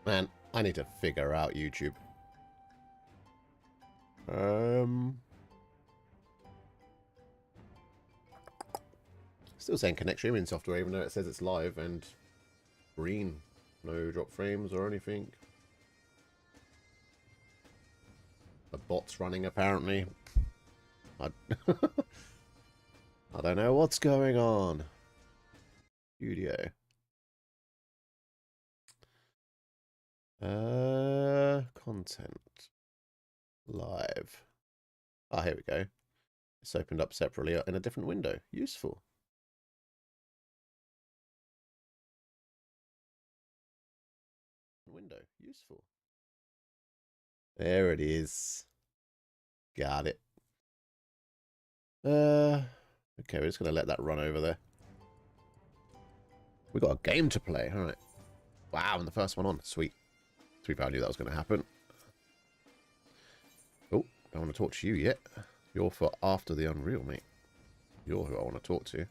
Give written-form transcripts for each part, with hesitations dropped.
Man, I need to figure out YouTube. Still saying connect streaming software, even though it says it's live and green. No drop frames or anything. The bot's running, apparently. I, I don't know what's going on. Studio. Content. Live. Ah, here we go. It's opened up separately in a different window. Useful. Window. Useful. There it is. Got it. Okay, we're just going to let that run over there. We got a game to play. All right. Wow, and the first one on. Sweet. To be fair, I knew that was going to happen. Oh, don't want to talk to you yet. You're for after the Unreal, mate. You're who I want to talk to.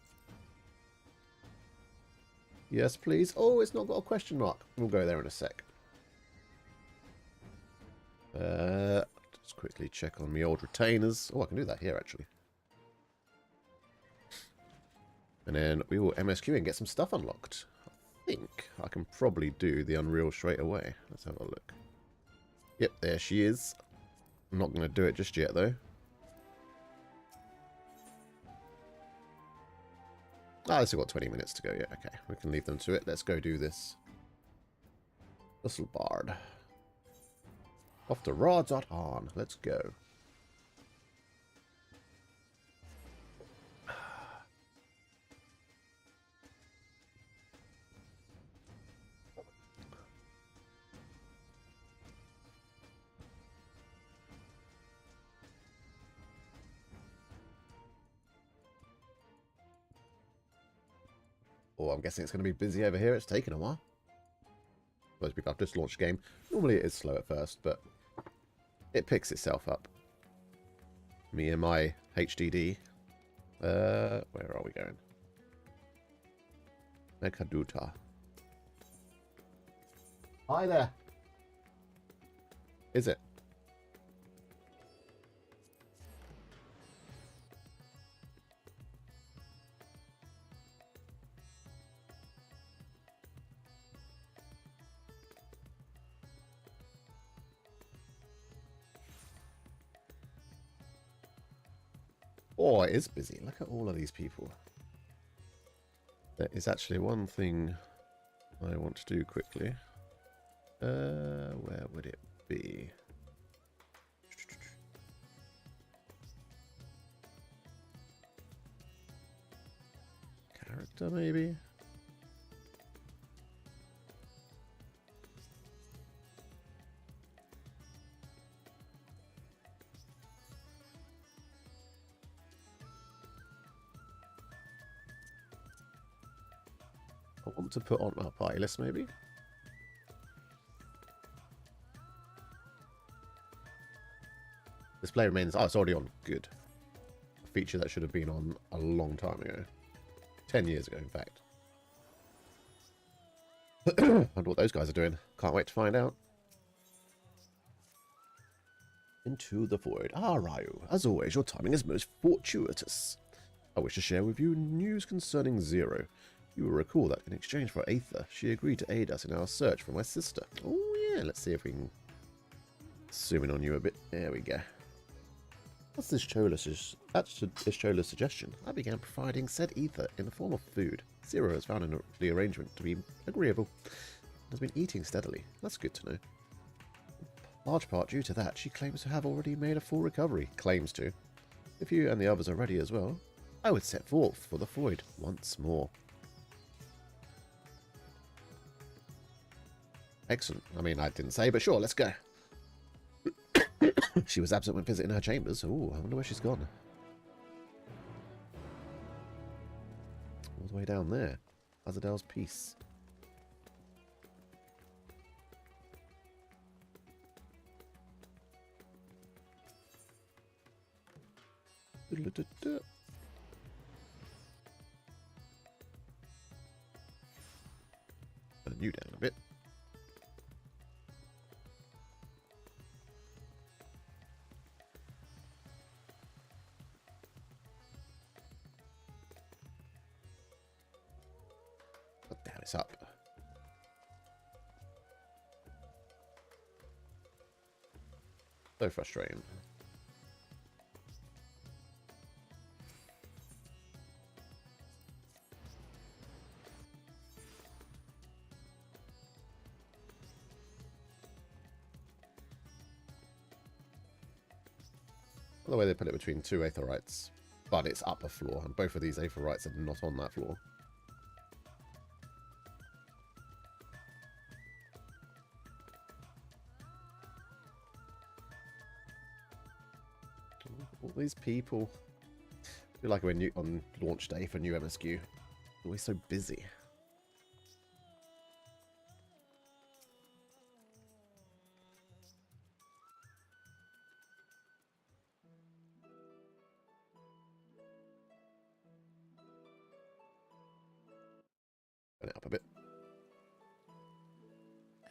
Yes, please. Oh, it's not got a question mark. We'll go there in a sec. Just quickly check on my old retainers. Oh, I can do that here, actually. And then we will MSQ and get some stuff unlocked. I think I can probably do the Unreal straight away. Let's have a look. Yep, there she is. I'm not going to do it just yet, though. Ah, I've still got 20 minutes to go. Yeah, okay. We can leave them to it. Let's go do this. Whistle Bard. Off to Rod.on. Let's go. Oh, I'm guessing it's going to be busy over here. It's taken a while. Most people have just launched a game. Normally it is slow at first, but it picks itself up. Me and my HDD. Where are we going? Mekaduta. Hi there. Is it? Oh, it is busy. Look at all of these people. There is actually one thing I want to do quickly. Where would it be? Character, maybe? I want to put on our party list, maybe? Display remains... Oh, it's already on. Good. A feature that should have been on a long time ago. 10 years ago, in fact. I wonder what those guys are doing. Can't wait to find out. Into the void. Ah, Ryu. As always, your timing is most fortuitous. I wish to share with you news concerning Zero. You will recall that in exchange for Aether, she agreed to aid us in our search for my sister. Oh yeah, let's see if we can zoom in on you a bit. There we go. That's this Chola's suggestion. I began providing said ether in the form of food. Zero has found the arrangement to be agreeable and has been eating steadily. That's good to know. In large part due to that, she claims to have already made a full recovery. Claims to. If you and the others are ready as well, I would set forth for the void once more. Excellent. I mean, I didn't say, but sure, let's go. She was absent when visiting her chambers. Oh, I wonder where she's gone. All the way down there. Azadale's Peace. Turn you down a bit. It's up. So frustrating. The way they put it between two Aetherites, but it's up a floor, and both of these Aetherites are not on that floor. All these people. I feel like when on launch day for new MSQ, always so busy. Turn it up a bit.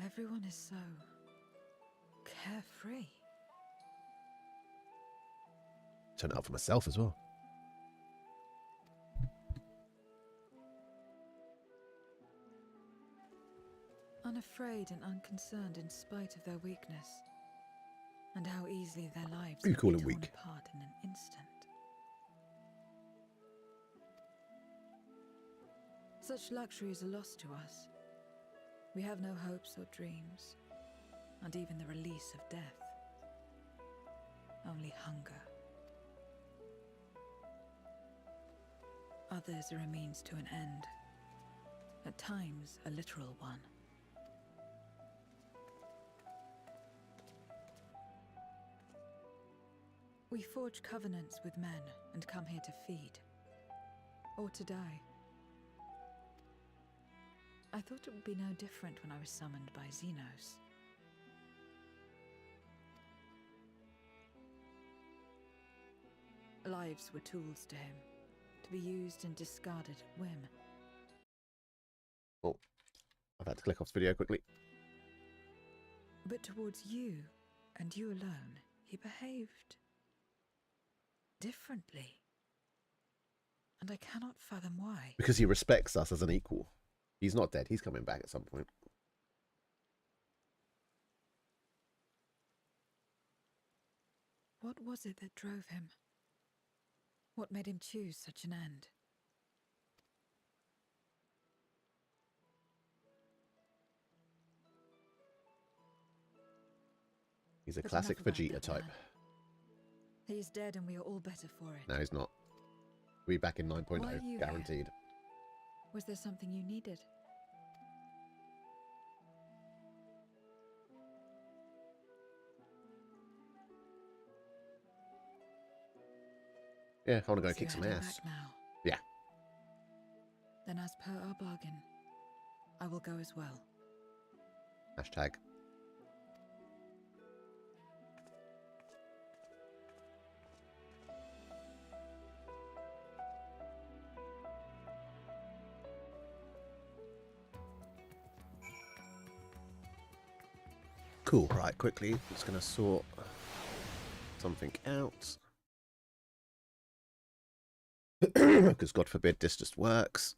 Everyone is so carefree. Turn it up for myself as well. Unafraid and unconcerned in spite of their weakness, and how easily their lives You can call be it torn weak? apart in an instant. Such luxuries are lost to us. We have no hopes or dreams, and even the release of death. Only hunger. Others are a means to an end, at times a literal one. We forge covenants with men and come here to feed, or to die. I thought it would be no different when I was summoned by Xenos. Lives were tools to him, to be used and discarded at whim. Oh, I've had to click off the video quickly. But towards you, and you alone, he behaved differently. And I cannot fathom why. Because he respects us as an equal. He's not dead. He's coming back at some point. What was it that drove him? What made him choose such an end? He's a But classic enough about Vegeta that type. man. He is dead and we are all better for it. No, he's not. We'll be back in 9.0, Why are you guaranteed. here? Was there something you needed? Yeah, I want to go So kick you're some heading ass. back now. Yeah. Then as per our bargain, I will go as well. Hashtag. Cool. Right, quickly. Just going to sort something out. Because God forbid this just works.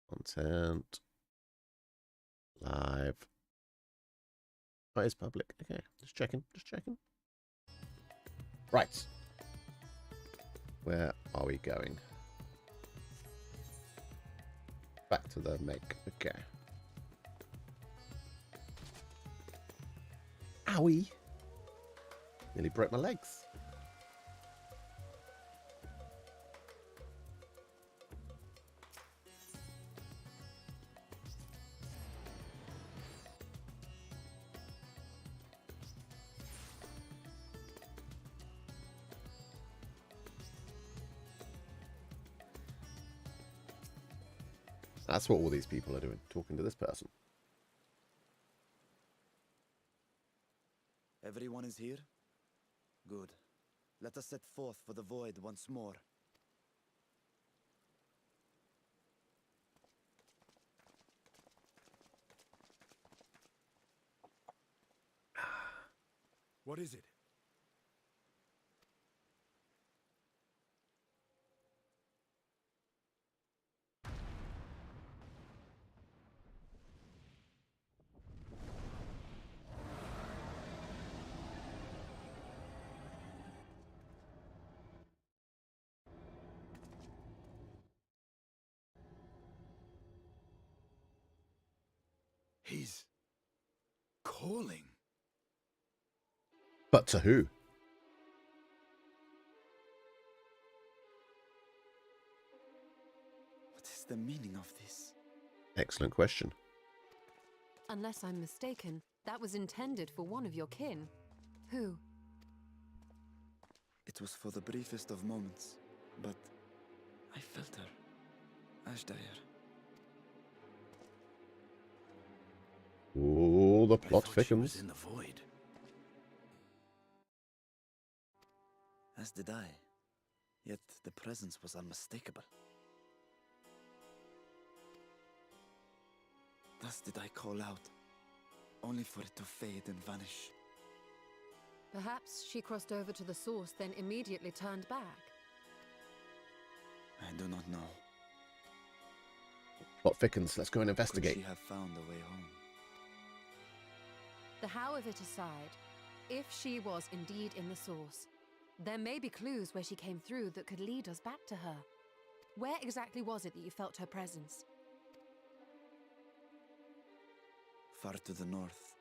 Content. Live. Oh, it's public. Okay, just checking. Just checking. Right. Where are we going? Back to the Meg. Okay. Owie. Nearly broke my legs. That's what all these people are doing, talking to this person. Everyone is here? Good. Let us set forth for the void once more. What is it? He's calling. But to who? What is the meaning of this? Excellent question. Unless I'm mistaken, that was intended for one of your kin. Who? It was for the briefest of moments, but I felt her. Ashdire. Oh, the I plot thought she was thickens. in the void. As did I. Yet the presence was unmistakable. Thus did I call out, only for it to fade and vanish. Perhaps she crossed over to the source, then immediately turned back. I do not know. Plot thickens. Let's go and Could investigate. she have found a way home? The how of it aside, if she was indeed in the source, there may be clues where she came through that could lead us back to her. Where exactly was it that you felt her presence? Far to the north.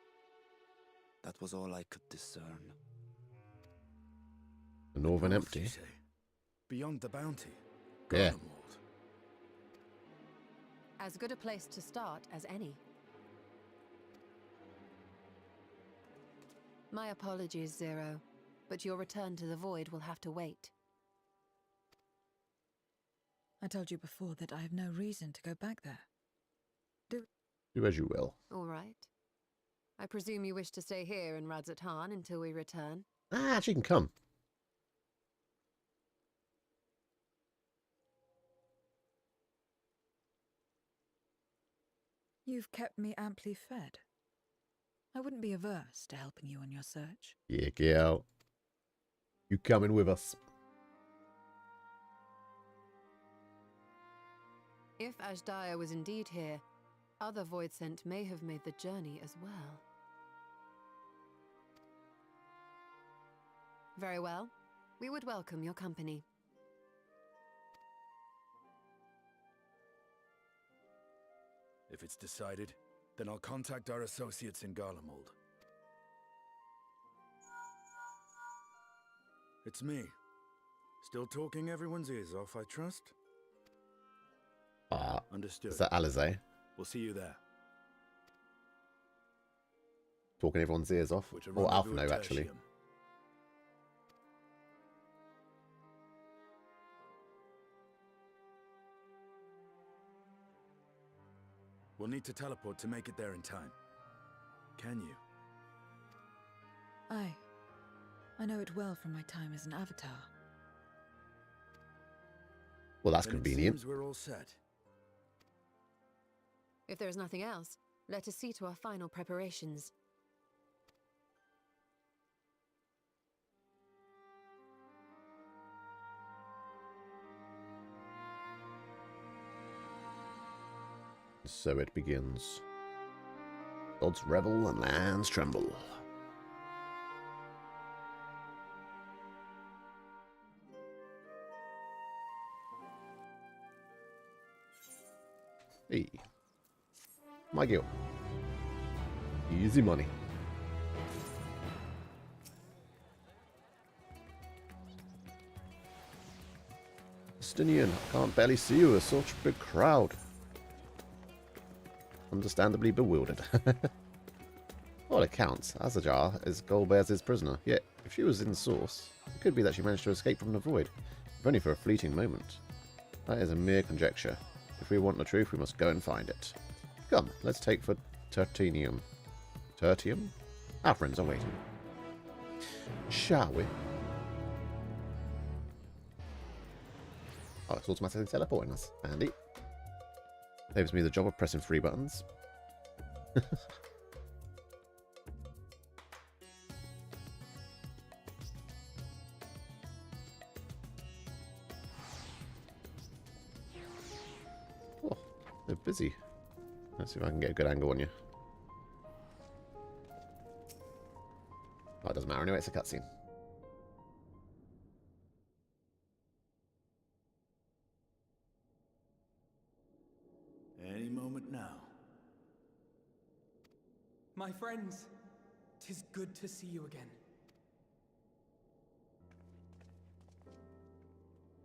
That was all I could discern. The Northern North, Empty. you say? Beyond the bounty. Yeah. Garlemald. As good a place to start as any. My apologies, Zero, but your return to the Void will have to wait. I told you before that I have no reason to go back there. Do as you will. All right. I presume you wish to stay here in Radzatan until we return? Ah, she can come. You've kept me amply fed. I wouldn't be averse to helping you on your search. Yeah, get out. You coming with us? If Ashdire was indeed here, other Void Sent may have made the journey as well. Very well. We would welcome your company. If it's decided, then I'll contact our associates in Garlemald. It's me. Still talking everyone's ears off, I trust? Understood. Is that Alizé? We'll see you there. Talking everyone's ears off? Which Or Alphino, actually. We'll need to teleport to make it there in time. Can you? Aye. I know it well from my time as an avatar. Well, that's Then it convenient. seems we're all set. If there is nothing else, let us see to our final preparations. So it begins. Gods revel and lands tremble. Hey. My guild. Easy money. Justinian, I can't barely see you. There's such a big crowd. Understandably bewildered. All accounts, Azajar is Golbear's prisoner. Yet, if she was in the source, it could be that she managed to escape from the void, if only for a fleeting moment. That is a mere conjecture. If we want the truth, we must go and find it. Come, let's take for Tertium. Tertium? Our friends are waiting. Shall we? Oh, it's automatically teleporting us. Handy. Saves me the job of pressing 3 buttons. Oh, they're busy. Let's see if I can get a good angle on you. Oh, it doesn't matter anyway, it's a cutscene. Any moment now. My friends, 'tis good to see you again.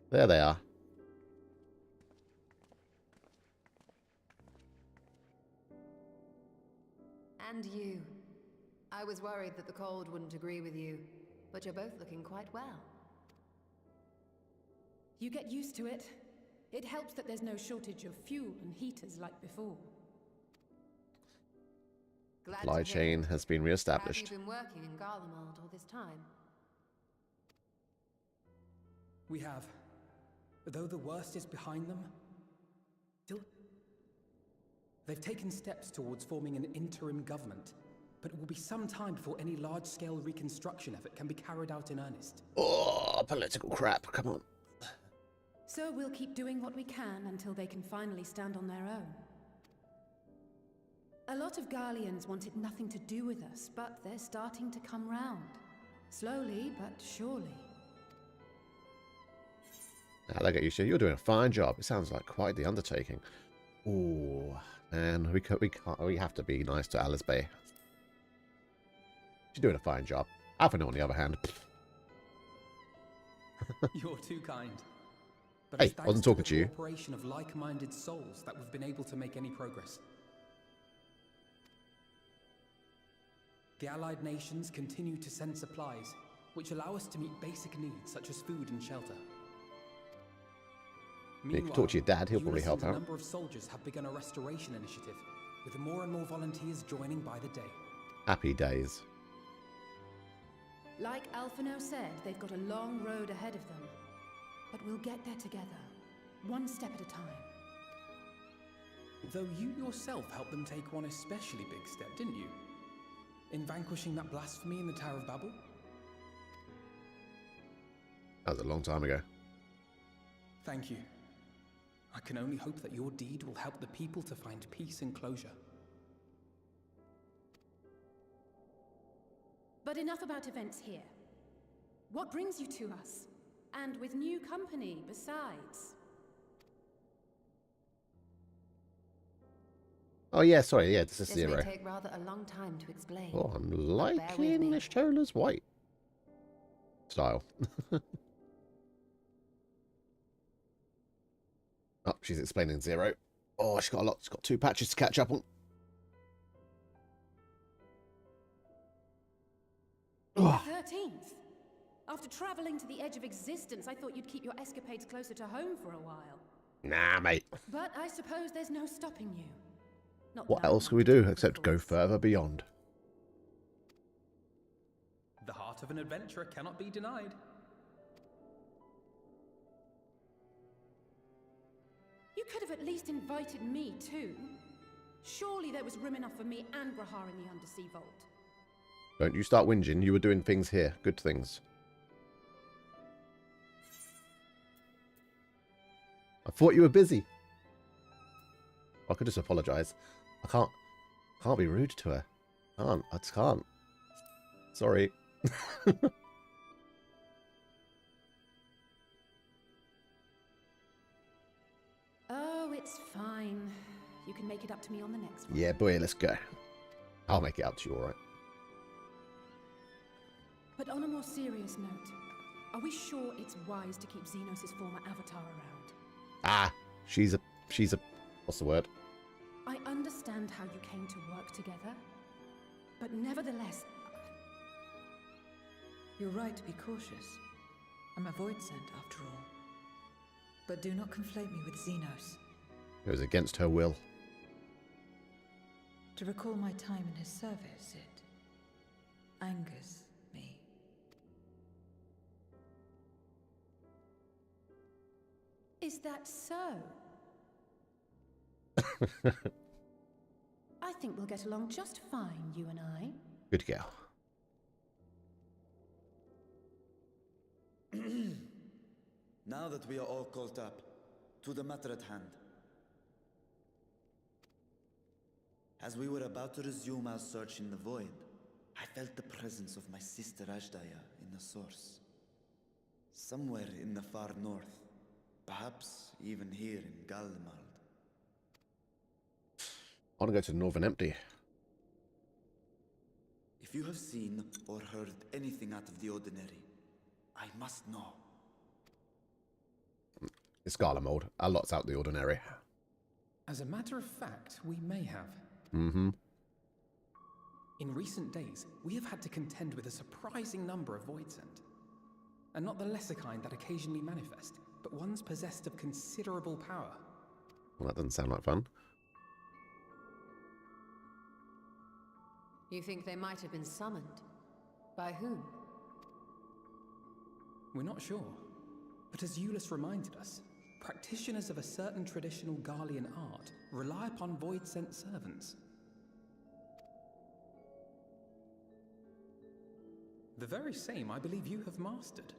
There they are. And you. I was worried that the cold wouldn't agree with you, but you're both looking quite well. You get used to it. It helps that there's no shortage of fuel and heaters like before. Glad Supply to hear chain it. has been re-established. Have you been working in Garlemald all this time? We have. Though the worst is behind them, still... They've taken steps towards forming an interim government, but it will be some time before any large-scale reconstruction effort can be carried out in earnest. Oh, political crap. Come on. So we'll keep doing what we can until they can finally stand on their own. A lot of Garleans wanted nothing to do with us, but they're starting to come round. Slowly, but surely. Now, look at you, You're doing a fine job. It sounds like quite the undertaking. Oh, man, we have to be nice to Alice Bay. She's doing a fine job. Alpha, on the other hand. You're too kind. But Hey, it's I wasn't thanks to talking the to you. cooperation of like-minded souls that we've been able to make any progress. The Allied nations continue to send supplies, which allow us to meet basic needs such as food and shelter. You can talk to your dad, he'll probably help A out. number of soldiers have begun a restoration initiative, with more and more volunteers joining by the day. Happy days. Like Alphino said, they've got a long road ahead of them. But we'll get there together, one step at a time. Though you yourself helped them take one especially big step, didn't you? In vanquishing that blasphemy in the Tower of Babel? That was a long time ago. Thank you. I can only hope that your deed will help the people to find peace and closure. But enough about events here. What brings you to us? And with new company, besides. Oh, yeah, sorry, yeah, this is This Zero. may take rather a long time to explain. Oh, I'm bear with liking me. Ishtola's white style. Oh, she's explaining Zero. Oh, she's got a lot. She's got 2 patches to catch up on. The Oh, 13th? After traveling to the edge of existence, I thought you'd keep your escapades closer to home for a while. nah, mate. But I suppose there's no stopping you. Not What that I else want can we to do the except go force. further beyond? The heart of an adventurer cannot be denied. You could have at least invited me too. Surely there was room enough for me and Grahar in the undersea vault. Don't you start whinging. You were doing things here. Good things. I thought you were busy. I could just apologise. I can't be rude to her. I just can't. Sorry. Oh, it's fine. You can make it up to me on the next one. Yeah, boy, let's go. I'll make it up to you, alright? But on a more serious note, are we sure it's wise to keep Xenos' former avatar around? Ah, she's a, what's the word? I understand how you came to work together, but nevertheless... You're right to be cautious. I'm a void sent, after all. But do not conflate me with Xenos. It was against her will. To recall my time in his service, it angers me. Is that so? I think we'll get along just fine, you and I. Good girl. Now that we are all caught up, to the matter at hand. As we were about to resume our search in the void, I felt the presence of my sister Ajdaya in the source. Somewhere in the far north, perhaps even here in Galmald. I want to go to the Northern Empty. If you have seen or heard anything out of the ordinary, I must know. It's Garlemald. A lot's out the ordinary. As a matter of fact, we may have. Mm-hmm. In recent days, we have had to contend with a surprising number of Voidsent. And not the lesser kind that occasionally manifest, but ones possessed of considerable power. Well, that doesn't sound like fun. You think they might have been summoned? By whom? We're not sure. But as Euless reminded us, practitioners of a certain traditional Garlean art rely upon Voidsent servants. The very same I believe you have mastered.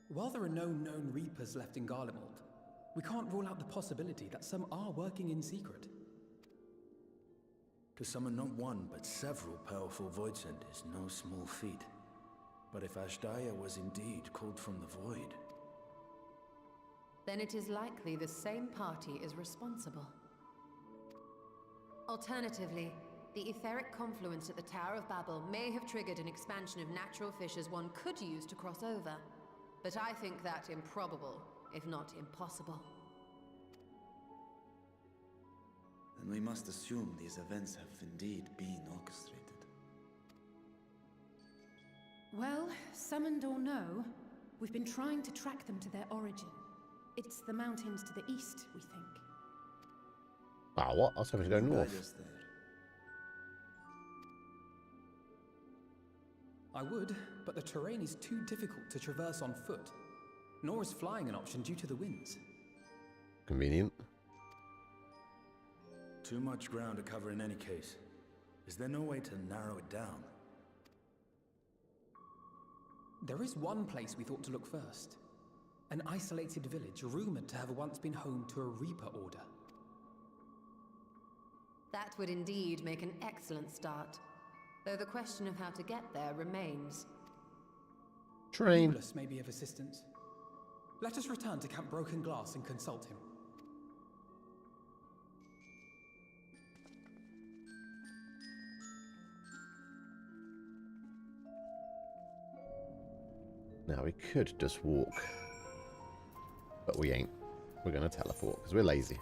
While there are no known Reapers left in Garlemald, we can't rule out the possibility that some are working in secret. To summon not one, but several powerful Voidsent is no small feat. But if Ashdaya was indeed called from the void... Then it is likely the same party is responsible. Alternatively, the etheric confluence at the Tower of Babel may have triggered an expansion of natural fissures one could use to cross over. But I think that improbable, if not impossible. Then we must assume these events have indeed been orchestrated. Well, summoned or no, we've been trying to track them to their origin. It's the mountains to the east, we think. Ah, what? I was hoping to go north. Guide us there. I would, but the terrain is too difficult to traverse on foot. Nor is flying an option due to the winds. Convenient. Too much ground to cover in any case. Is there no way to narrow it down? There is one place we thought to look first. An isolated village rumored to have once been home to a Reaper order. That would indeed make an excellent start. Though the question of how to get there remains. Train. Euless may be of assistance. Let us return to Camp Broken Glass and consult him. Now, we could just walk. But we ain't. We're going to teleport, because we're lazy.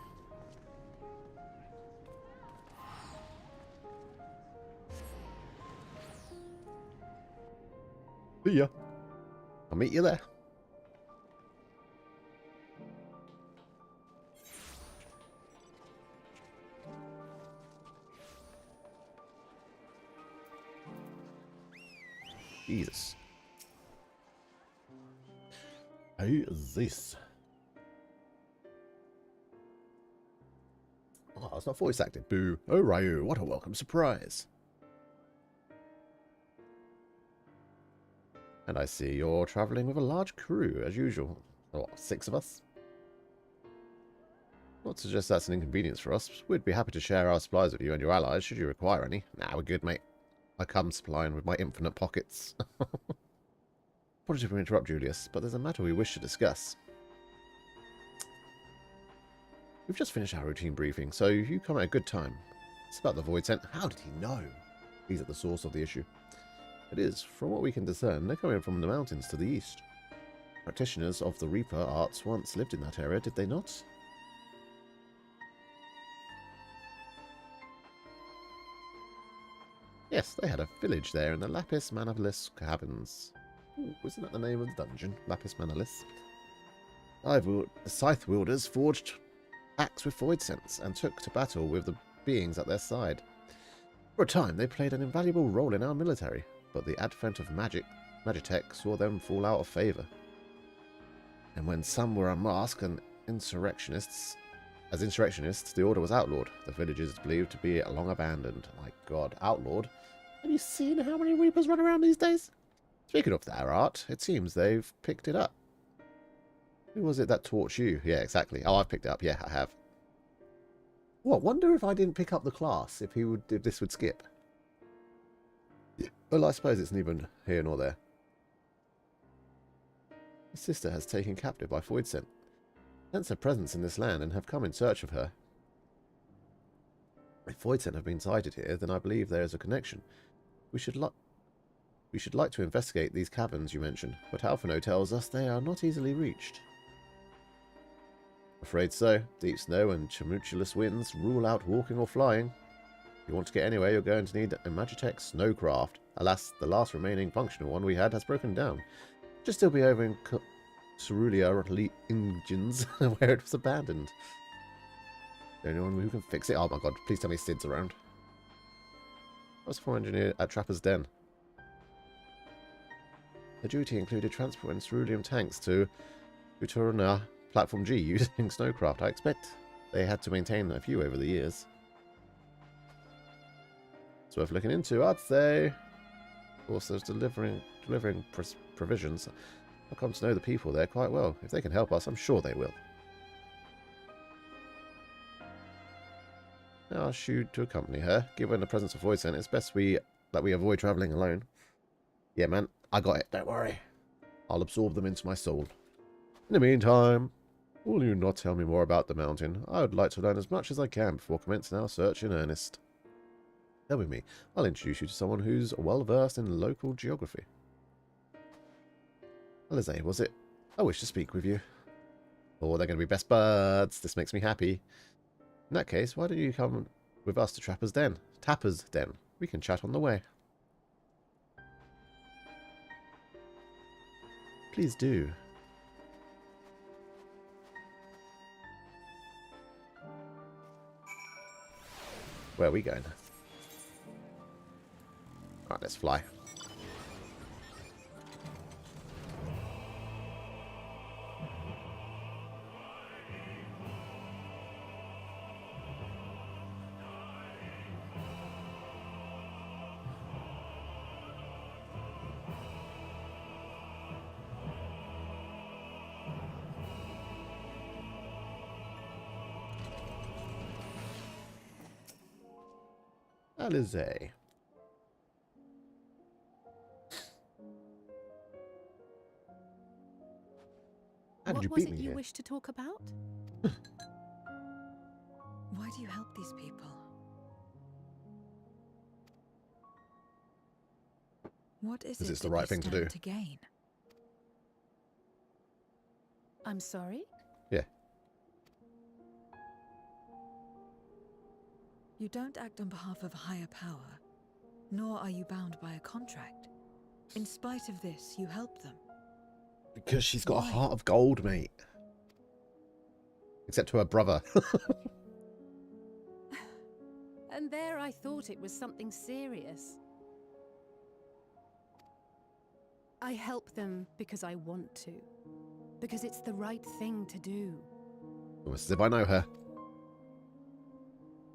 See ya. I'll meet you there. Jesus. Who is this? Oh, it's not voice acted. Boo. Oh, Ryu, what a welcome surprise. And I see you're travelling with a large crew, as usual. What, 6 of us? Not to suggest that's an inconvenience for us. We'd be happy to share our supplies with you and your allies, should you require any. Nah, we're good, mate. I come supplying with my infinite pockets. Apologies for interrupt, Julius, but there's a matter we wish to discuss. We've just finished our routine briefing, so you come at a good time. It's about the Voidsent. How did he know? He's at the source of the issue. It is, from what we can discern, they're coming from the mountains to the east. Practitioners of the Reaper arts once lived in that area, did they not? Yes, they had a village there in the Lapis Manalis cabins. Ooh, isn't that the name of the dungeon? Lapis Manalis. The Scythe Wielders forged pacts with Voidsents and took to battle with the beings at their side. For a time, they played an invaluable role in our military, but the advent of Magitech saw them fall out of favour. And when some were unmasked and insurrectionists, the order was outlawed. The village is believed to be long abandoned. My god, outlawed? Have you seen how many Reapers run around these days? Speaking of their art, it seems they've picked it up. Who was it that taught you? Yeah, exactly. Oh, I've picked it up. Yeah, I have. What? Wonder if I didn't pick up the class, if this would skip. Well, I suppose it's neither here nor there. His sister has taken captive by Voidsent. Sense her presence in this land and have come in search of her. If Voidsen have been sighted here, then I believe there is a connection. We should like to investigate these caverns you mentioned, but Alphino tells us they are not easily reached. Afraid so. Deep snow and tumultuous winds rule out walking or flying. If you want to get anywhere, you're going to need a Magitech snowcraft. Alas, the last remaining functional one we had has broken down. Should still be over in Cerulean engines where it was abandoned. The only one who can fix it. Oh my god, please tell me Sid's around. I was a former engineer at Trapper's Den. The duty included transporting cerulean tanks to Uturna Platform G using snowcraft. I expect they had to maintain a few over the years. It's worth looking into, I'd say. Of course, there's delivering provisions. I've come to know the people there quite well. If they can help us, I'm sure they will. I'll shoot to accompany her. Given the presence of Voidsen, it's best that we avoid travelling alone. Yeah, man, I got it. Don't worry. I'll absorb them into my soul. In the meantime, will you not tell me more about the mountain? I would like to learn as much as I can before commencing our search in earnest. Come with me. I'll introduce you to someone who's well-versed in local geography. Alizé, was it? I wish to speak with you. Oh, they're going to be best buds. This makes me happy. In that case, why don't you come with us to Trapper's Den? Tapper's Den. We can chat on the way. Please do. Where are we going? Alright, let's fly. Alizé. How did you beat me here? What was it you wished to talk about? Why do you help these people? What is it it's the that right you thing to stand do. to gain? I'm sorry? Yeah. You don't act on behalf of a higher power, nor are you bound by a contract. In spite of this, you help them. Because she's got Why? a heart of gold, mate. Except to her brother. And there I thought it was something serious. I help them because I want to. Because it's the right thing to do. Almost as if I know her.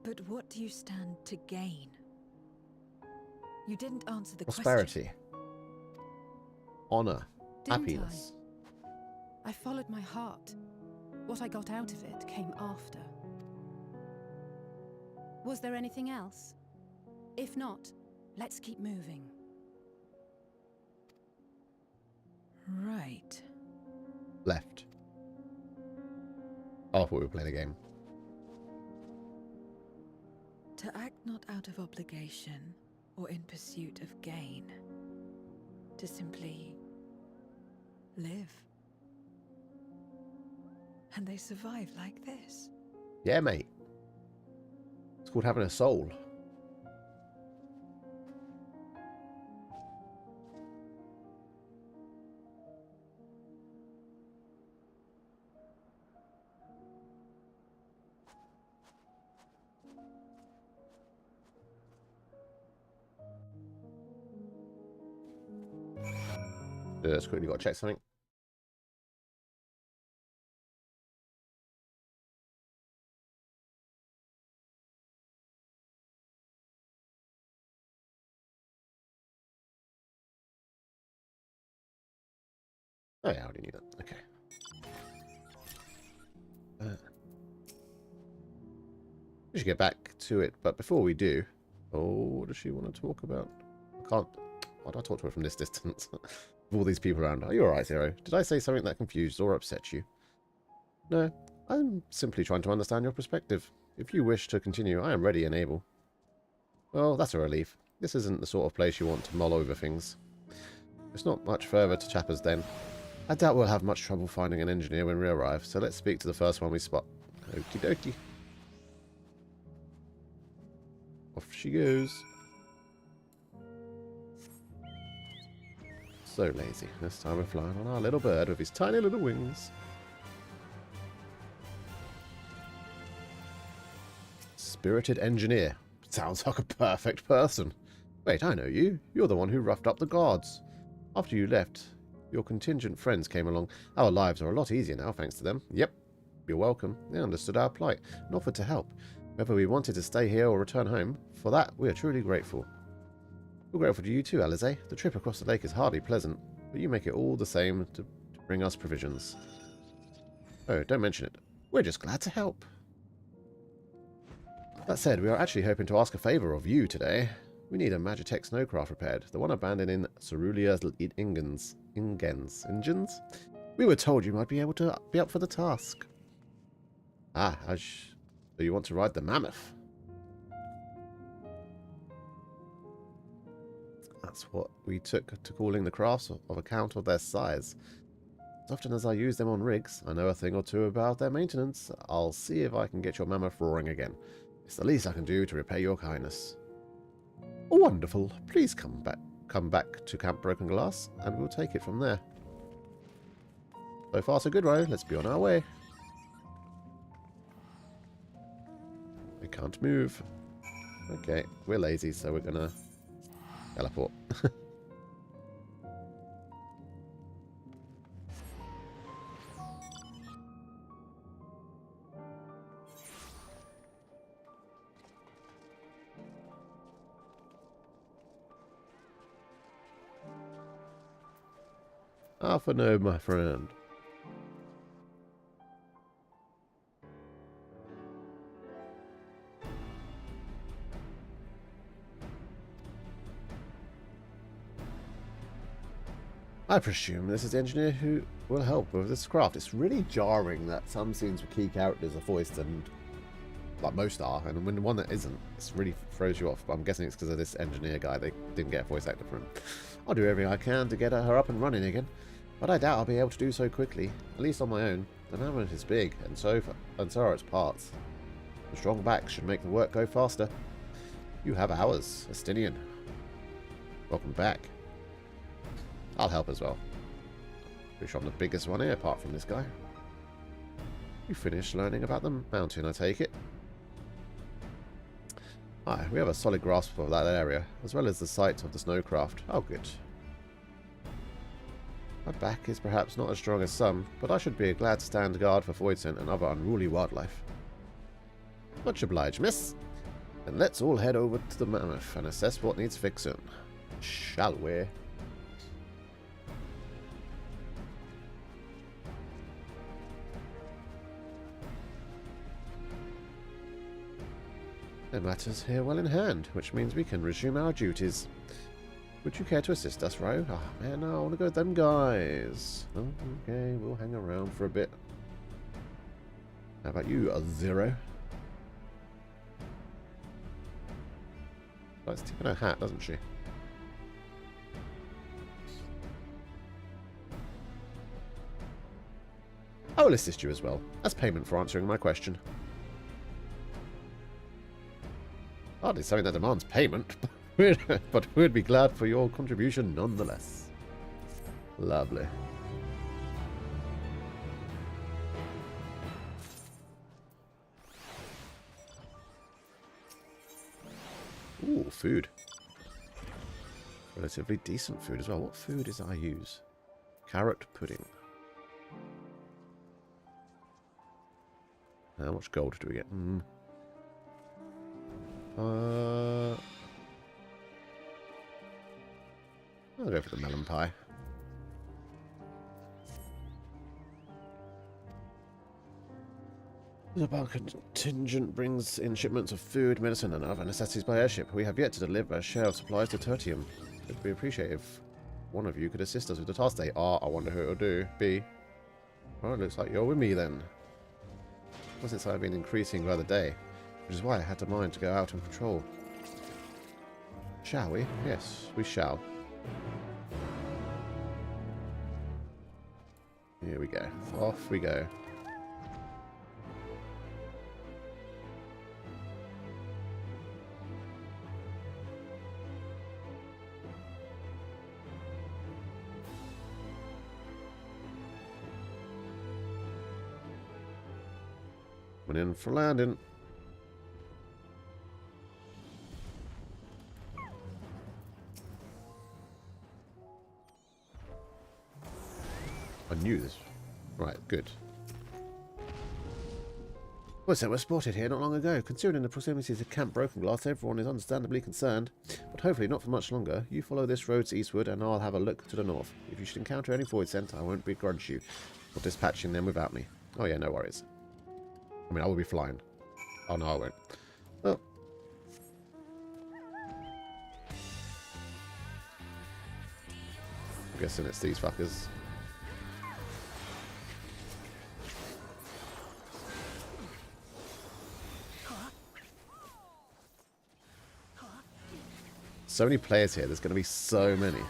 But what do you stand to gain? You didn't answer the Prosperity. Honor. Didn't Happiness. I followed my heart. What I got out of it came after. Was there anything else? If not, let's keep moving. Right. Left. Oh, I thought we were playing a game. To act not out of obligation or in pursuit of gain. To simply live. And they survive like this. Yeah, mate. It's called having a soul. Just quickly got to check something. Oh yeah, I already knew that. Okay. We should get back to it, but before we do... Oh, what does she want to talk about? I can't... Why do I talk to her from this distance? With all these people around. Are you alright, Zero? Did I say something that confused or upset you? No, I'm simply trying to understand your perspective. If you wish to continue, I am ready and able. Well, that's a relief. This isn't the sort of place you want to mull over things. It's not much further to Chapper's Den. I doubt we'll have much trouble finding an engineer when we arrive, so let's speak to the first one we spot. Okie dokie. Off she goes. So lazy. This time we're flying on our little bird with his tiny little wings. Spirited engineer. Sounds like a perfect person. Wait, I know you. You're the one who roughed up the guards. After you left, your contingent friends came along. Our lives are a lot easier now, thanks to them. Yep. You're welcome. They understood our plight and offered to help. Whether we wanted to stay here or return home, for that we are truly grateful. We're grateful to you too, Alize. The trip across the lake is hardly pleasant, but you make it all the same to bring us provisions. Oh, don't mention it. We're just glad to help. That said, we are actually hoping to ask a favour of you today. We need a Magitech snowcraft repaired, the one abandoned in Cerulea's Ingens. We were told you might be able to be up for the task. Ah, so you want to ride the mammoth? That's what we took to calling the crafts of account of their size. As often as I use them on rigs, I know a thing or two about their maintenance. I'll see if I can get your mammoth roaring again. It's the least I can do to repay your kindness. Wonderful. Please come back to Camp Broken Glass, and we'll take it from there. So far, so good, right? Let's be on our way. We can't move. Okay, we're lazy, so we're gonna teleport. Half a no, my friend. I presume this is the engineer who will help with this craft. It's really jarring that some scenes with key characters are voiced and, like, most are, and when the one that isn't, it really throws you off. But I'm guessing it's because of this engineer guy. They didn't get a voice actor for him. I'll do everything I can to get her up and running again, but I doubt I'll be able to do so quickly, at least on my own. The mammoth is big, and so are its parts. A strong back should make the work go faster. You have ours, Estinian. Welcome back. I'll help as well. Pretty sure I'm the biggest one here, apart from this guy. You finished learning about the mountain, I take it? Aye, we have a solid grasp of that area, as well as the site of the snowcraft. Oh, good. My back is perhaps not as strong as some, but I should be glad to stand guard for Voidsent and other unruly wildlife. Much obliged, miss. Then let's all head over to the mammoth and assess what needs fixing. Shall we? The matters here well in hand, which means we can resume our duties. Would you care to assist us, Ro? Ah, man, I want to go with them guys. Oh, okay, we'll hang around for a bit. How about you, Zero? Likes tipping her hat, doesn't she? I will assist you as well, as payment for answering my question. Hardly something that demands payment, but we'd be glad for your contribution nonetheless. Lovely. Ooh, food. Relatively decent food as well. What food is I use? Carrot pudding. How much gold do we get? I'll go for the melon pie. The bulk contingent brings in shipments of food, medicine, and other necessities by airship. We have yet to deliver a share of supplies to Tertium. It would be appreciated if one of you could assist us with the task. They are. I wonder who it will do. B. Well, it looks like you're with me then. Well, since I've been increasing by the day. Which is why I had to mind to go out and patrol. Shall we? Yes, we shall. Here we go. Off we go. Coming in for landing. I knew this. Right, good. Well, so was spotted here not long ago. Considering the proximities of Camp Broken Glass, everyone is understandably concerned. But hopefully not for much longer. You follow this road eastward and I'll have a look to the north. If you should encounter any void scent, I won't begrudge you for dispatching them without me. Oh yeah, no worries. I mean, I will be flying. Oh no, I won't. Well. I'm guessing it's these fuckers. So many players here, there's going to be so many.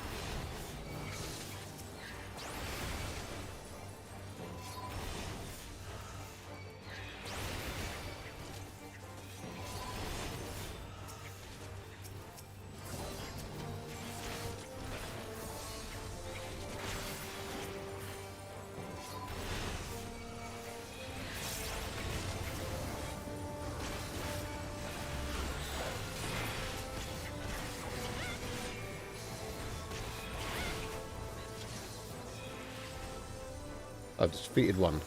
I've defeated one.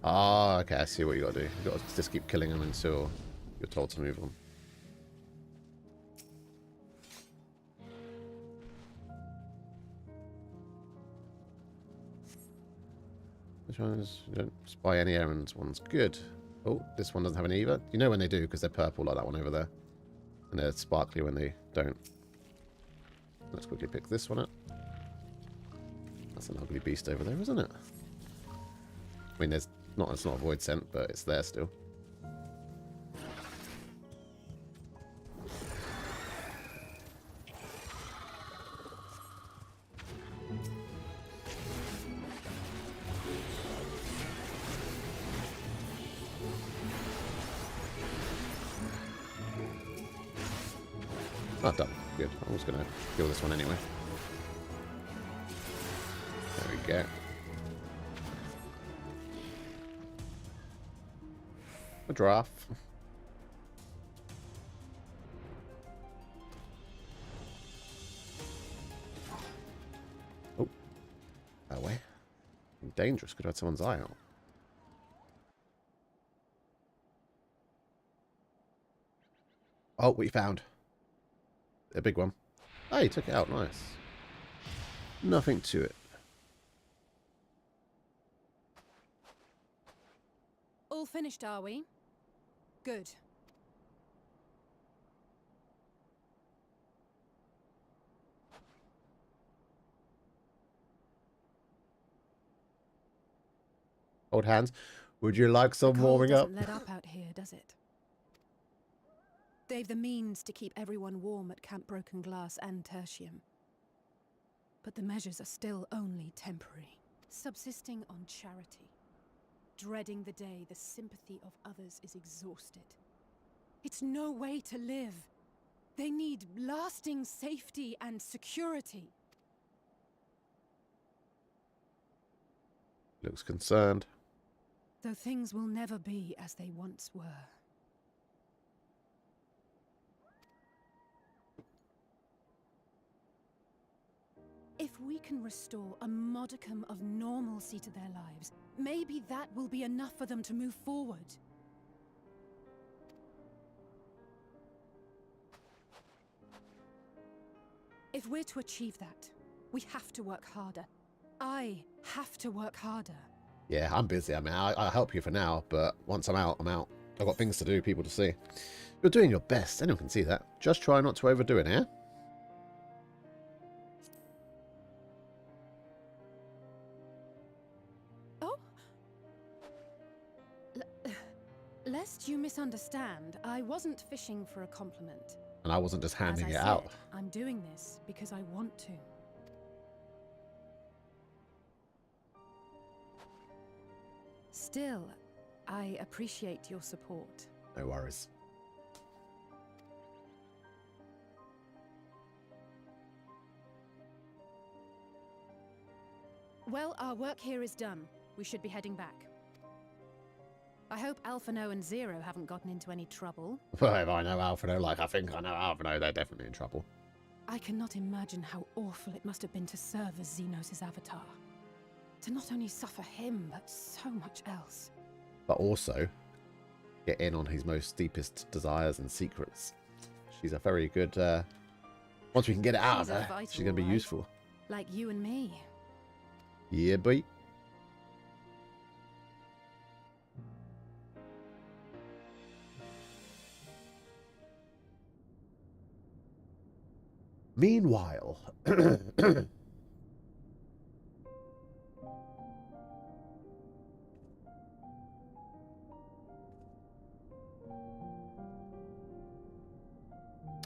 Ah, okay, I see what you gotta do. You gotta just keep killing them until you're told to move on. Which one is... You don't spy any errands ones. Good. Oh, this one doesn't have any either. You know when they do, because they're purple like that one over there. And they're sparkly when they don't. Let's quickly pick this one up. That's an ugly beast over there, isn't it? I mean, it's not a void scent, but it's there still. Oh, done. Good. I was going to kill this one anyway. There we go. A giraffe. Oh. That way. Dangerous. Could have had someone's eye out. Oh, we found. A big one. Oh, you took it out. Nice. Nothing to it. All finished, are we? Good. Old hands. Would you like some warming up? Doesn't let up out here, does it? They've the means to keep everyone warm at Camp Broken Glass and Tertium. But the measures are still only temporary. Subsisting on charity. Dreading the day the sympathy of others is exhausted. It's no way to live. They need lasting safety and security. Looks concerned. Though things will never be as they once were. If we can restore a modicum of normalcy to their lives, maybe that will be enough for them to move forward. If we're to achieve that, we have to work harder. I have to work harder. Yeah, I'm busy. I mean, I'll help you for now, but once I'm out, I'm out. I've got things to do, people to see. You're doing your best. Anyone can see that. Just try not to overdo it, eh? Lest you misunderstand, I wasn't fishing for a compliment. And I wasn't just handing As it I out. said, I'm doing this because I want to. Still, I appreciate your support. No worries. Well, our work here is done. We should be heading back. I hope Alphino and Zero haven't gotten into any trouble. Well, if I know Alphino, like I think I know Alphino, they're definitely in trouble. I cannot imagine how awful it must have been to serve as Xenos' avatar. To not only suffer him, but so much else. But also, get in on his most deepest desires and secrets. She's a very good, once we can get it out of her, she's going to be useful. Like you and me. Yeah, boy. Meanwhile,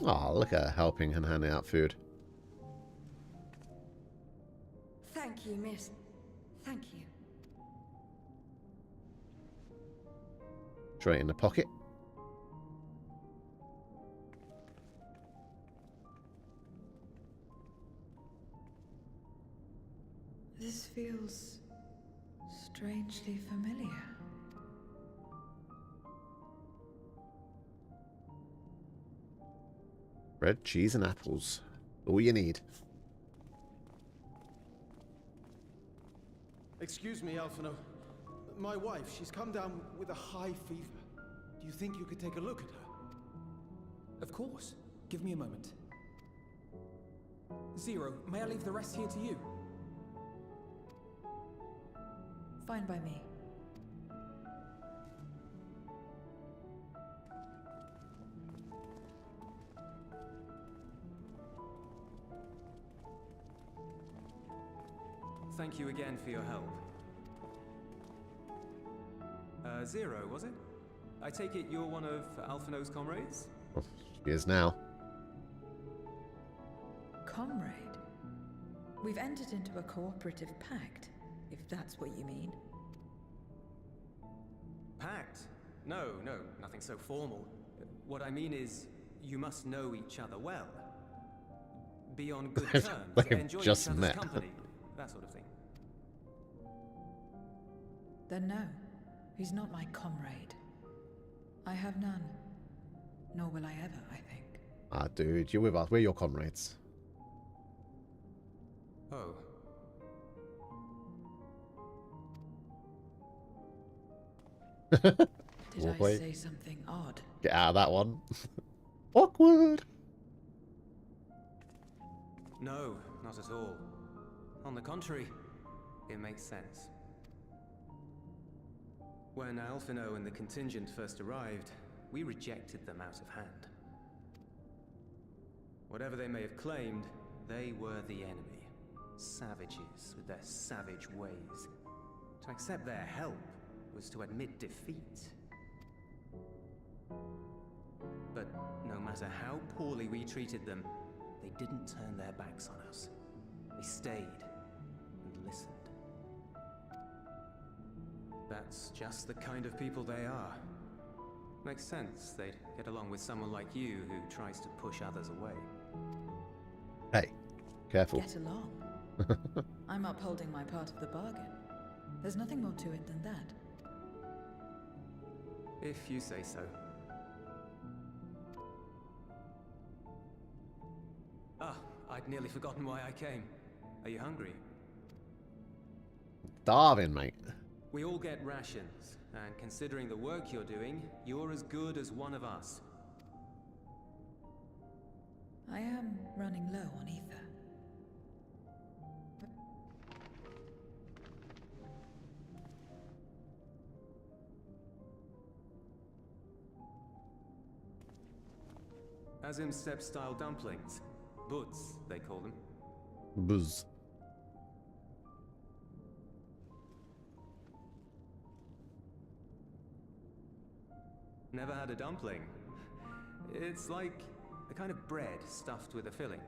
oh, look at her helping and handing out food. Thank you, miss. Thank you. Straight in the pocket. This feels strangely familiar. Bread, cheese, and apples. All you need. Excuse me, Alphino. My wife, she's come down with a high fever. Do you think you could take a look at her? Of course. Give me a moment. Zero, may I leave the rest here to you? Fine by me. Thank you again for your help. Zero, was it? I take it you're one of Alphino's comrades? Well, she is now. Comrade? We've entered into a cooperative pact, if that's what you mean. Pact? No, nothing so formal. What I mean is, you must know each other well. Be on good terms, They've enjoy just each other's met. company, that sort of thing. Then no, he's not my comrade. I have none. Nor will I ever, I think. Ah, dude, you're with us. We're your comrades. Oh. Did Oh, I wait. say something odd? Get out of that one. Awkward. No, not at all. On the contrary, it makes sense. When Alphino and the contingent first arrived, we rejected them out of hand. Whatever they may have claimed, they were the enemy. Savages with their savage ways. To accept their help was to admit defeat. But no matter how poorly we treated them, they didn't turn their backs on us. They stayed and listened. That's just the kind of people they are. Makes sense they'd get along with someone like you who tries to push others away. Hey, careful. Get along. I'm upholding my part of the bargain. There's nothing more to it than that. If you say so. Ah, I'd nearly forgotten why I came. Are you hungry? Starving, mate. We all get rations, and considering the work you're doing, you're as good as one of us. I am running low on ether. Azim step-style dumplings. Buds, they call them. Buzz. Never had a dumpling. It's like a kind of bread stuffed with a filling.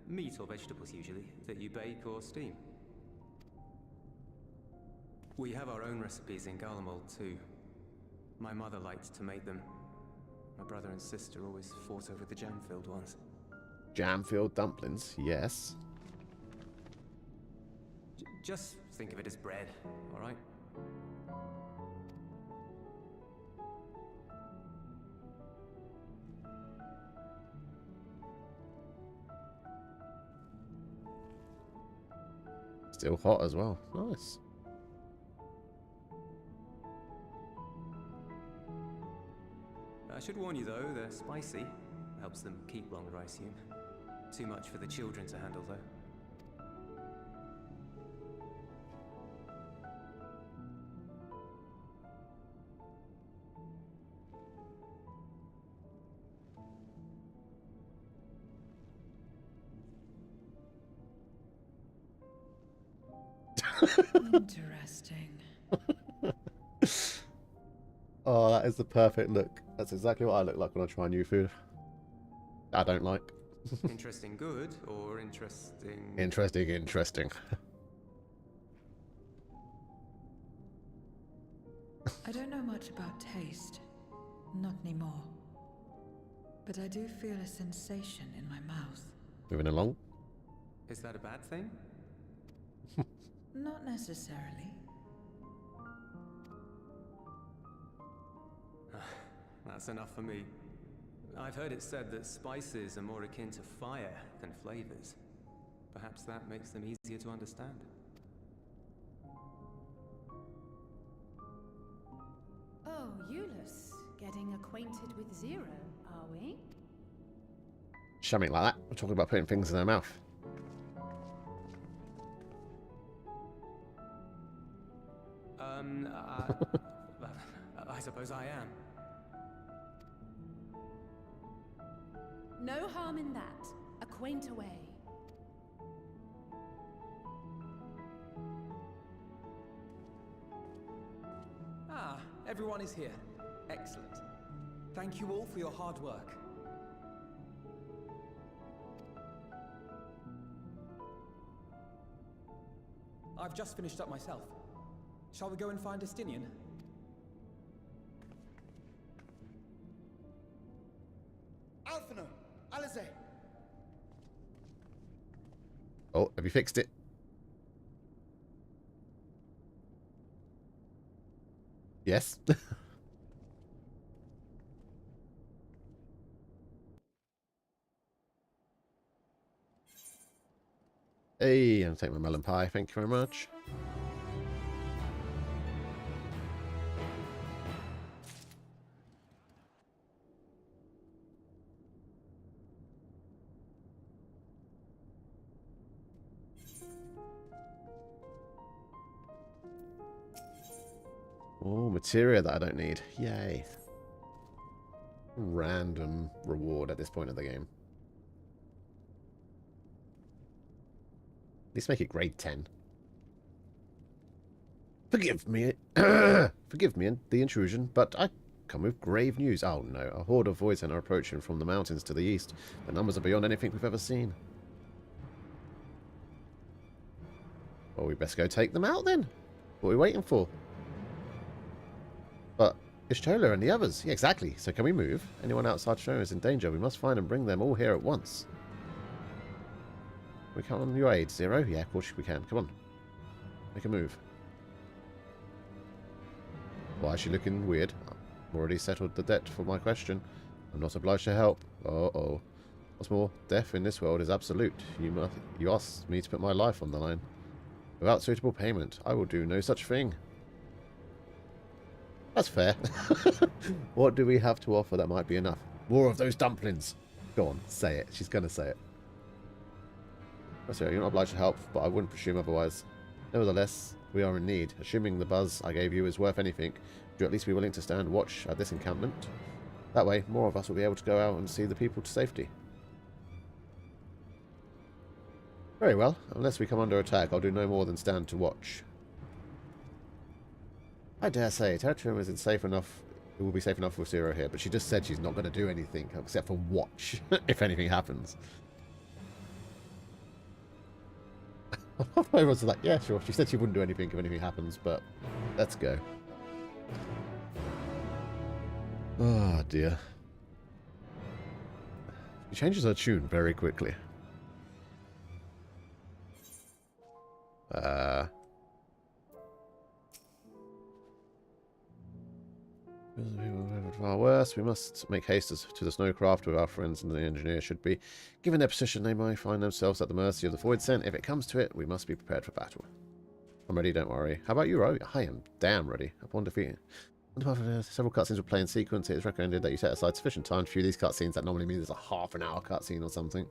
Meat or vegetables usually, that you bake or steam. We have our own recipes in Garlemald too. My mother liked to make them. My brother and sister always fought over the jam-filled ones. Jam-filled dumplings, yes. Just think of it as bread, alright? Still hot as well. Nice. I should warn you though, they're spicy. Helps them keep longer, I assume. Too much for the children to handle though. Interesting. Oh, that is the perfect look. That's exactly what I look like when I try new food. I don't like. Interesting good, or interesting... Interesting. I don't know much about taste. Not anymore. But I do feel a sensation in my mouth. Moving along. Is that a bad thing? Not necessarily. That's enough for me. I've heard it said that spices are more akin to fire than flavors. Perhaps that makes them easier to understand. Oh, Euless, getting acquainted with Zero, are we? Something like that. We're talking about putting things in their mouth. I suppose I am. No harm in that. Acquaint away. Ah, everyone is here. Excellent. Thank you all for your hard work. I've just finished up myself. Shall we go and find Estinian? Alphino! Alize! Oh, have you fixed it? Yes. Hey, I'll take my melon pie. Thank you very much. Oh, materia that I don't need. Yay. Random reward at this point of the game. At least make it grade 10. Forgive me. Forgive me the intrusion, but I come with grave news. Oh no, a horde of voids are approaching from the mountains to the east. The numbers are beyond anything we've ever seen. Well, we best go take them out then. What are we waiting for? But it's Chola and the others. Yeah, exactly. So can we move? Anyone outside Shona is in danger. We must find and bring them all here at once. We come on your aid, Zero? Yeah, of course we can. Come on. Make a move. Why is she looking weird? I've already settled the debt for my question. I'm not obliged to help. Uh-oh. What's more, death in this world is absolute. You asked me to put my life on the line. Without suitable payment, I will do no such thing. That's fair. What do we have to offer that might be enough? More of those dumplings. Go on, say it. She's going to say it. Sorry, you're not obliged to help, but I wouldn't presume otherwise. Nevertheless, we are in need. Assuming the buzz I gave you is worth anything, would you at least be willing to stand watch at this encampment? That way, more of us will be able to go out and see the people to safety. Very well. Unless we come under attack, I'll do no more than stand to watch. I dare say, Territorium isn't safe enough. It will be safe enough with Zero here, but she just said she's not going to do anything except for watch if anything happens. Everyone's like, yeah, sure. She said she wouldn't do anything if anything happens, but let's go. Oh, dear. She changes her tune very quickly. Far worse. We must make haste to the snowcraft where our friends and the engineer should be. Given their position, they might find themselves at the mercy of the void scent. If it comes to it, we must be prepared for battle. I'm ready, don't worry. How about you, Ro? I am damn ready. Upon defeating several cutscenes will play in sequence. It is recommended that you set aside sufficient time to view these cutscenes. That normally means there's a half-an-hour cutscene or something.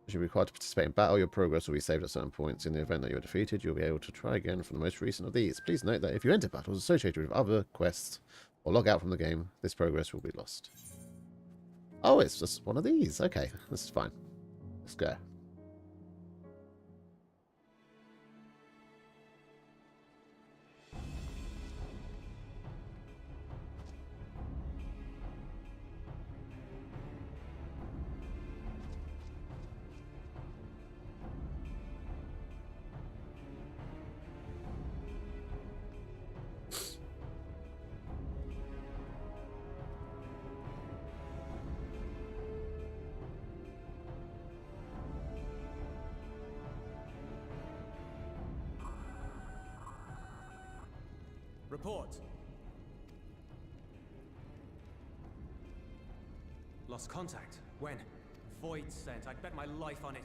If you're required to participate in battle, your progress will be saved at certain points. In the event that you are defeated, you'll be able to try again from the most recent of these. Please note that if you enter battles associated with other quests or log out from the game, this progress will be lost. Oh, it's just one of these. Okay, this is fine. Let's go. Report. Lost contact. When? Void sent. I'd bet my life on it.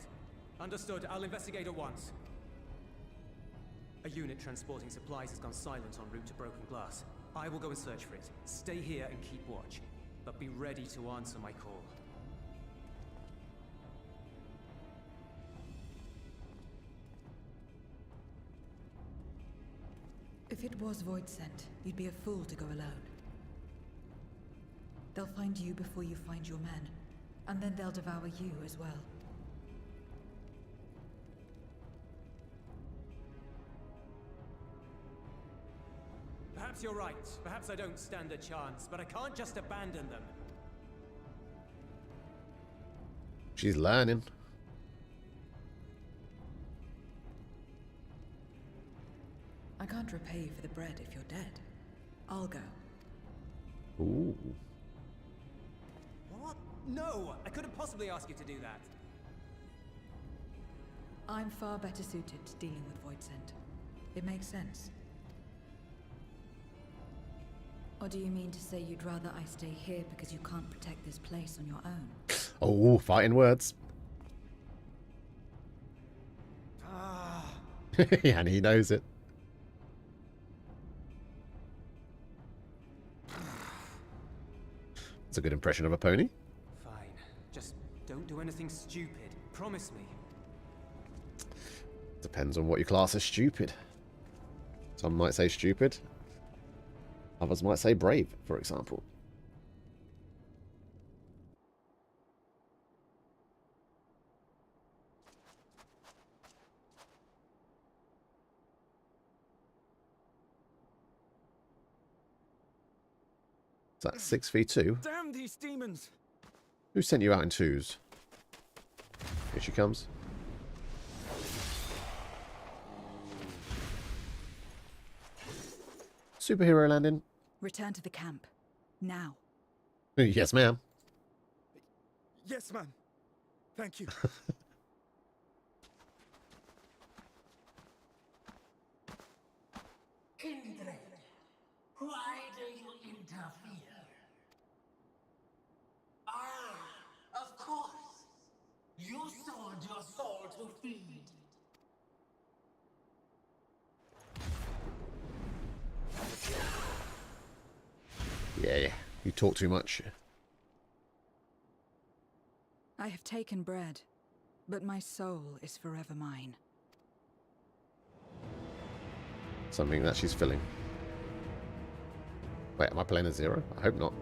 Understood. I'll investigate at once. A unit transporting supplies has gone silent en route to Broken Glass. I will go and search for it. Stay here and keep watch. But be ready to answer my call. If it was void sent, you'd be a fool to go alone. They'll find you before you find your men, and then they'll devour you as well. Perhaps you're right. Perhaps I don't stand a chance, but I can't just abandon them. She's learning. I can't repay you for the bread if you're dead. I'll go. Ooh. What? No! I couldn't possibly ask you to do that. I'm far better suited to dealing with void sent. It makes sense. Or do you mean to say you'd rather I stay here because you can't protect this place on your own? Oh, fighting words. And he knows it. It's a good impression of a pony. Fine. Just don't do anything stupid. Promise me. Depends on what you class as stupid. Some might say stupid. Others might say brave, for example. Is that 6v2? Damn these demons! Who sent you out in twos? Here she comes. Superhero landing. Return to the camp. Now. Yes, ma'am. Yes, ma'am. Thank you. Kindred, why do you interfere? Ah, of course. You sold your soul to feed. Yeah, you talk too much. I have taken bread, but my soul is forever mine. Something that she's filling. Wait, am I playing a zero? I hope not.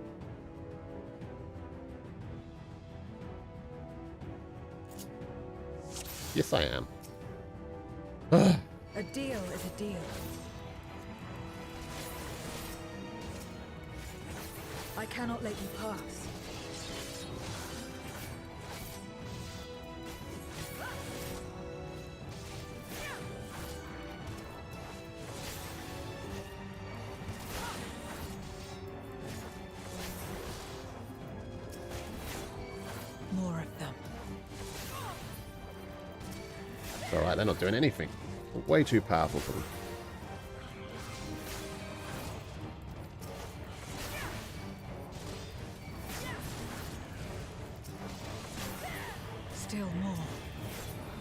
Yes, I am. A deal is a deal. I cannot let you pass. More of them. It's alright, they're not doing anything. Way too powerful for them. Still more.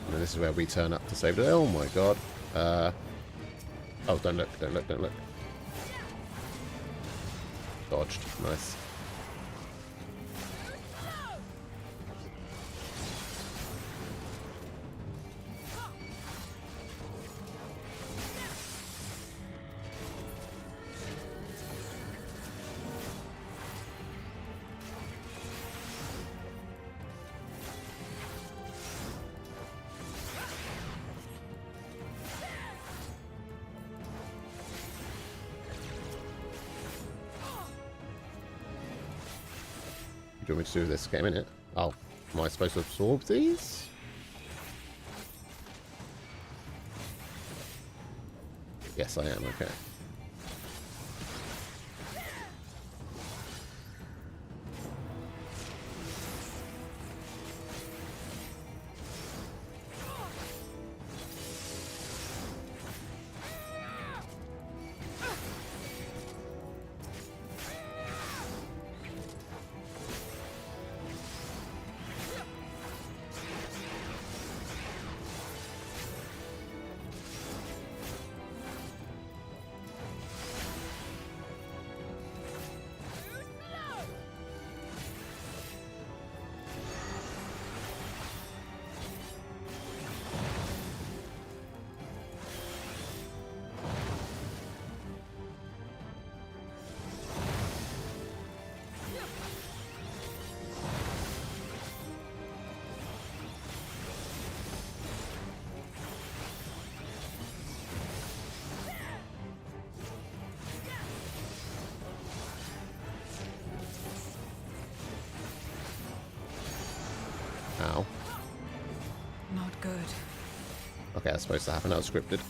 And then this is where we turn up to save the day. Oh my god. Oh, don't look, don't look, don't look. Dodged. Nice. Do you want me to do this? Get a minute. Oh, am I supposed to absorb these? Yes, I am. Okay. Ow. Not good. Okay, that's supposed to happen. That was scripted.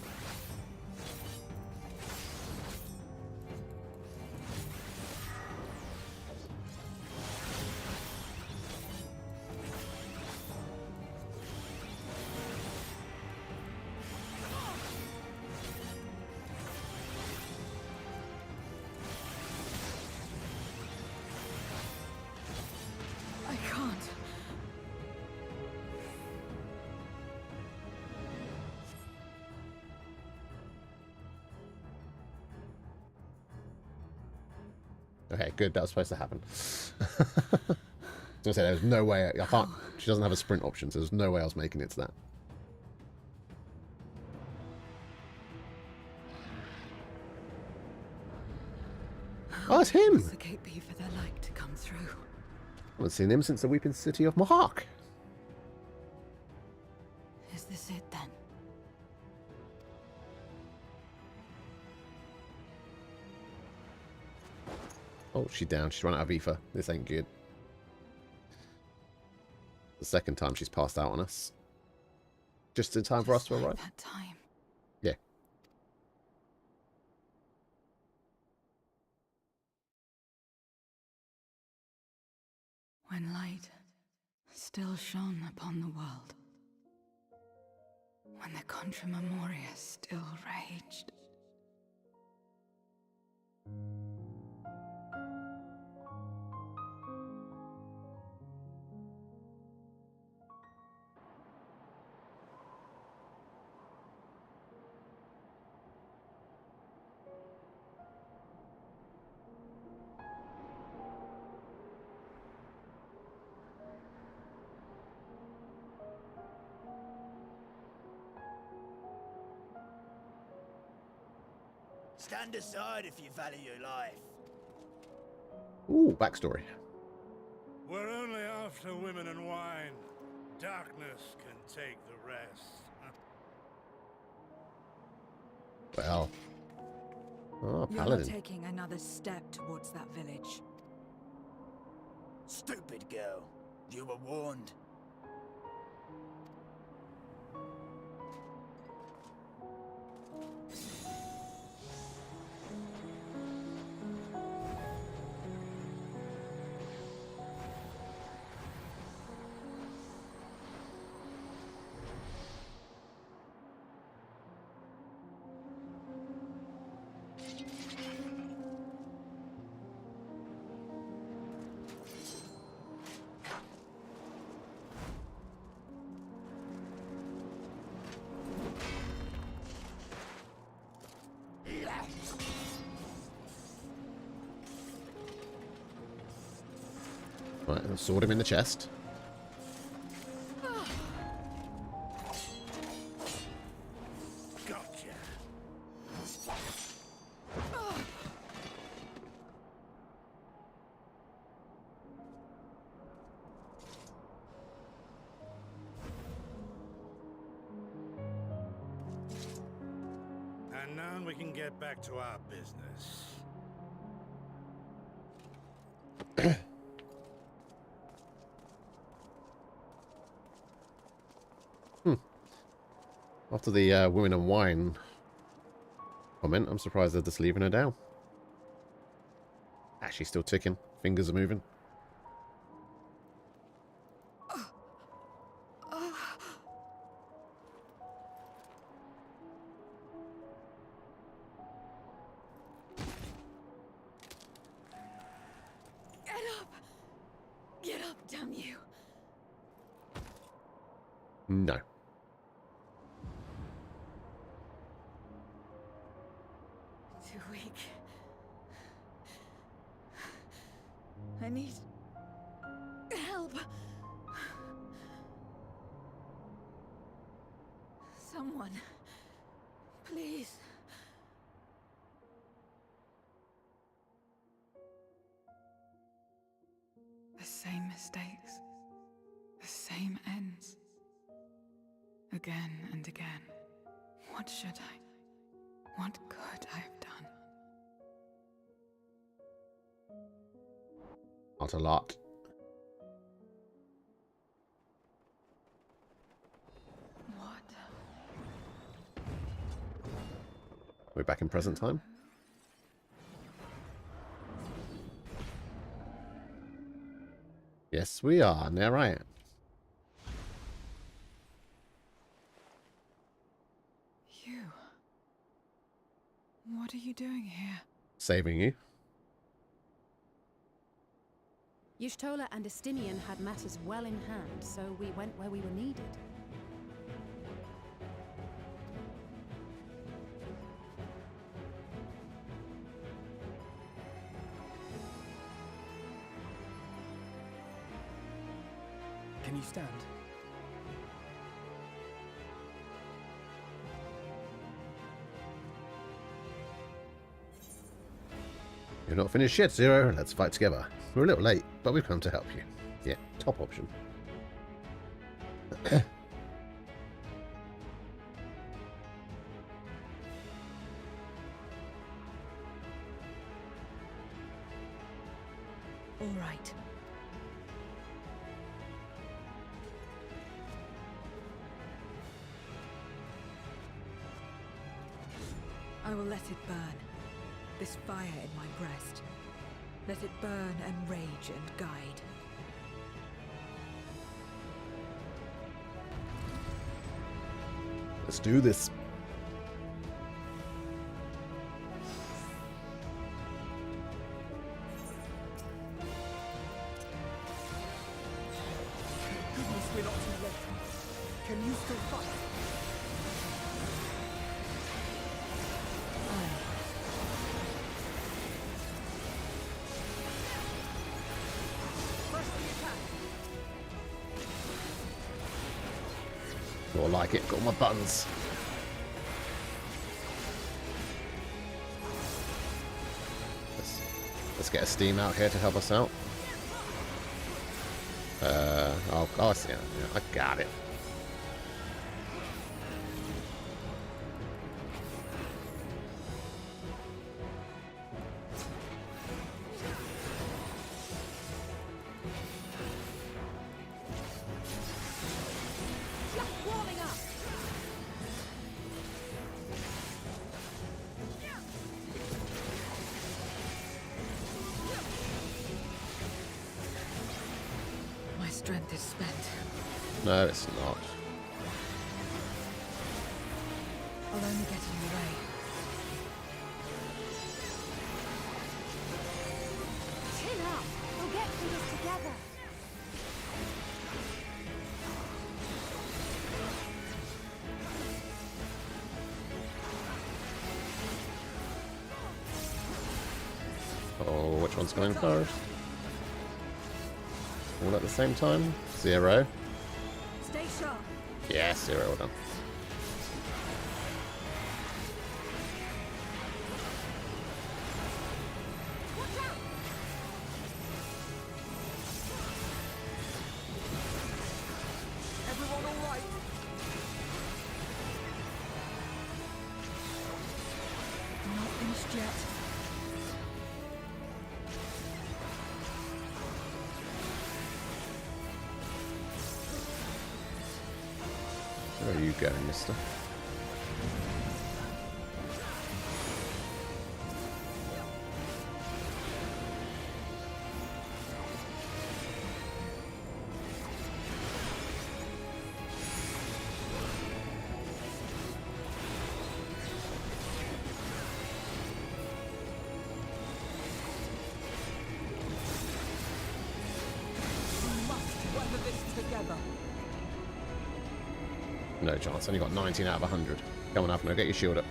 I can't. Okay, good. That was supposed to happen. I was gonna say there's no way I can't. She doesn't have a sprint option, so there's no way I was making it to that. Oh, it's him! The gate be for their light to come through. I haven't seen him since the Weeping City of Mahak. Is this it then? Oh, she's down. She's run out of ether. This ain't good. The second time she's passed out on us. Just in time for us to arrive. That time. Yeah. When light still shone upon the world. When the Contra Memoria still raged. Stand aside if you value your life. Ooh, backstory. We're only after women and wine. Darkness can take the rest. Well. Oh, You're not paladin. taking another step towards that village. Stupid girl. You were warned. Right, I'll sword him in the chest. Gotcha. And now we can get back to our business. After the women and wine comment, I'm surprised they're just leaving her down. She's still ticking. Fingers are moving. Get up, damn you. No. Too weak. I need help. Someone, please. The same mistakes, the same ends. Again and again. What should I? What could I have done? Not a lot. What? We're back in present time. Yes, we are. And there I am. You? What are you doing here? Saving you. Y'shtola and Estinian had matters well in hand, so we went where we were needed. Can you stand? You're not finished yet, Zero. Let's fight together. We're a little late, but we've come to help you. Yeah, top option. All right. I will let it burn. This fire in my breast. Let it burn and rage and guide. Let's do this. Goodness, we're not too late. Can you still fight? More like it. Got all my buttons. Let's get a Steam out here to help us out. Oh, I see. Yeah, I got it. strength is spent. No, it's not. I'll only get in your way. Chin up! We'll get through this together! Oh, which one's going first? All at the same time? 0. Stay sharp! Yeah, 0, well done. Everyone all right? Not finished yet. Where are you going, mister? We must weather this together. No chance. Only got 19 out of 100. Come on, Avner, get your shield up.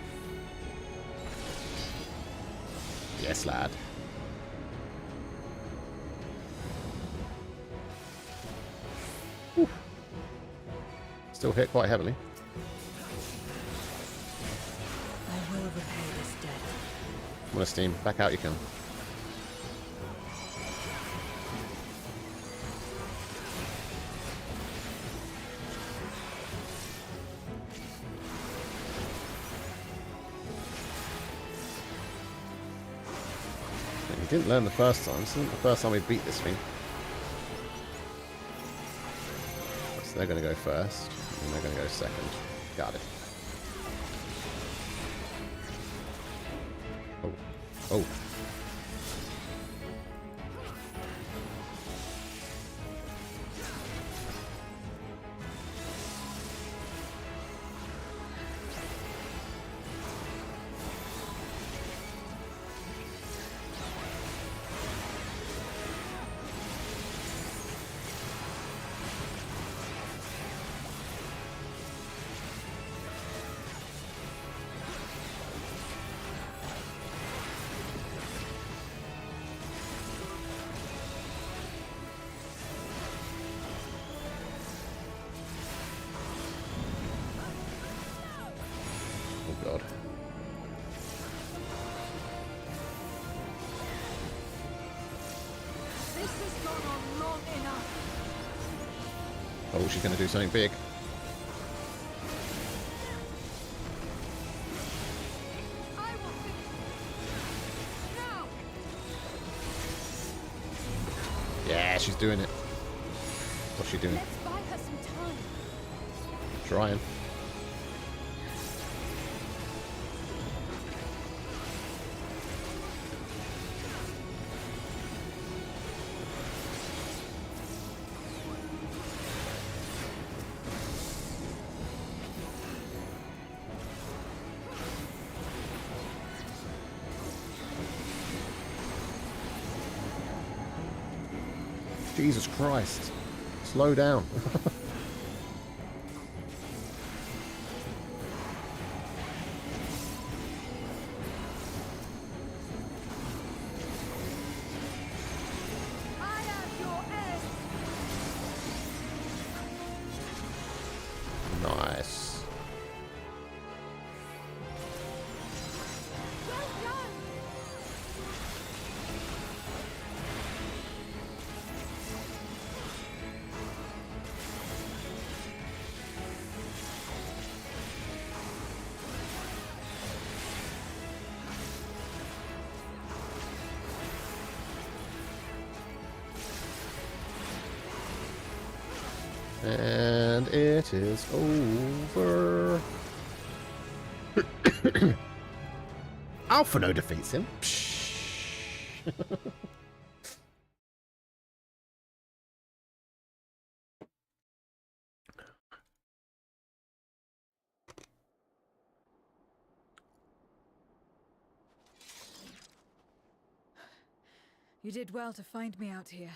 Yes, lad. Whew. Still hit quite heavily. I will repay this debt. Come on, Steam. Back out you can. We didn't learn the first time. This isn't the first time we beat this thing. So they're going to go first, and they're going to go second. Got it. Oh. Oh. Oh god. This has gone on long enough! Oh, she's going to do something big. I will now! Yeah, she's doing it. What's she doing? Let's buy her some time. Trying. Jesus Christ. Slow down. I am your end! Nice. Well done! And it is over. Alphino defeats him. Psh. You did well to find me out here.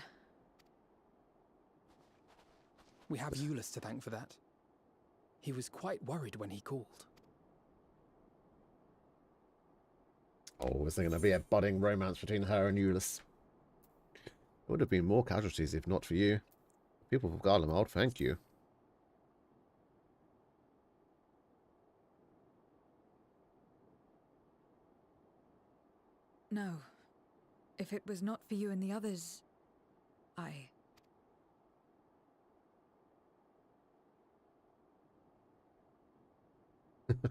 We have Euless to thank for that. He was quite worried when he called. Oh, is there going to be a budding romance between her and Euless? There would have been more casualties if not for you. People of Garlemald, thank you. No. If it was not for you and the others,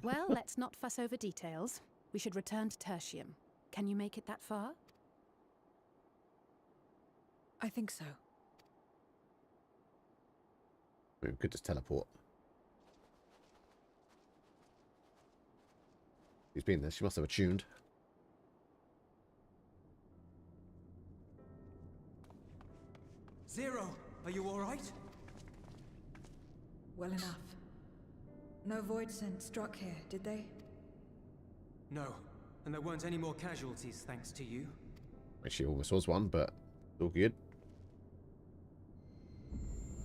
Well, let's not fuss over details. We should return to Tertium. Can you make it that far? I think so. We could just teleport. She's been there. She must have attuned. Zero, are you all right? Well enough. No void scent struck here, did they? No, and there weren't any more casualties thanks to you. Well, she almost was one, but it's all good.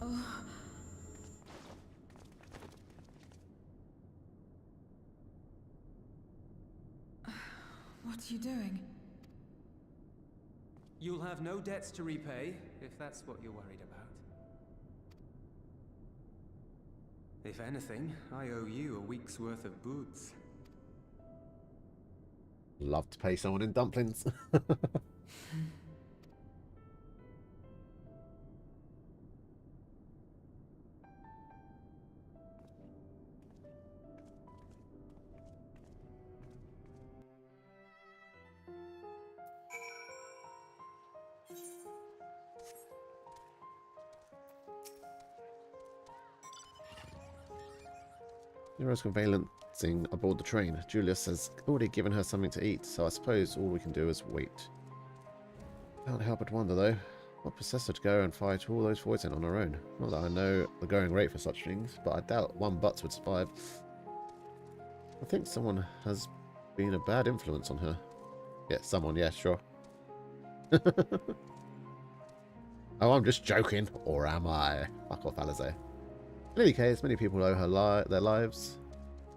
Oh. What are you doing? You'll have no debts to repay, if that's what you're worried about. If anything, I owe you a week's worth of boots. Love to pay someone in dumplings. Zero's conveyancing aboard the train. Julius has already given her something to eat, so I suppose all we can do is wait. Can't help but wonder, though, what possessed her to go and fight all those voids in on her own. Not that I know the going rate for such things, but I doubt one Butts would survive. I think someone has been a bad influence on her. Yeah, someone, yeah, sure. Oh, I'm just joking. Or am I? Fuck off, Alizé. In any case, many people owe her their lives.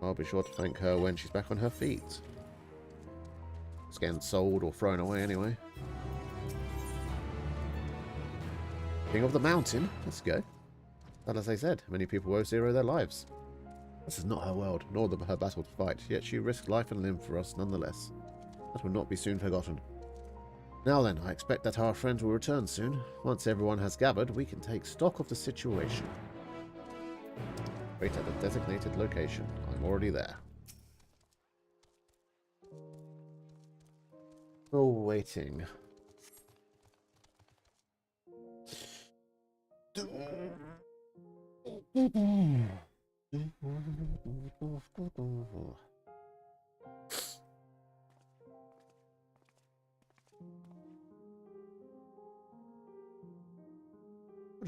I'll be sure to thank her when she's back on her feet. It's getting sold or thrown away anyway. King of the Mountain. Let's go. But as I said, many people owe Zero their lives. This is not her world, nor her battle to fight, yet she risked life and limb for us nonetheless. That will not be soon forgotten. Now then, I expect that our friends will return soon. Once everyone has gathered, we can take stock of the situation. Wait at the designated location. I'm already there. Oh, waiting. Apologies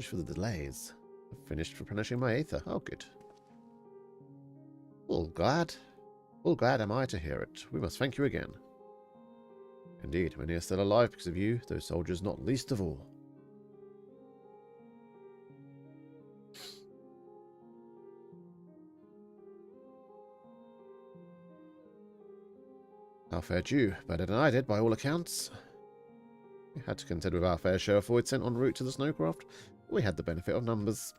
for the delays. I've finished replenishing my aether. Oh, good. All glad am I to hear it. We must thank you again. Indeed, many are still alive because of you, those soldiers not least of all. How fared you? Better than I did, by all accounts. We had to contend with our fair share of void sent en route to the snowcraft. We had the benefit of numbers.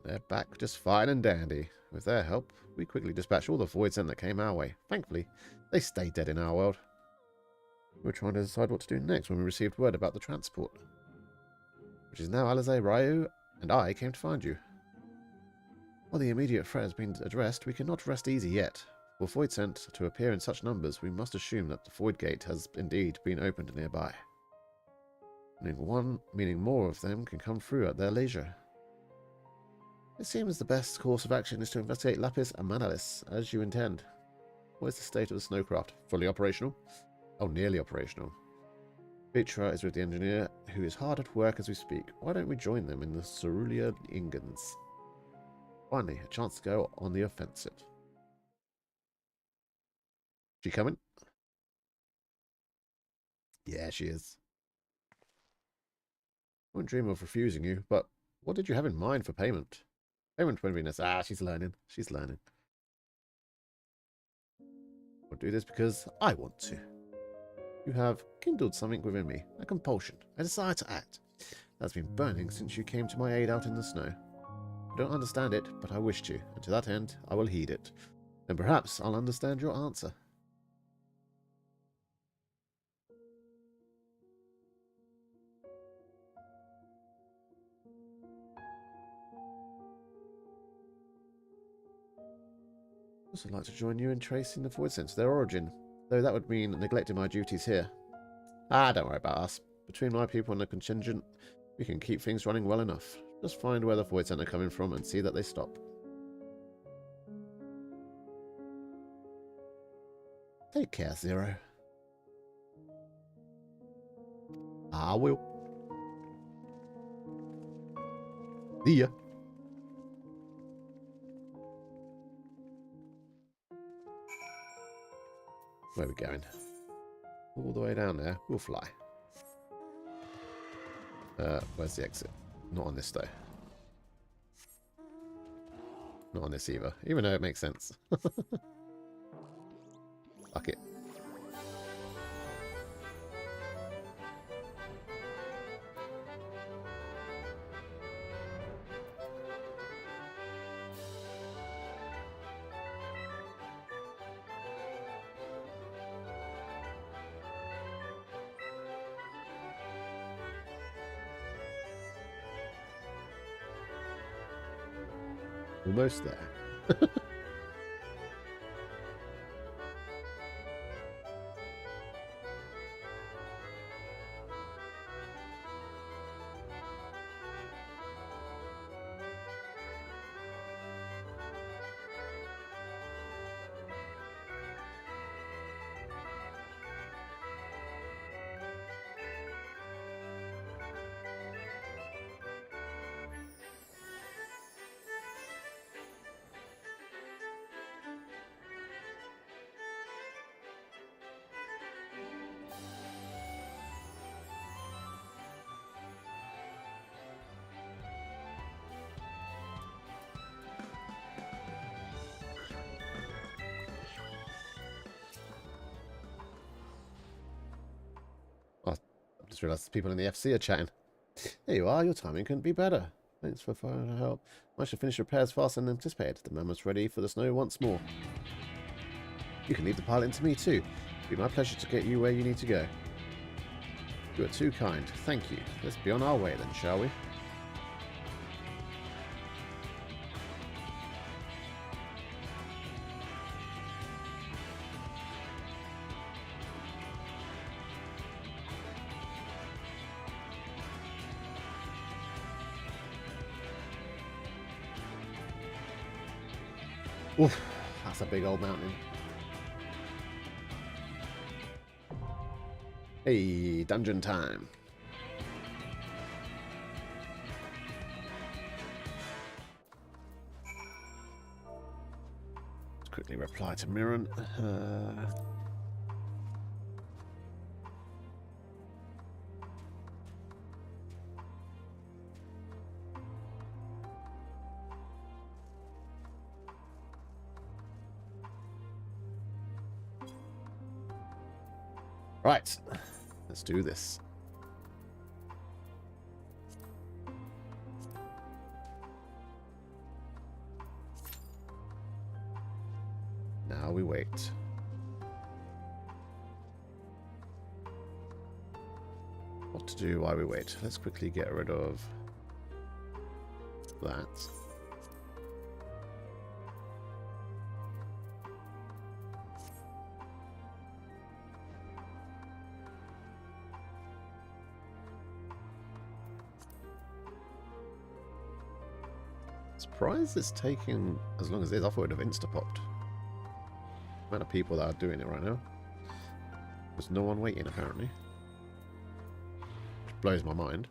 They're back just fine and dandy. With their help, we quickly dispatched all the void sent that came our way. Thankfully, they stayed dead in our world. We were trying to decide what to do next when we received word about the transport. Which is now Alizé, Ryu, and I came to find you. While the immediate threat has been addressed, we cannot rest easy yet. For void sent to appear in such numbers, we must assume that the void gate has indeed been opened nearby. Meaning more of them can come through at their leisure. It seems the best course of action is to investigate Lapis and Manalis, as you intend. What is the state of the snowcraft? Fully operational? Oh, nearly operational. Vitra is with the engineer, who is hard at work as we speak. Why don't we join them in the Cerulean Ingans? Finally, a chance to go on the offensive. She coming? Yeah, she is. I wouldn't dream of refusing you, but what did you have in mind for payment? Payment won't be necessary. Ah, she's learning. She's learning. I'll do this because I want to. You have kindled something within me, a compulsion, a desire to act. That's been burning since you came to my aid out in the snow. I don't understand it, but I wish to, and to that end, I will heed it. Then perhaps I'll understand your answer. I'd also like to join you in tracing the void sense to their origin, though that would mean neglecting my duties here. Ah, don't worry about us. Between my people and the contingent, we can keep things running well enough. Just find where the void center are coming from and see that they stop. Take care, Zero. I will. See ya. Where are we going? All the way down there. We'll fly. Where's the exit? Not on this, though. Not on this either. Even though it makes sense. Fuck it. Almost there. I just realised people in the FC are chatting. There you are, your timing couldn't be better. Thanks for finding help. I should finish repairs faster than anticipated. The mammoth's ready for the snow once more. You can leave the pilot into me too. It'll be my pleasure to get you where you need to go. You are too kind. Thank you. Let's be on our way then, shall we? Oof, that's a big old mountain. Hey, dungeon time. Let's quickly reply to Mirren. Right, let's do this. Now we wait. What to do while we wait? Let's quickly get rid of that. Surprised it's taking as long as it is. I thought it would have insta-popped. The amount of people that are doing it right now. There's no one waiting, apparently. Which blows my mind.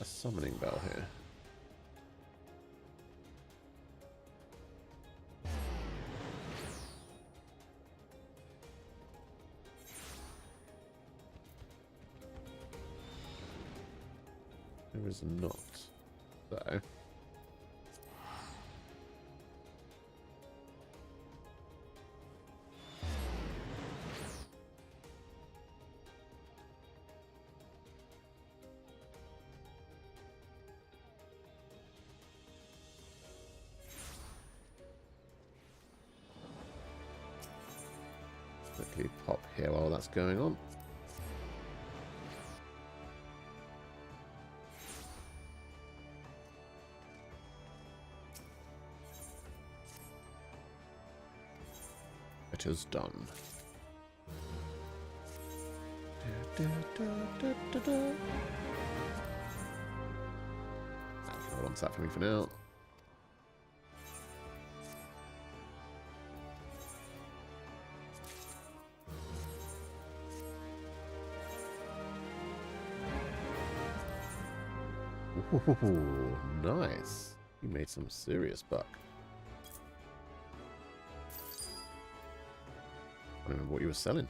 a summoning bell here? There is not. So. Quickly pop here while that's going on. It is done. Hold on to that for me for now. Ooh, nice. You made some serious buck. I don't remember what you were selling.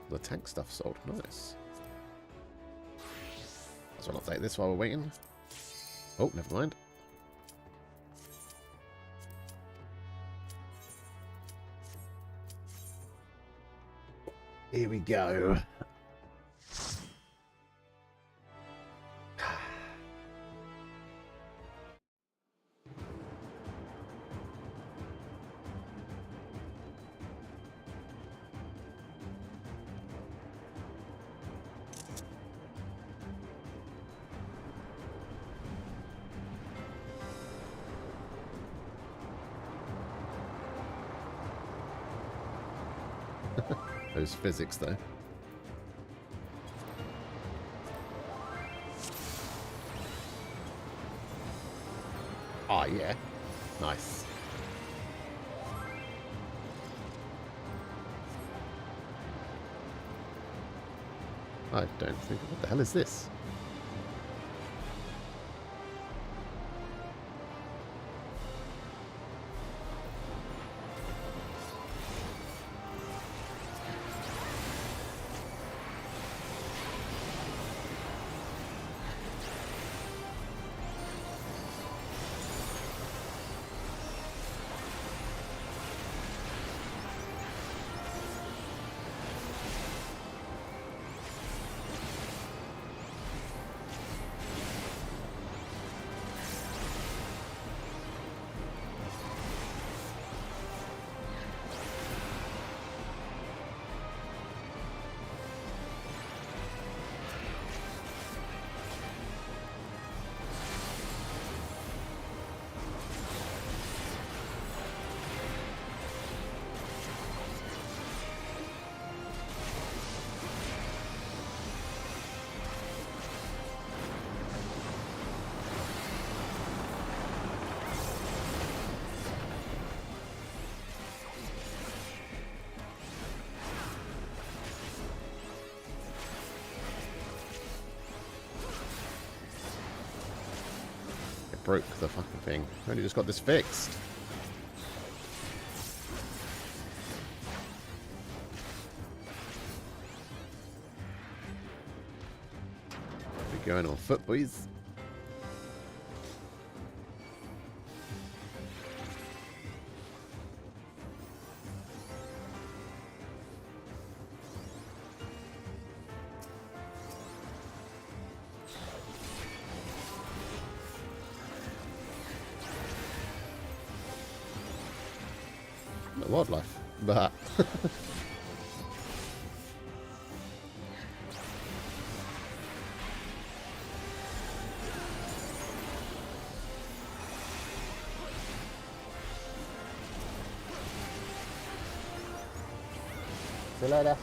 The tank stuff sold. Nice. So I'll update this while we're waiting. Oh, never mind. Here we go. Those physics, though. Ah, yeah. Nice. I don't think... What the hell is this? Broke the fucking thing. I only just got this fixed. We're going on foot, boys. Wildlife, but see you later.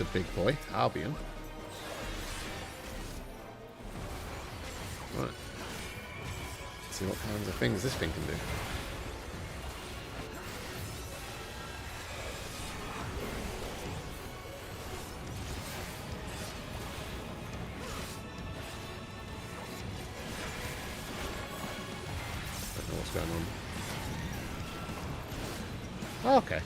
He's a big boy. Albion. Right. Let's see what kinds of things this thing can do. Don't know what's going on. Okay.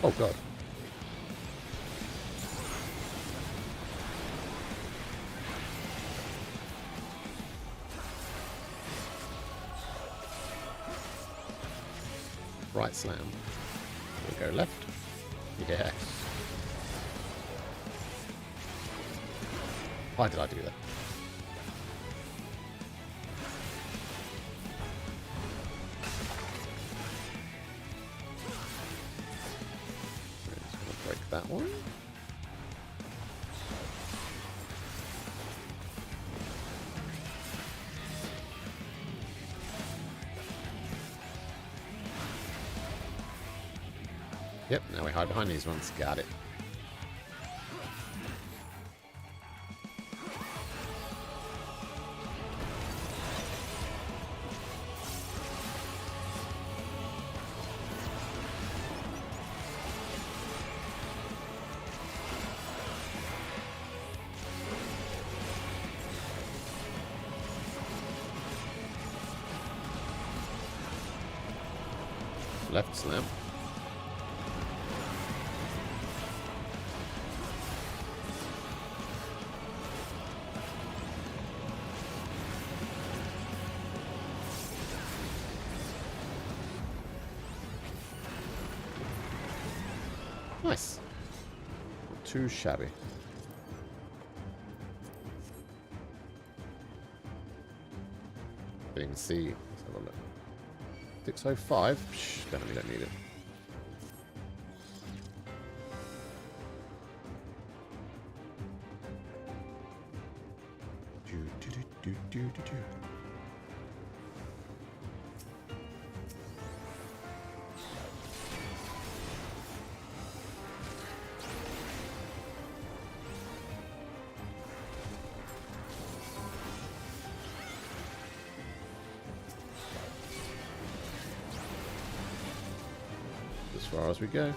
Oh god. Right slam. We'll go left. Yes. Why did I do that? That one. Yep, now we hide behind these ones. Got it. Left slam. Nice. Not too shabby. Being C. Let's have a look. 605? Psh, definitely don't need it. As far as we go.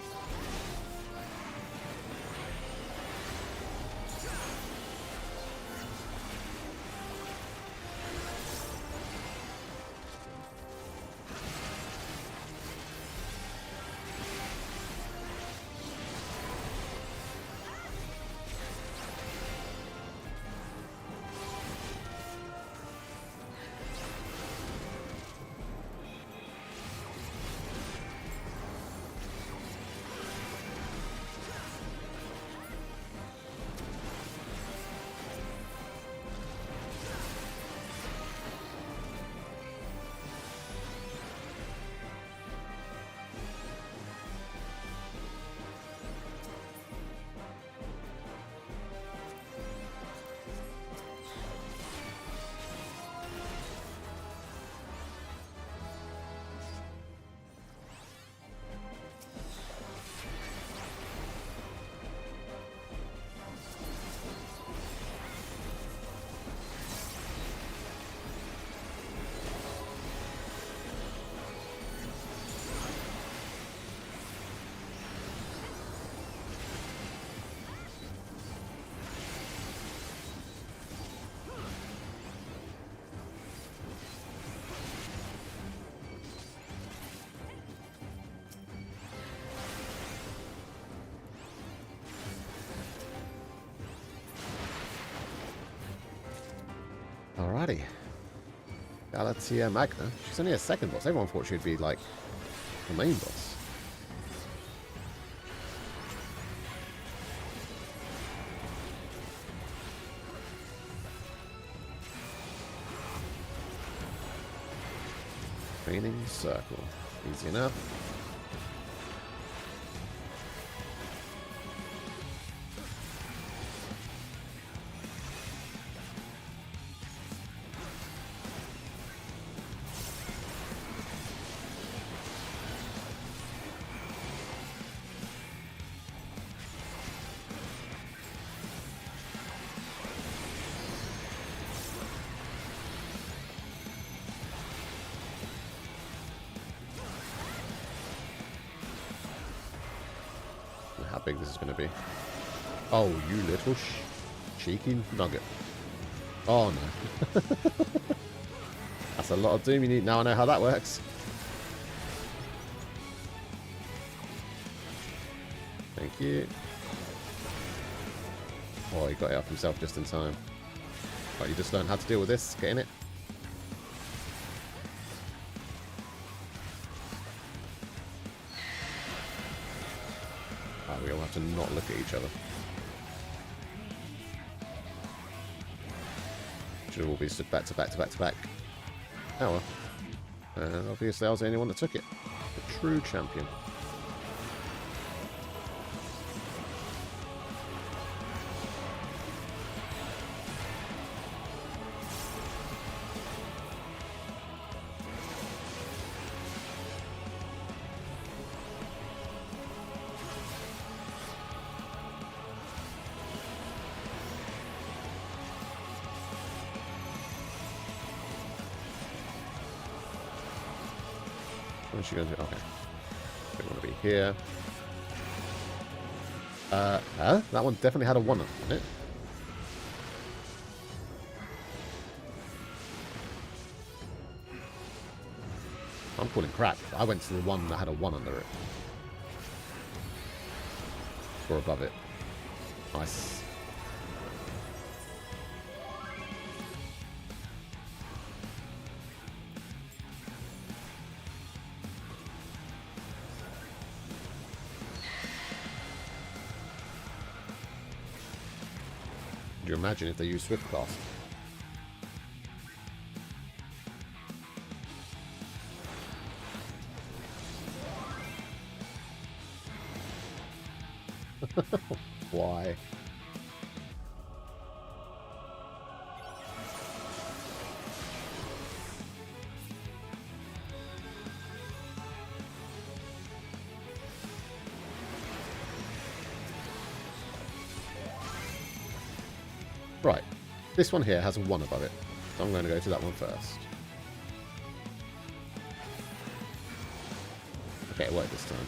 Alrighty. Galatea Magna. She's only a second boss. Everyone thought she'd be like the main boss. Training circle. Easy enough. big this is going to be. Oh, you little cheeky nugget. Oh, no. That's a lot of doom you need. Now I know how that works. Thank you. Oh, he got it up himself just in time. Right, you just learned how to deal with this. Getting it? We all have to not look at each other. Should have all been stood back to back to back to back. Oh well. And obviously I was the only one that took it. The true champion. What's she going to do? Okay. Don't want to be here. That one definitely had a 1 on it. I'm calling crap. I went to the one that had a 1 under it. Or above it. Nice. Could you imagine if they use Swift Cast? Why? Right, this one here has a 1 above it, so I'm going to go to that one first. Okay, it worked this time.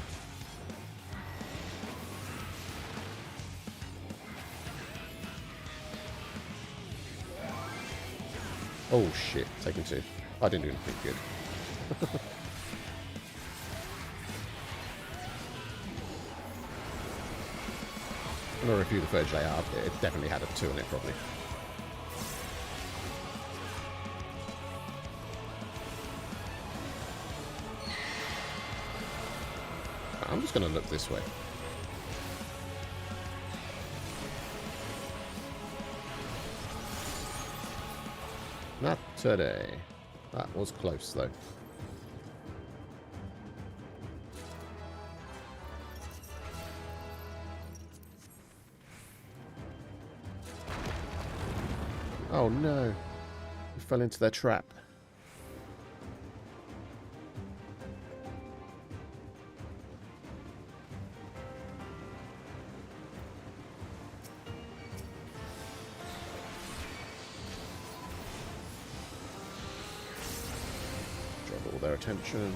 Oh shit, taking 2. I didn't do anything good. I'm going to review the footage I have. It definitely had a 2 in it, probably. I'm just going to look this way. Not today. That was close, though. Oh no. We fell into their trap. Draw all their attention.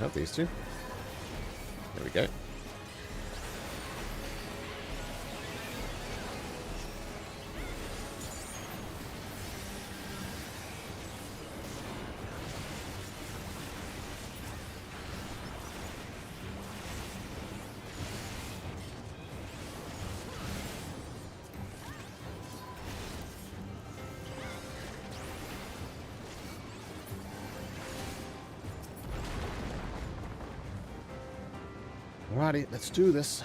Have these two. There we go. Alrighty, let's do this.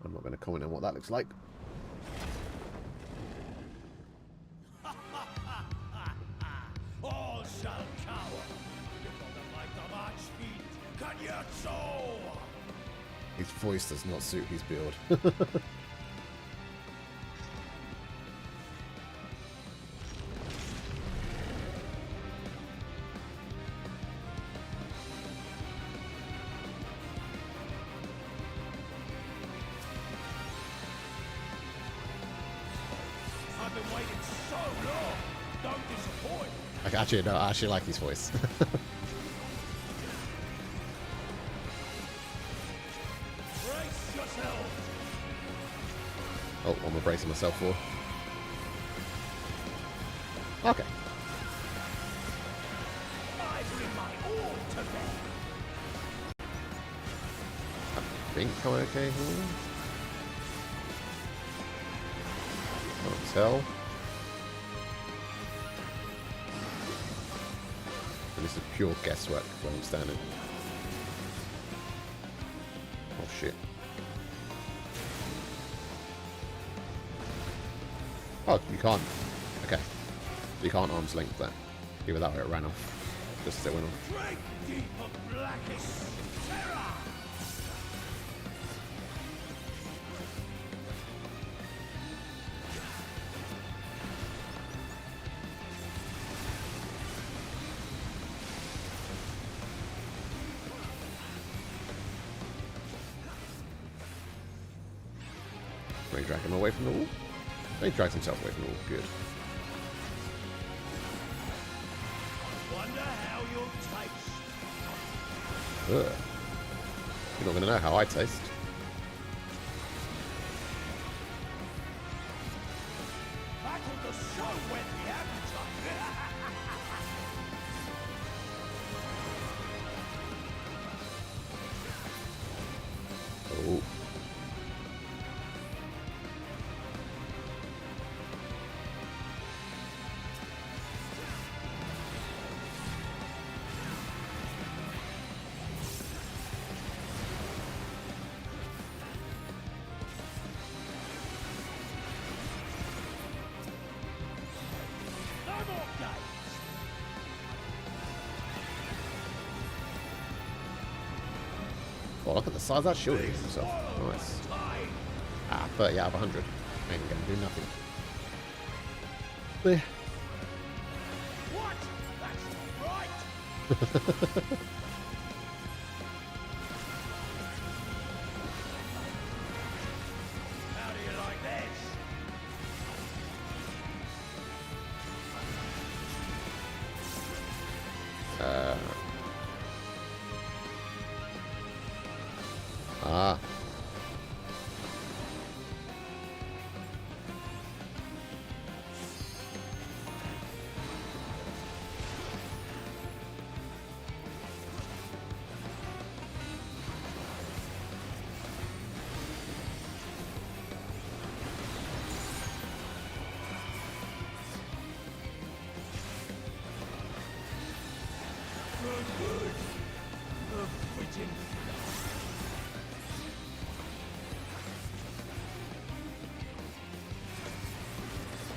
I'm not going to comment on what that looks like. All shall cower before the might of Archfiend Kanyatso! His voice does not suit his build. I've been waiting so long. Don't disappoint. Actually, no, I actually like his voice. Brace yourself. Oh, I'm bracing myself for. Okay. I bring my all to bear. I think I'm okay here. Can't tell. And this is pure guesswork where I'm standing. Oh shit. Oh, you can't. Okay. You can't arm's length that. Either that or it ran off. Just as it went off. Drink deep of blackest terror. Can he drag him away from the wall? He drags himself away from the wall. Good. Wonder how you'll taste. Ugh. You're not going to know how I taste. Battle the show when the appetite. Oh. No more games. Oh, look at the size of that shield he gives himself. Nice. Ah, 30 out of 100. Ain't going to do nothing. There. What? That's not right. How do you like this? Ah.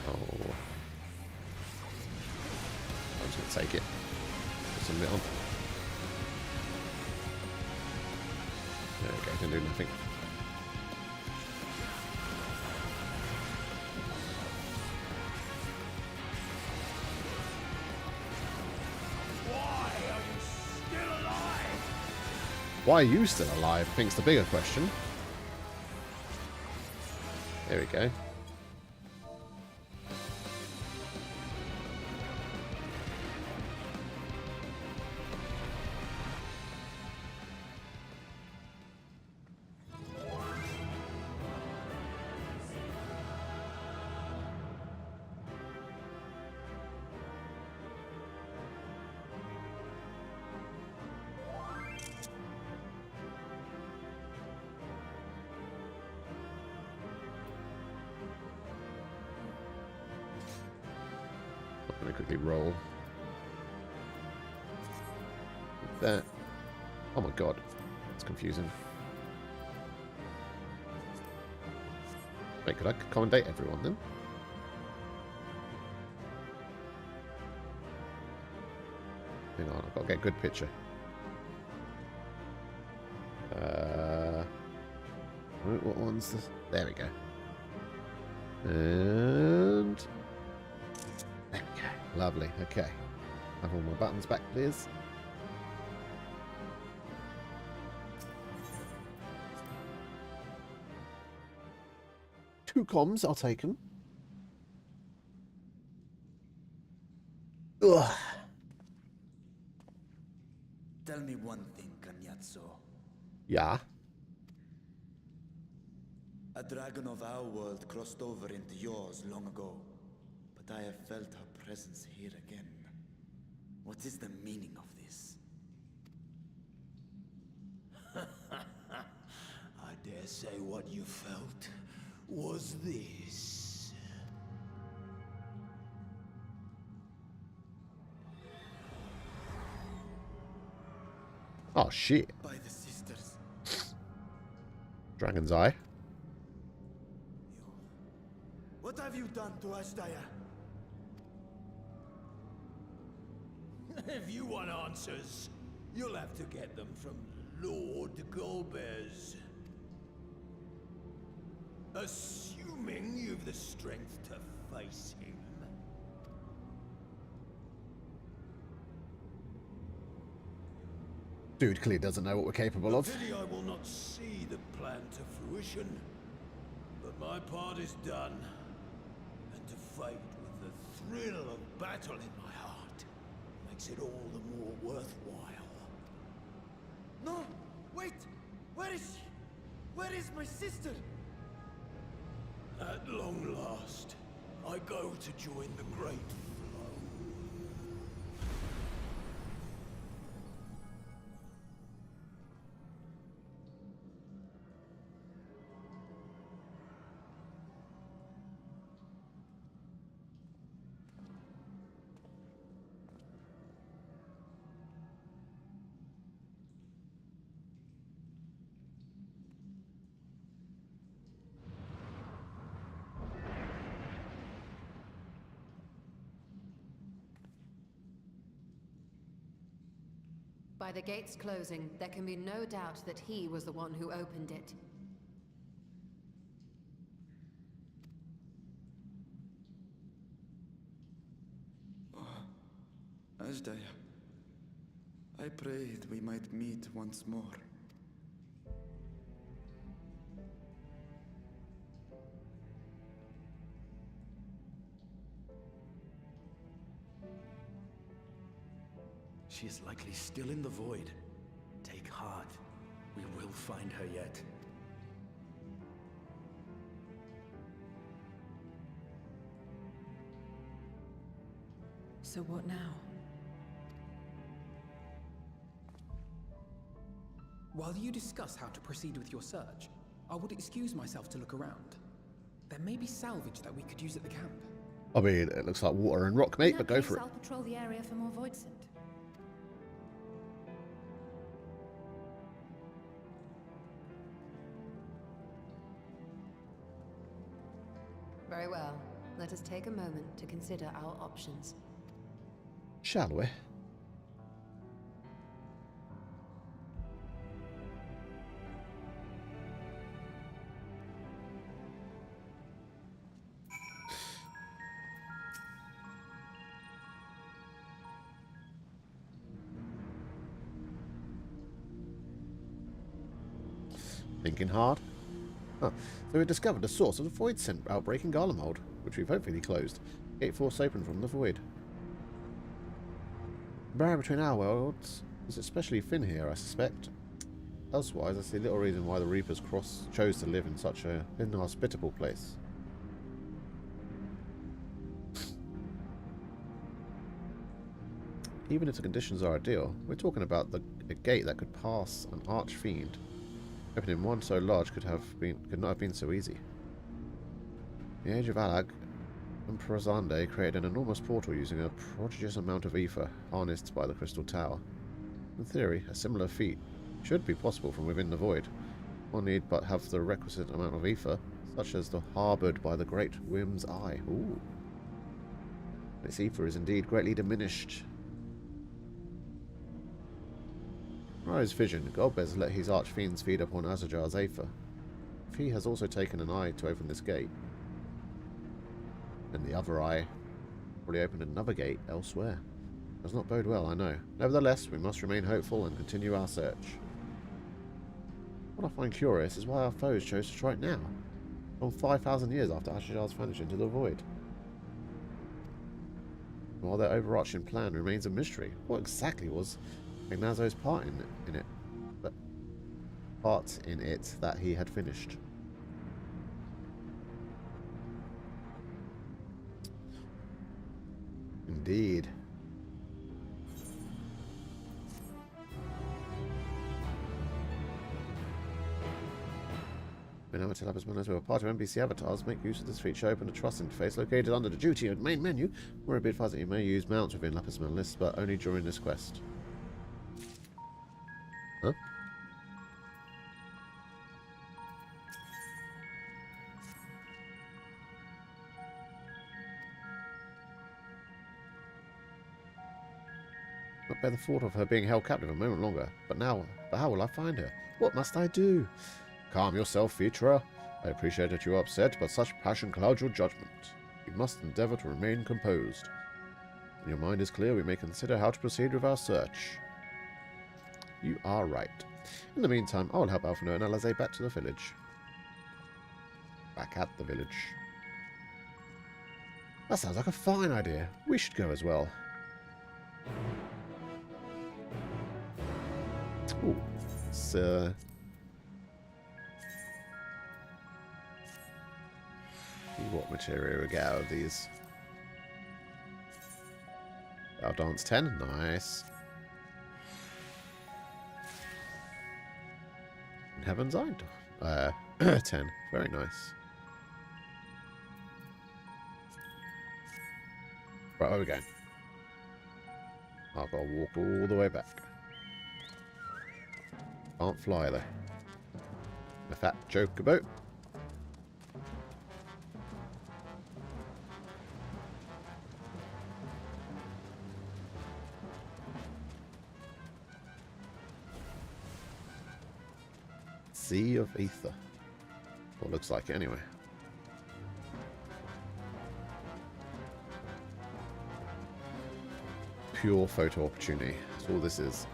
Oh. I'm just going to take it. Put some bit on. There we go, didn't do nothing. Why are you still alive? I think's the bigger question. There we go. Let me quickly roll. There. Oh my god. It's confusing. Wait, could I accommodate everyone then? Hang on, I've got to get a good picture. What one's this? There we go. And there we go. Lovely. Okay. Have all my buttons back, please. Two comms, I'll take them. Ugh. Tell me one thing, Cagnazzo. Yeah. A dragon of our world crossed over into yours long ago, but I have felt her presence here again. What is the meaning of this? I dare say what you felt was this. Oh shit. By the sisters. Dragon's Eye. What have you done to Ashdaya? If you want answers, you'll have to get them from Lord Golbez. Assuming you've the strength to face him. Dude clearly doesn't know what we're capable of. Pity I will not see the plan to fruition, but my part is done. And to fight with the thrill of battle in my heart makes it all the more worthwhile. No! Wait! Where is she? Where is my sister? At long last, I go to join the great flow. By the gates closing, there can be no doubt that he was the one who opened it. Ashdaya, I prayed we might meet once more. She is likely still in the void. Take heart. We will find her yet. So what now? While you discuss how to proceed with your search, I would excuse myself to look around. There may be salvage that we could use at the camp. I mean, it looks like water and rock, mate, but go for it. I'll patrol the area for more void scent. Very well. Let us take a moment to consider our options. Shall we? Thinking hard. Oh, so we discovered the source of the void scent outbreak in Garlemald, which we've hopefully closed. Gate force open from the void. The barrier between our worlds is especially thin here, I suspect. Elsewise, I see little reason why the Reapers chose to live in such an inhospitable place. Even if the conditions are ideal, we're talking about a gate that could pass an archfiend. Opening one so large could not have been so easy. The Age of Alag Emperor Zande created an enormous portal using a prodigious amount of ether harnessed by the Crystal Tower. In theory, a similar feat should be possible from within the void. One need but have the requisite amount of ether, such as the harboured by the Great Whim's Eye. Ooh. Its ether is indeed greatly diminished. From his vision, Golbez let his archfiends feed upon Azajar's ether. If he has also taken an eye to open this gate, and the other eye probably opened another gate elsewhere. Does not bode well, I know. Nevertheless, we must remain hopeful and continue our search. What I find curious is why our foes chose to strike now, from 5,000 years after Ashijar's vanished into the void. While their overarching plan remains a mystery, what exactly was Ignazo's part in it that he had finished? Indeed. When amateur Lapis Manos with a party of NPC avatars, make use of this feature. Open a trust interface located under the duty and main menu, where it advised that you may use mounts within Lapis Manos, but only during this quest. Huh? Not bear the thought of her being held captive a moment longer. But how will I find her? What must I do? Calm yourself, Vitra. I appreciate that you are upset, but such passion clouds your judgment. You must endeavour to remain composed. When your mind is clear, we may consider how to proceed with our search. You are right. In the meantime, I will help Alphino and Alize back to the village. Back at the village. That sounds like a fine idea. We should go as well. Ooh, it's, what material we get out of these? Our dance 10, nice. In Heaven's Eye, 10, very nice. Right, where are we going? I've got to walk all the way back. Can't fly though. A fat joke about. Sea of Ether. What looks like it anyway. Pure photo opportunity. That's all this is.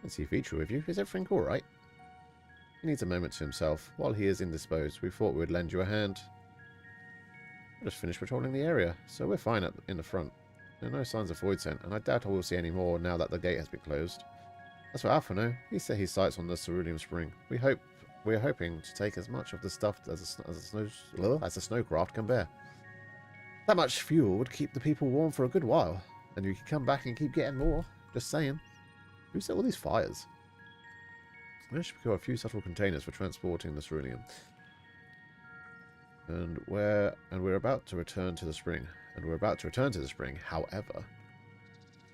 Let's see Vitra with you. Is everything alright? He needs a moment to himself. While he is indisposed, we thought we would lend you a hand. I just finished patrolling the area, so we're fine in the front. There are no signs of void scent, and I doubt I will see any more now that the gate has been closed. As for Alphino, he set his sights on the Cerulean Spring. We are hoping to take as much of the stuff as the snowcraft can bear. That much fuel would keep the people warm for a good while, and you can come back and keep getting more. Just saying. Who set all these fires? I managed to procure a few subtle containers for transporting the cerulean. And we're about to return to the spring. However,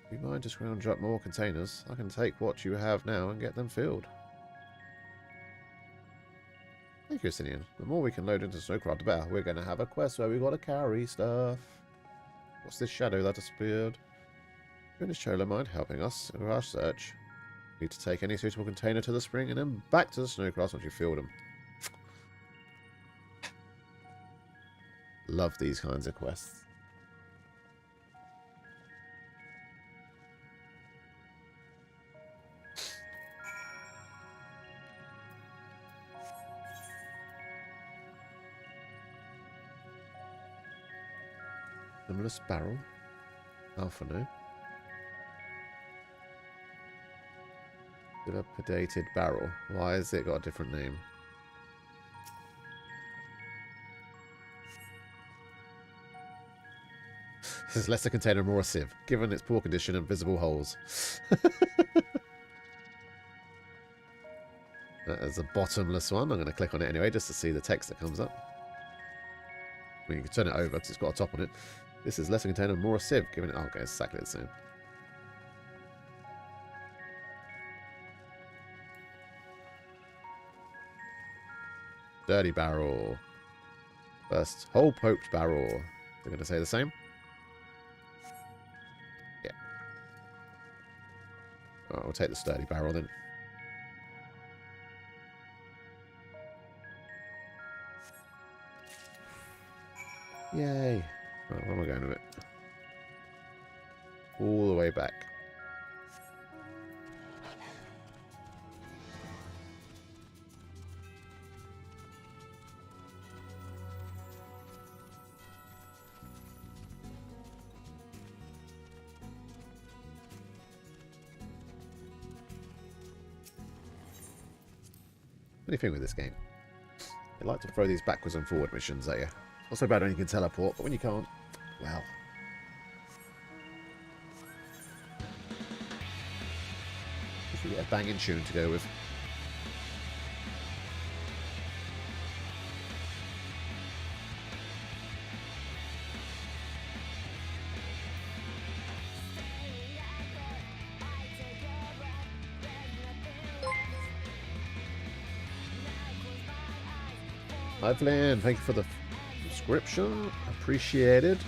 if you mind to scrounge up more containers, I can take what you have now and get them filled. Thank you, Sinian. The more we can load into Snowcraft, the better. We're going to have a quest where we've got to carry stuff. What's this shadow that disappeared? Goodness Chola mind helping us in our search. Need to take any suitable container to the spring and then back to the Snowcraft once you filled them. Love these kinds of quests. Bottomless barrel. Alpha, no. Dilapidated barrel. Why has it got a different name? This is lesser container, more a sieve, given its poor condition and visible holes. That is a bottomless one. I'm going to click on it anyway, just to see the text that comes up. I mean, you can turn it over because it's got a top on it. This is lesser container, more a sieve, given it... Oh, okay, it's exactly the same. Dirty barrel. First, hole poked barrel. They're going to say the same? Yeah. Alright, we'll take the sturdy barrel then. Yay. Right, where am I going with it? All the way back. Funny thing with this game, they like to throw these backwards and forward missions at you. It's not so bad when you can teleport, but when you can't, well. If you get a banging tune to go with. Evelyn, thank you for the subscription. Appreciated.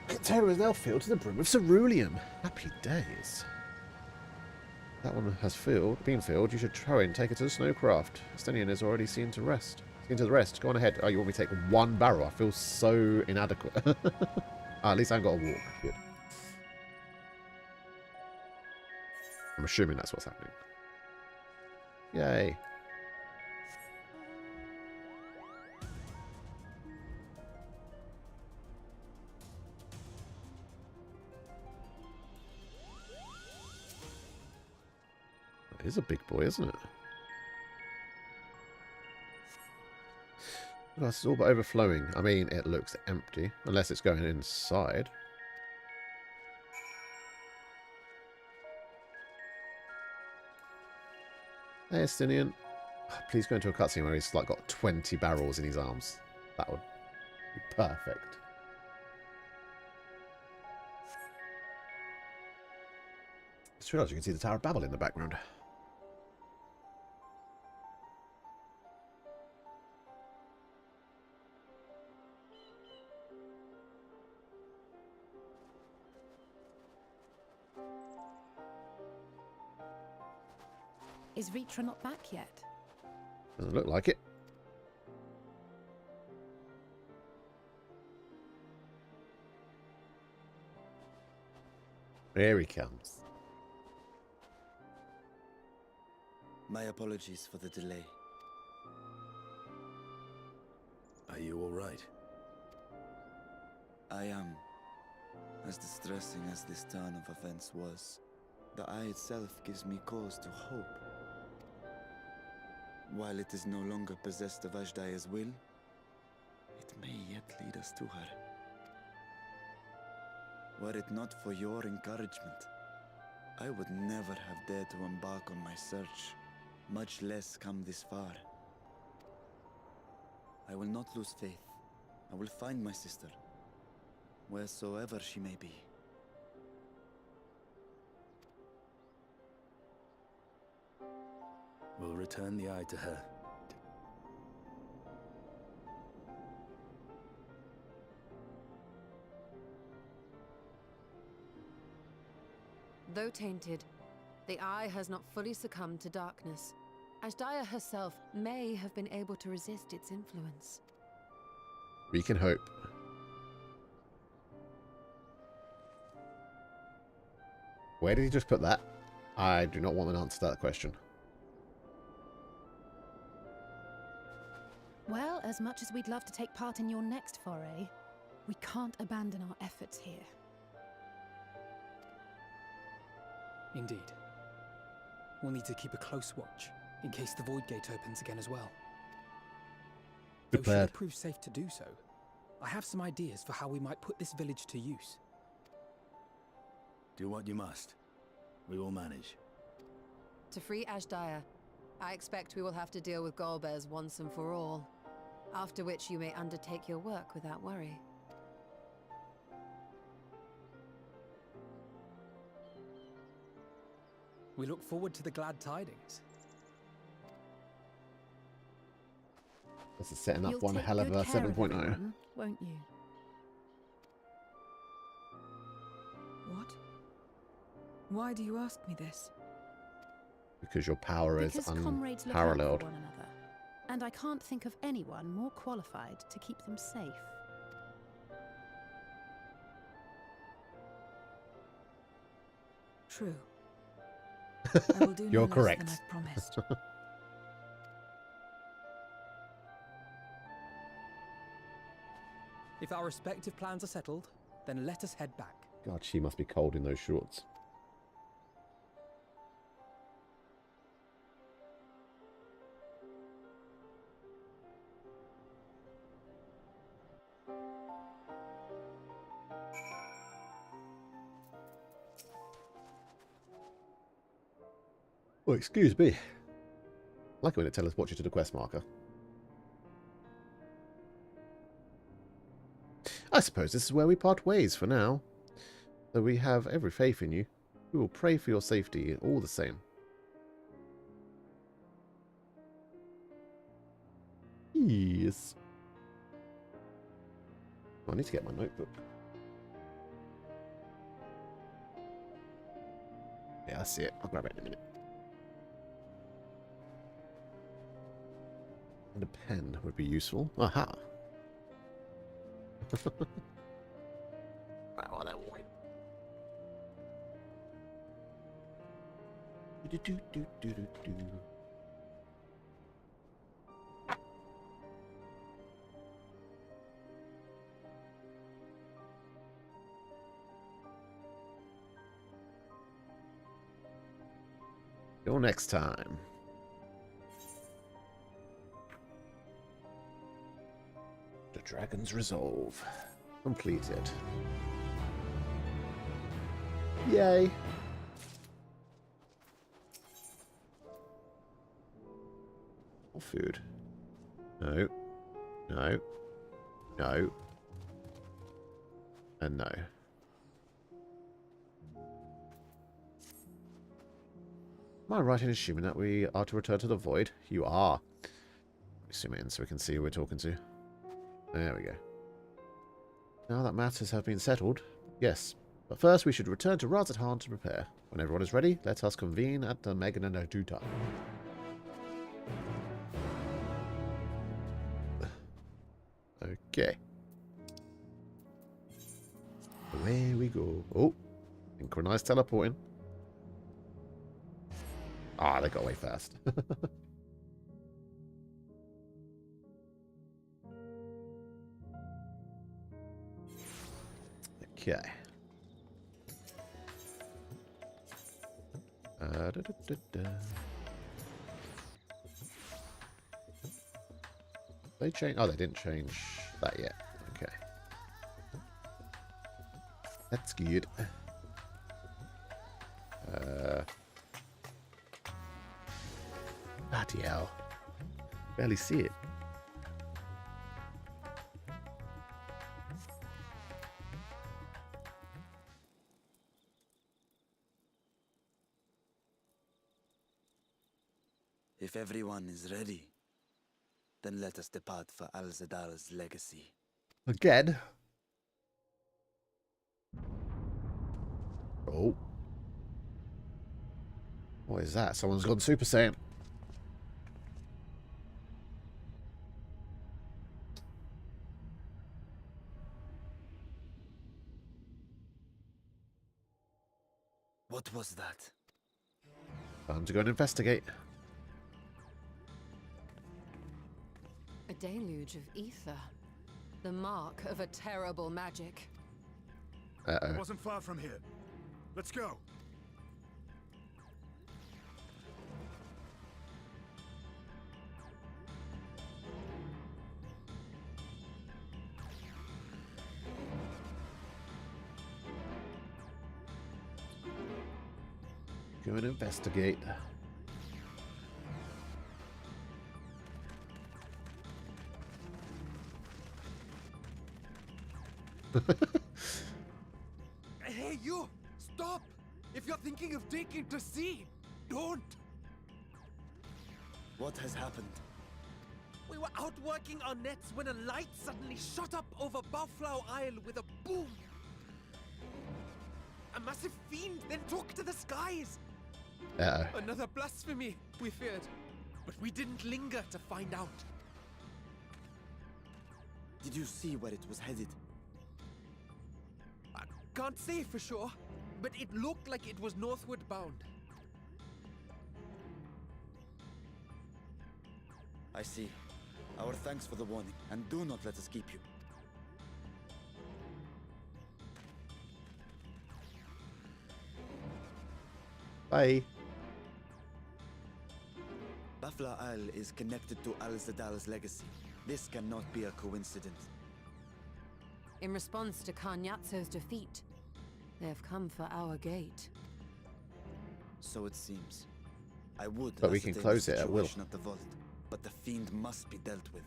Container is now filled to the brim with ceruleum. Happy days. That one has been filled. You should throw it and take it to the snowcraft. Estonian is already seen to rest. Into the rest. Go on ahead. Oh, you want me to take one barrel? I feel so inadequate. At least I haven't got to walk. Good. I'm assuming that's what's happening. Yay. It is a big boy, isn't it? This is all but overflowing. I mean, it looks empty, unless it's going inside. Hey, Estinian. Please go into a cutscene where he's like got 20 barrels in his arms. That would be perfect. Just realised you can see the Tower of Babel in the background. Is Ritra not back yet? Doesn't look like it. There he comes. My apologies for the delay. Are you all right? I am. As distressing as this turn of events was, the eye itself gives me cause to hope. While it is no longer possessed of Ashdaya's will, it may yet lead us to her. Were it not for your encouragement, I would never have dared to embark on my search, much less come this far. I will not lose faith. I will find my sister, wheresoever she may be. We'll return the eye to her. Though tainted, the eye has not fully succumbed to darkness. Ashdaya herself may have been able to resist its influence. We can hope. Where did he just put that? I do not want an answer to that question. Well, as much as we'd love to take part in your next foray, we can't abandon our efforts here. Indeed. We'll need to keep a close watch, in case the Void Gate opens again as well. Though should it prove safe to do so, I have some ideas for how we might put this village to use. Do what you must. We will manage. To free Ashdaya, I expect we will have to deal with Golbez once and for all. After which you may undertake your work without worry. We look forward to the glad tidings. This is setting up You'll one take hell of good a care of 7.0. everyone, won't you? What? Why do you ask me this? Because your power Because is comrades look out for unparalleled. one another, and I can't think of anyone more qualified to keep them safe. True. I will do You're no less correct. than I've promised. If our respective plans are settled, then let us head back. God, she must be cold in those shorts. Oh, excuse me. I like it when it teleports you to the quest marker. I suppose this is where we part ways for now. Though we have every faith in you, we will pray for your safety all the same. Yes. Oh, I need to get my notebook. Yeah, I see it. I'll grab it in a minute. And a pen would be useful. Aha! Right, well, that will wait. Do-do-do-do-do-do. Till next time. The Dragon's Resolve. Completed. Yay! More food. No. No. No. And no. Am I right in assuming that we are to return to the Void? You are. Let me zoom in so we can see who we're talking to. There we go. Now that matters have been settled, yes. But first we should return to Razathan to prepare. When everyone is ready, let us convene at the Megana Duta. Okay. Away we go. Oh, synchronized teleporting. Ah, they got away fast. Okay. They change. Oh, they didn't change that yet. Okay. That's good. Bloody hell. Barely see it. If everyone is ready, then let us depart for Al-Zadal's legacy. Again? Oh. What is that? Someone's gone Super Saiyan. What was that? Time to go and investigate. A deluge of ether. The mark of a terrible magic. Uh-oh. It wasn't far from here. Let's go. Go and investigate. Hey, you! Stop! If you're thinking of taking to sea, don't! What has happened? We were out working our nets when a light suddenly shot up over Buffalo Isle with a boom. A massive fiend then took to the skies. Uh-oh. Another blasphemy, we feared. But we didn't linger to find out. Did you see where it was headed? I can't say for sure, but it looked like it was northward bound. I see. Our thanks for the warning, and do not let us keep you. Bye. Buffalo Isle is connected to Al-Zadal's legacy. This cannot be a coincidence. In response to Karnyatso's defeat, they have come for our gate. So it seems. I would But we can ascertain close the it at will. situation of the vault, but the fiend must be dealt with.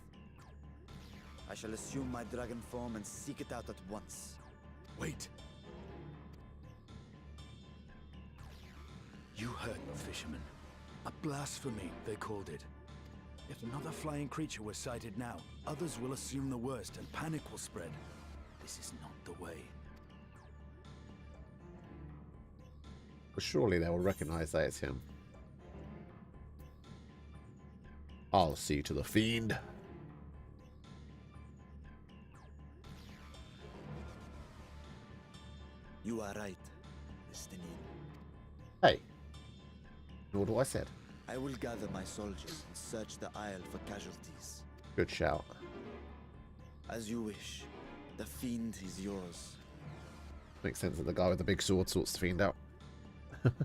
I shall assume my dragon form and seek it out at once. Wait. You heard the fisherman. A blasphemy, they called it. If another flying creature was sighted now, others will assume the worst and panic will spread. This is not the way. Well, surely they will recognize that it's him. I'll see to the fiend. You are right, Estinian. Hey. What do I said? I will gather my soldiers and search the isle for casualties. Good shout. As you wish. The fiend is yours. Makes sense that the guy with the big sword sorts the fiend out.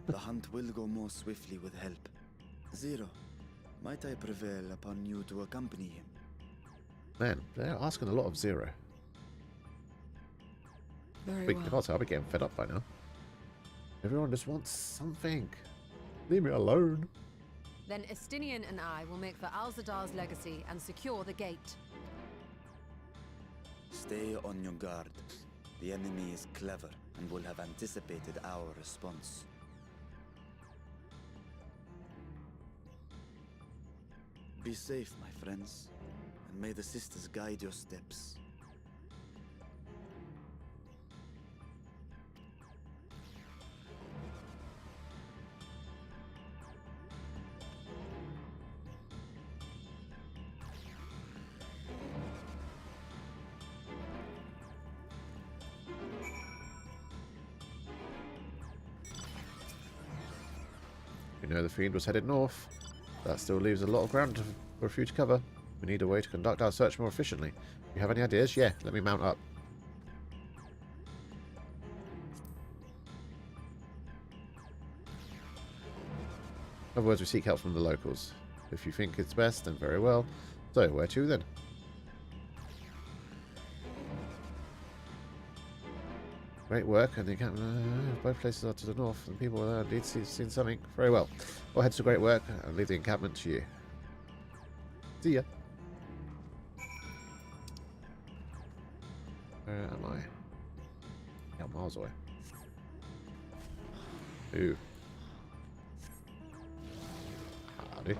The hunt will go more swiftly with help. Zero, might I prevail upon you to accompany him? Man, they're asking a lot of Zero. Very Big well. I'll be getting fed up by now. Everyone just wants something. Leave me alone. Then Estinian and I will make for Al-Zadar's legacy and secure the gate. Stay on your guard. The enemy is clever and will have anticipated our response. Be safe, my friends, and may the sisters guide your steps. We know the fiend was headed north. That still leaves a lot of ground for a few to cover. We need a way to conduct our search more efficiently. You have any ideas? Yeah, let me mount up. In other words, we seek help from the locals. If you think it's best, then very well. So, where to then? Great work, and the encampment. Both places are to the north, and people there need to see something. Very well. We'll head to great work and leave the encampment to you. See ya. Where am I? Yeah, miles away. Ooh. Howdy.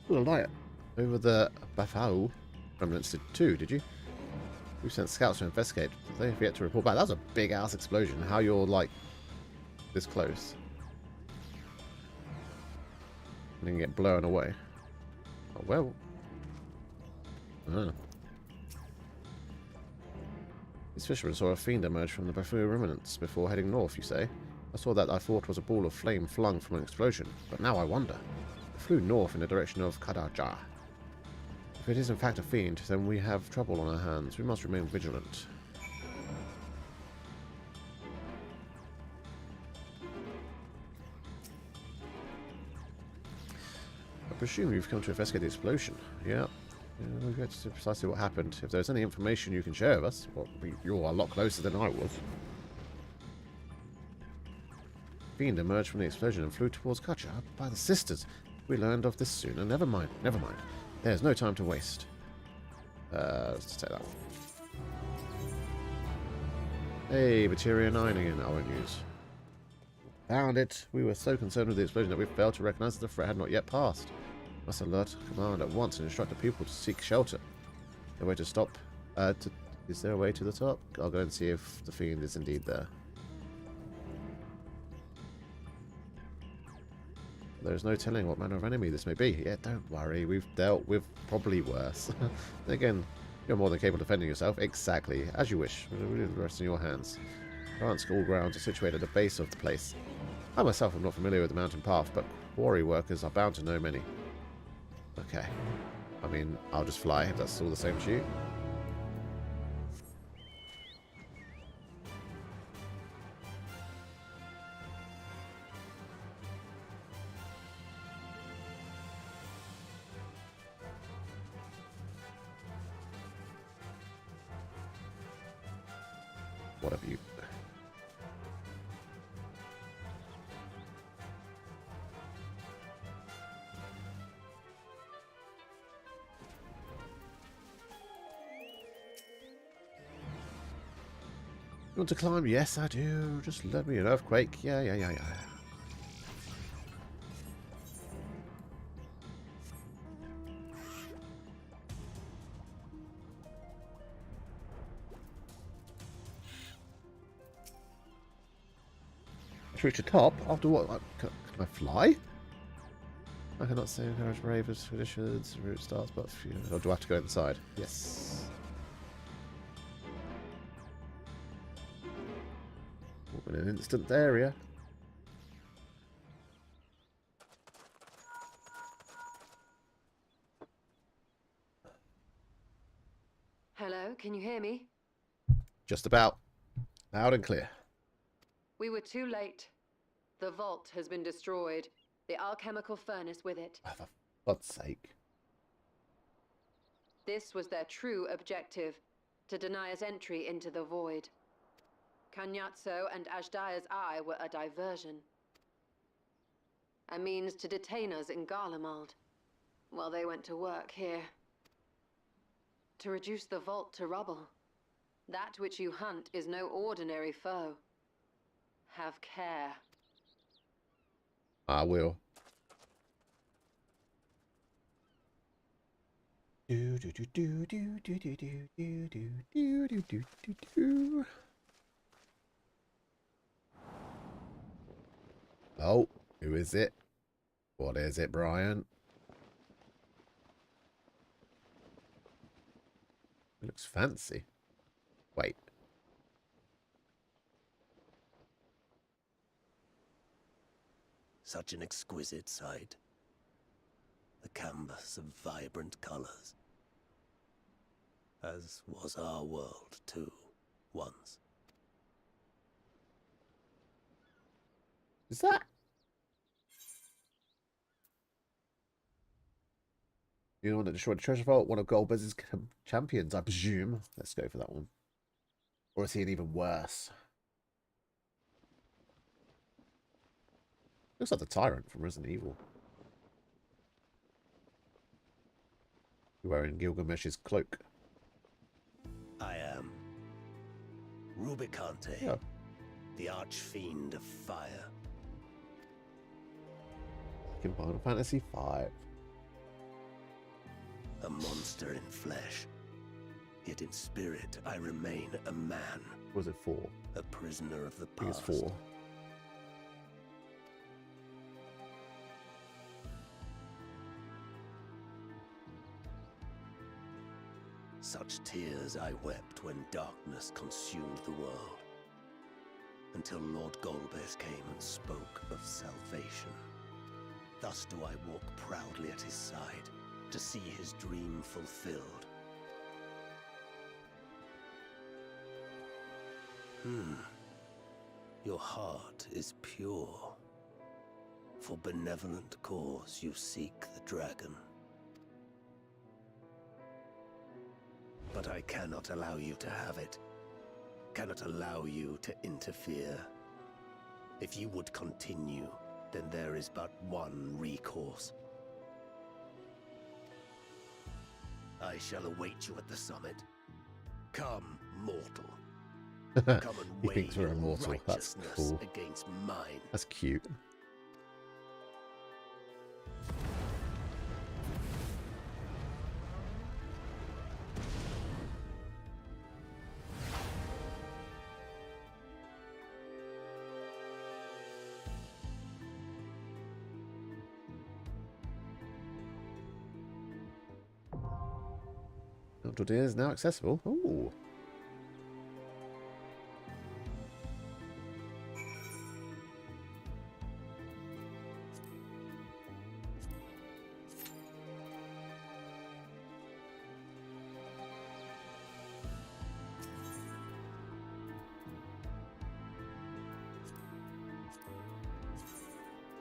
Saw a light over the Bafau remnants too, did you? We sent scouts to investigate. They have yet to report back. That was a big ass explosion. How you're like this close and then get blown away. Oh well. These fishermen saw a fiend emerge from the Bafau remnants before heading north, you say? I saw that I thought was a ball of flame flung from an explosion, but now I wonder. It flew north in the direction of Kadaja. If it is in fact a fiend, then we have trouble on our hands. We must remain vigilant. I presume you've come to investigate the explosion. Yeah. We'll get to precisely what happened. If there's any information you can share with us, well, you're a lot closer than I was. Fiend emerged from the explosion and flew towards Kacha by the sisters. We learned of this sooner. Never mind. Never mind. There's no time to waste. Let's take that one. Hey, Materia 9 again. Our news. Found it. We were so concerned with the explosion that we failed to recognize that the threat had not yet passed. Must alert command at once and instruct the people to seek shelter. The way to stop. Is there a way to the top? I'll go and see if the fiend is indeed there. There's no telling what manner of enemy this may be. Yeah, don't worry. We've dealt with probably worse. Again, you're more than capable of defending yourself. Exactly. As you wish. The rest in your hands. Current school grounds are situated at the base of the place. I myself am not familiar with the mountain path, but quarry workers are bound to know many. Okay. I mean, I'll just fly if that's all the same to you. What have you? You want to climb? Yes, I do. Just let me an earthquake. Yeah. To reach the top? After what? Can I fly? I cannot say encourage ravers, traditions, route starts, but or do I have to go inside? Yes. In an instant area. Hello, can you hear me? Just about. Loud and clear. We were too late. The vault has been destroyed. The alchemical furnace with it. Oh, for God's sake. This was their true objective, to deny us entry into the void. Kanyatso and Ajdaya's eye were a diversion. A means to detain us in Garlemald, while they went to work here. To reduce the vault to rubble. That which you hunt is no ordinary foe. Have care. I will. Oh, who is it? What is it, Brian? It looks fancy. Wait. Such an exquisite sight. The canvas of vibrant colors. As was our world, too, once. Is that? You know, one that destroyed the treasure vault, one of Goldberg's champions, I presume. Let's go for that one. Or is he an even worse? Looks like the tyrant from Resident Evil. Wearing Gilgamesh's cloak. I am Rubicante, Yeah. the archfiend of fire. In Final Fantasy XV. a monster in flesh. Yet in spirit, I remain a man. Was it 4? A prisoner of the I think past. it's 4. Such tears I wept when darkness consumed the world, until Lord Golbez came and spoke of salvation. Thus do I walk proudly at his side, to see his dream fulfilled. Your heart is pure. For benevolent cause you seek the dragon. But I cannot allow you to have it. Cannot allow you to interfere. If you would continue, then there is but one recourse. I shall await you at the summit. Come, mortal. Come and He weigh thinks we're your immortal. That's righteousness cool. against mine. That's cute. Outdoor Deer is now accessible. Ooh.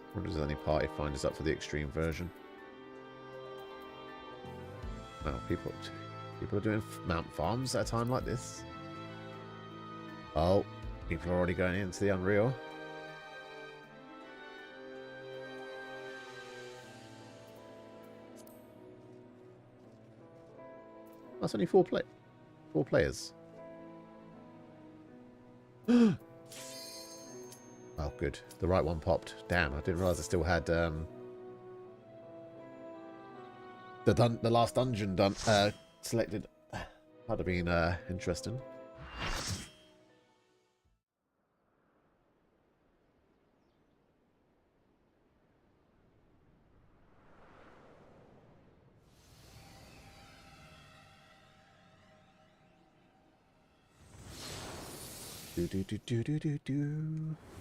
I wonder if there's any party finders up for the extreme version. Well, people are doing mount farms at a time like this. Oh, people are already going into the Unreal. That's only 4 players. Oh, good. The right one popped. Damn, I didn't realise I still had the last dungeon done selected. That'd have been interesting.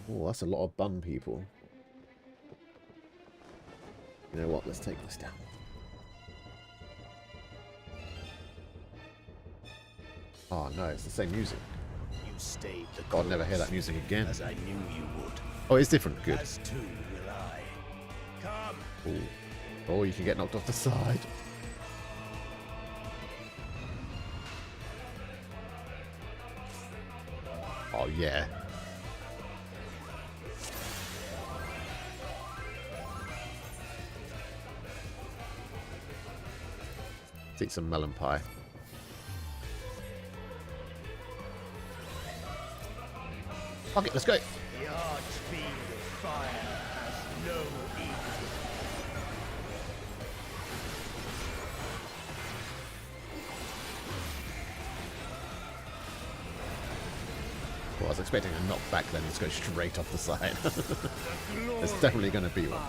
Oh, that's a lot of bun people. You know what? Let's take this down. Oh no, it's the same music. You stayed the God, I'd never hear that music again. as I knew you would. Oh, it's different. Good. As too will I. Come. Ooh. Oh, you can get knocked off the side. Oh yeah. Let's eat some melon pie. Fuck it, let's go. The archfiend of fire has no equal. Well, I was expecting a knockback, then let's go straight off the side. There's definitely going to be one.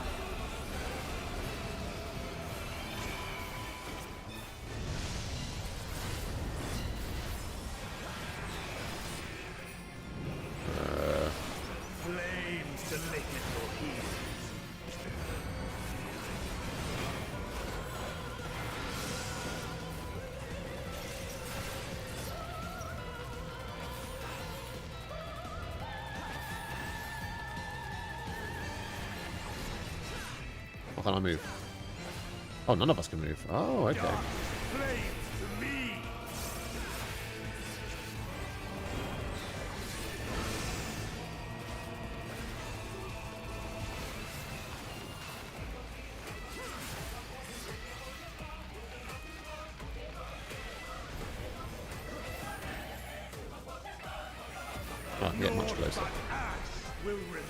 Flames to lick at your heels. How can I move? Oh, none of us can move. Oh, okay. Flames to me. Oh, get much closer. Will remain.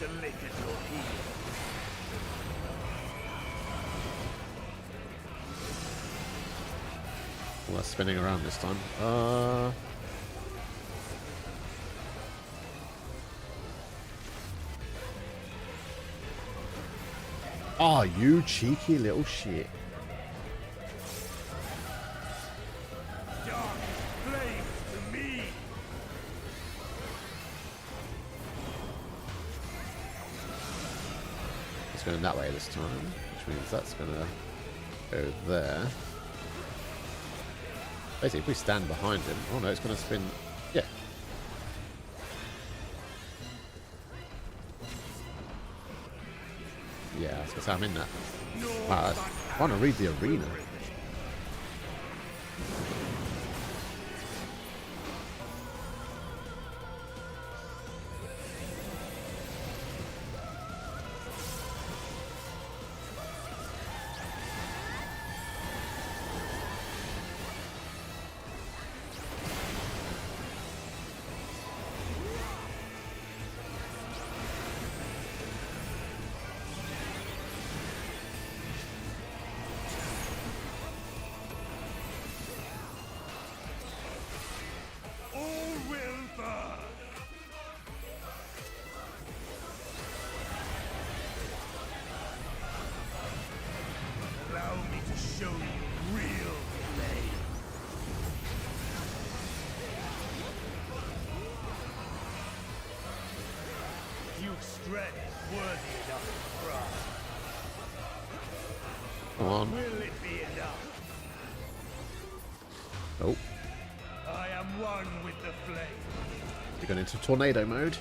to lick at your heels. Well, that's spinning around this time. Oh, you cheeky little shit. Dark flame to me. It's going that way this time, which means that's going to go there. Basically, if we stand behind him... Oh no, it's going to spin... Yeah. Yeah, that's because I'm in that. Wow, I want to read the arena. Come on. Will it be enough? Oh. I am one with the flame. You're going into tornado mode.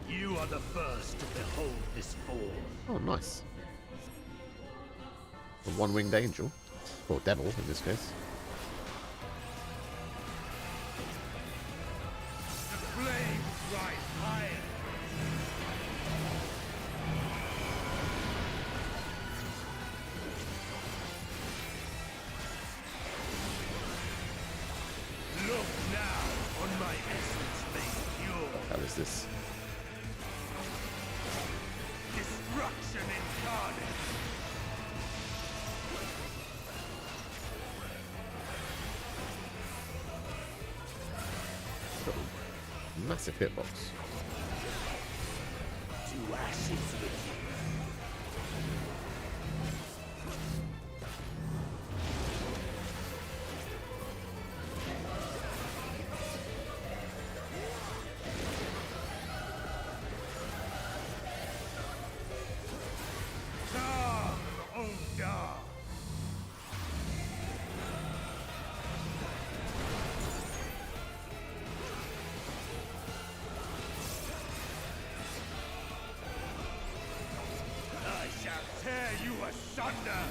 You are the first to behold this fall. Oh, nice. A one-winged angel. Or devil, in this case. The flames rise higher. Look now on my essence made pure. How is this? Destruction incarnate. Massive hitbox. To ashes with you. Come, O dark. I shall tear you asunder!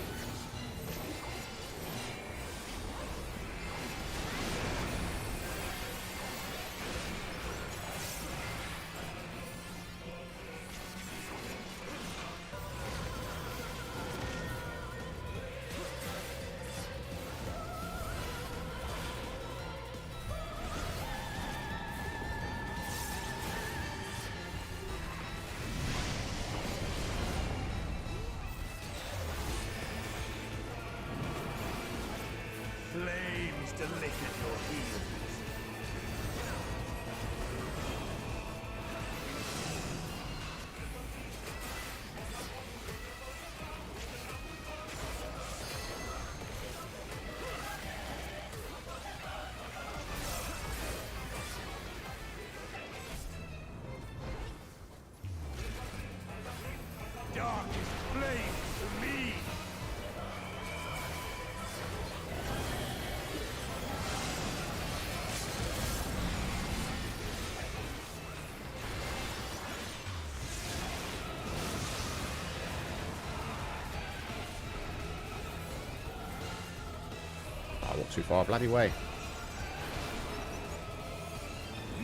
Flames to lick at your heels. Darkest flame to me. I walked too far, bloody way.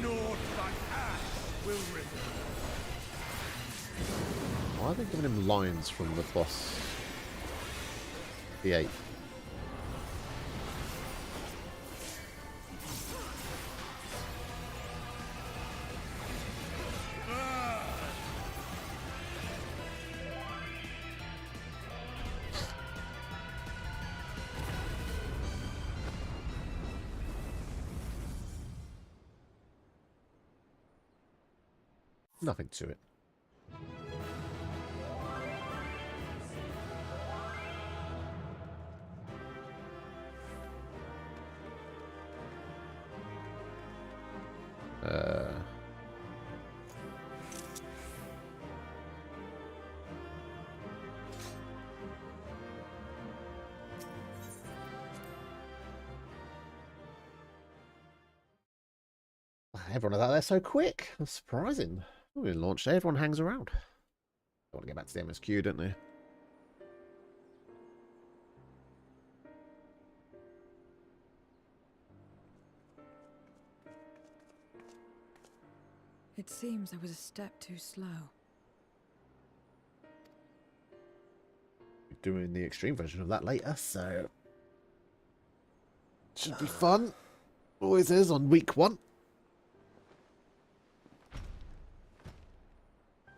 Naught but ash will remain. Why are they giving him lines from the boss? D8. Nothing to it. Everyone is out there so quick. That's surprising. We launched day, everyone hangs around. I want to get back to the MSQ, don't they? It seems I was a step too slow. We're doing the extreme version of that later, so should be fun. Always is on week 1.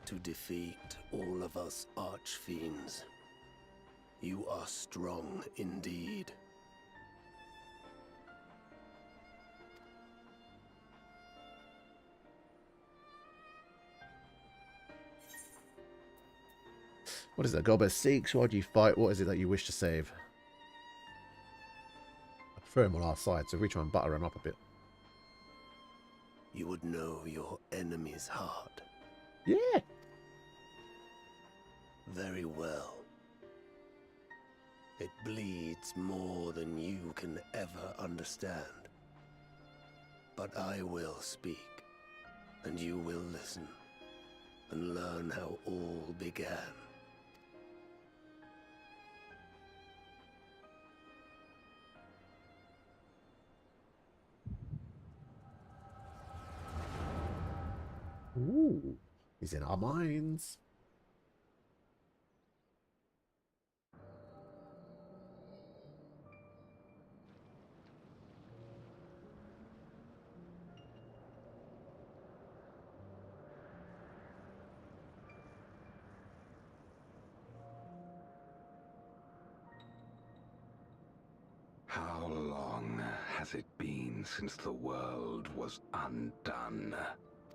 To defeat all of us archfiends, you are strong indeed. What is that? Golbez seeks. Why do you fight? What is it that you wish to save? I prefer him on our side, so if we try and butter him up a bit. You would know your enemy's heart. Yeah. Very well. It bleeds more than you can ever understand. But I will speak, and you will listen, and learn how all began. Ooh, he's in our minds. How long has it been since the world was undone?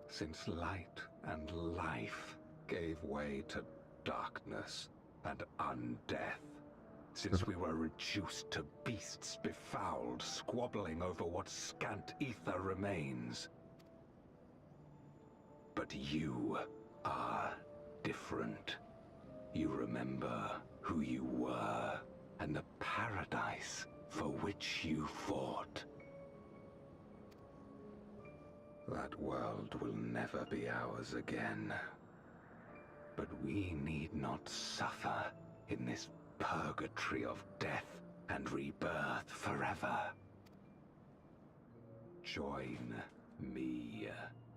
Since light and life gave way to darkness and undeath? Since we were reduced to beasts befouled, squabbling over what scant ether remains? But you are different. You remember who you were and the paradise for which you fought. That world will never be ours again. But we need not suffer in this purgatory of death and rebirth forever. Join me,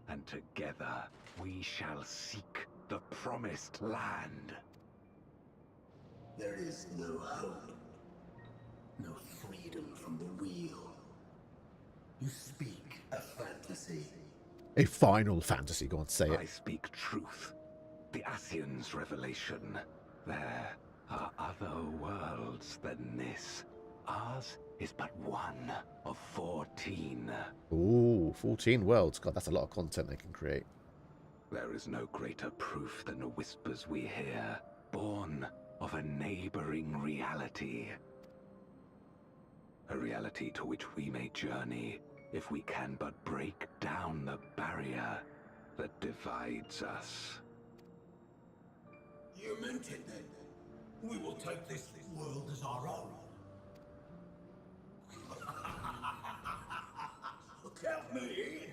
and together we shall seek the promised land. There is no hope. No freedom from the wheel. You speak a fantasy. A Final Fantasy, go on, say it. I speak truth. The Ascian's revelation. There are other worlds than this. Ours is but one of 14. Ooh, 14 worlds. God, that's a lot of content they can create. There is no greater proof than the whispers we hear, born of a neighboring reality. A reality to which we may journey if we can but break down the barrier that divides us. You meant it then. We will take this world as our own. Count me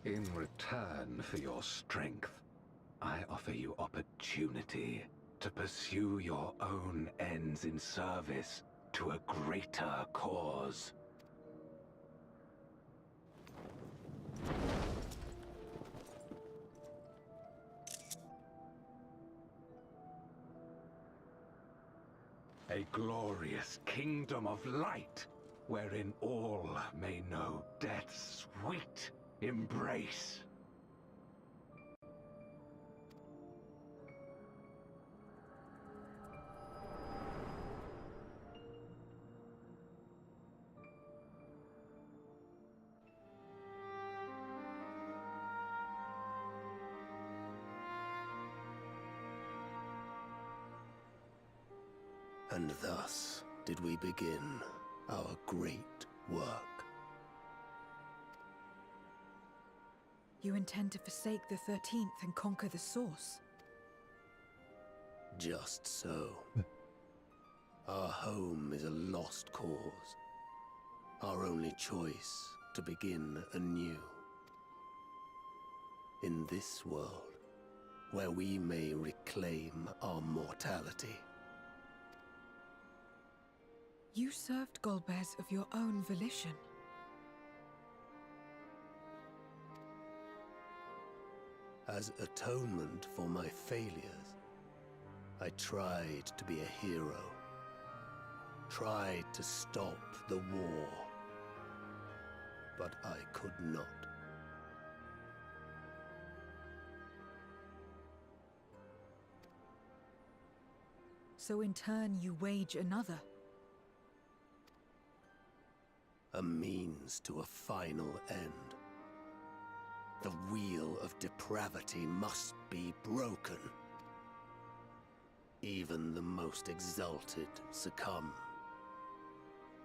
in. In return for your strength, I offer you opportunity to pursue your own ends in service to a greater cause. A glorious kingdom of light, wherein all may know death's sweet embrace. And thus did we begin our great work. You intend to forsake the 13th and conquer the Source? Just so. Our home is a lost cause. Our only choice to begin anew. In this world, where we may reclaim our mortality. You served Golbez of your own volition. As atonement for my failures, I tried to be a hero. Tried to stop the war. But I could not. So in turn you wage another. A means to a final end. The wheel of depravity must be broken. Even the most exalted succumb.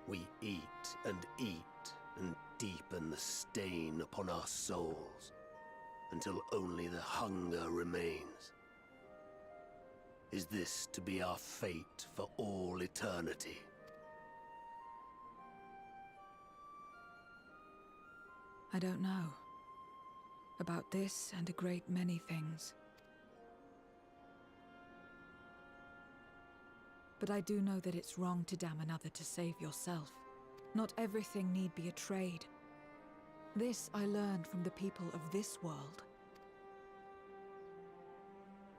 We eat and deepen the stain upon our souls, until only the hunger remains. Is this to be our fate for all eternity? I don't know. About this and a great many things. But I do know that it's wrong to damn another to save yourself. Not everything need be a trade. This I learned from the people of this world.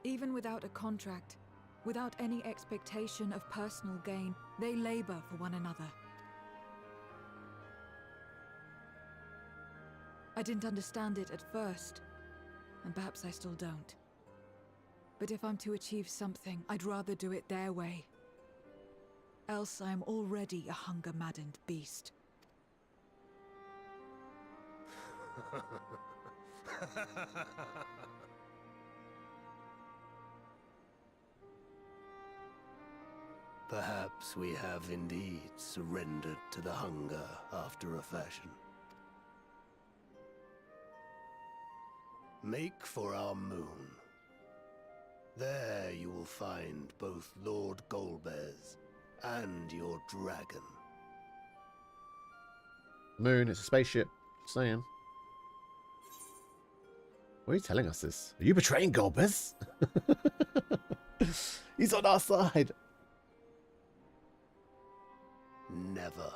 Even without a contract, without any expectation of personal gain, they labor for one another. I didn't understand it at first, and perhaps I still don't. But if I'm to achieve something, I'd rather do it their way. Else I am already a hunger-maddened beast. Perhaps we have indeed surrendered to the hunger after a fashion. Make for our moon. There you will find both Lord Golbez and your dragon. Moon, it's a spaceship. Just saying. Why are you telling us this? Are you betraying Golbez? He's on our side. Never.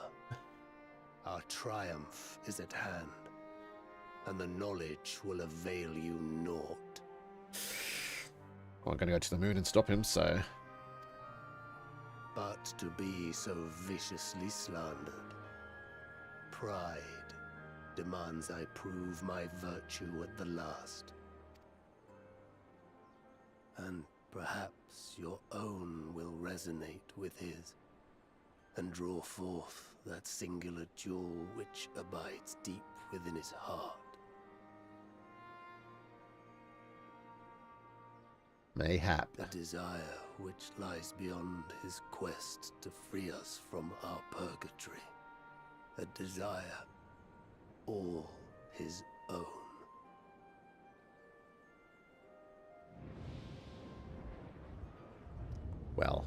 Our triumph is at hand, and the knowledge will avail you naught. Well, I'm going to go to the moon and stop him, so... But to be so viciously slandered, pride demands I prove my virtue at the last. And perhaps your own will resonate with his, and draw forth that singular jewel which abides deep within his heart. Mayhap. A desire which lies beyond his quest to free us from our purgatory. A desire all his own. Well.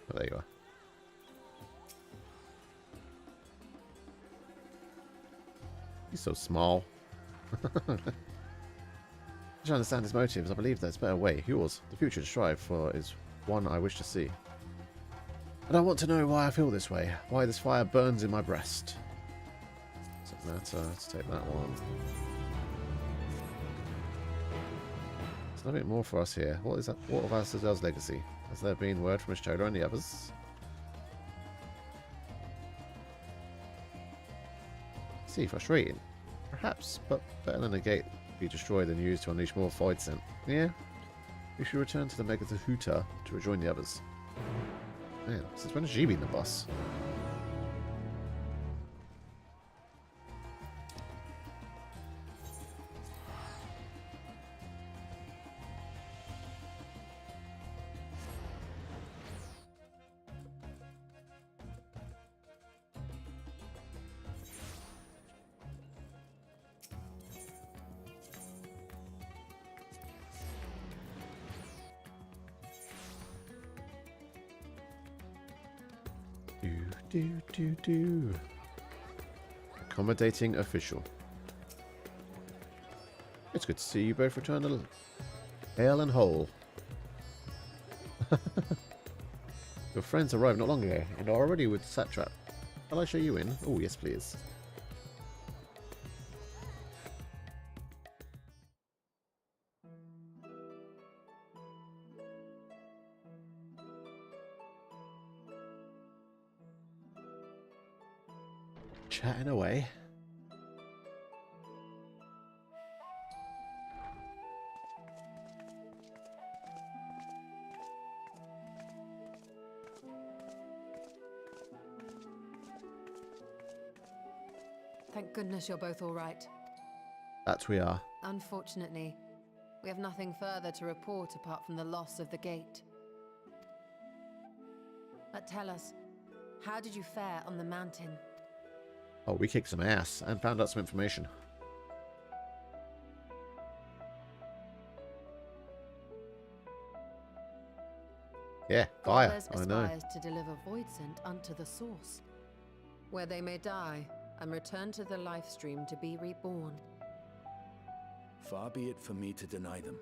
Oh, there you are. So small. I don't understand his motives. I believe there's a better way. Yours, the future to strive for, is one I wish to see. And I want to know why I feel this way. Why this fire burns in my breast. Doesn't matter. Let's take that one. There's nothing more for us here. What is that? What of Azazel's legacy? Has there been word from Ashoda and the others? See, frustrating. Perhaps, but better than a gate be destroyed than used to unleash more void scent. Yeah? We should return to the Megahuta to rejoin the others. Man, since when has she been the boss? Do. Accommodating official. It's good to see you both return hale and whole. Your friends arrived not long ago and are already with Satrap. Shall I show you in? Oh, yes, please. Chatting away. Thank goodness you're both all right. That we are. Unfortunately, we have nothing further to report apart from the loss of the gate. But tell us, how did you fare on the mountain? Oh, we kicked some ass and found out some information. Yeah, fire. I know. Aspires to deliver void scent unto the source, where they may die and return to the life stream to be reborn. Far be it for me to deny them,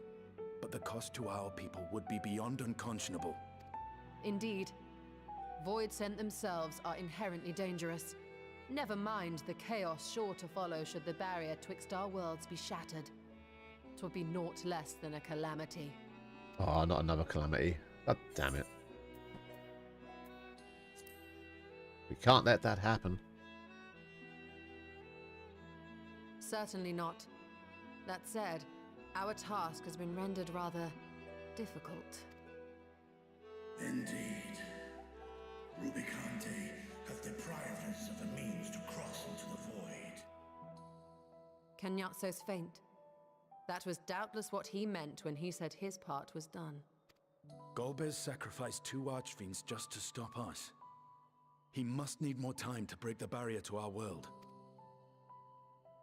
but the cost to our people would be beyond unconscionable. Indeed, void scent themselves are inherently dangerous. Never mind the chaos sure to follow should the barrier twixt our worlds be shattered. 'Twould be naught less than a calamity. Oh, not another calamity. God damn it. We can't let that happen. Certainly not. That said, our task has been rendered rather difficult. Indeed. Rubicante have deprived us of a means to cross into the void. Kenyatso's faint. That was doubtless what he meant when he said his part was done. Golbez sacrificed 2 archfiends just to stop us. He must need more time to break the barrier to our world.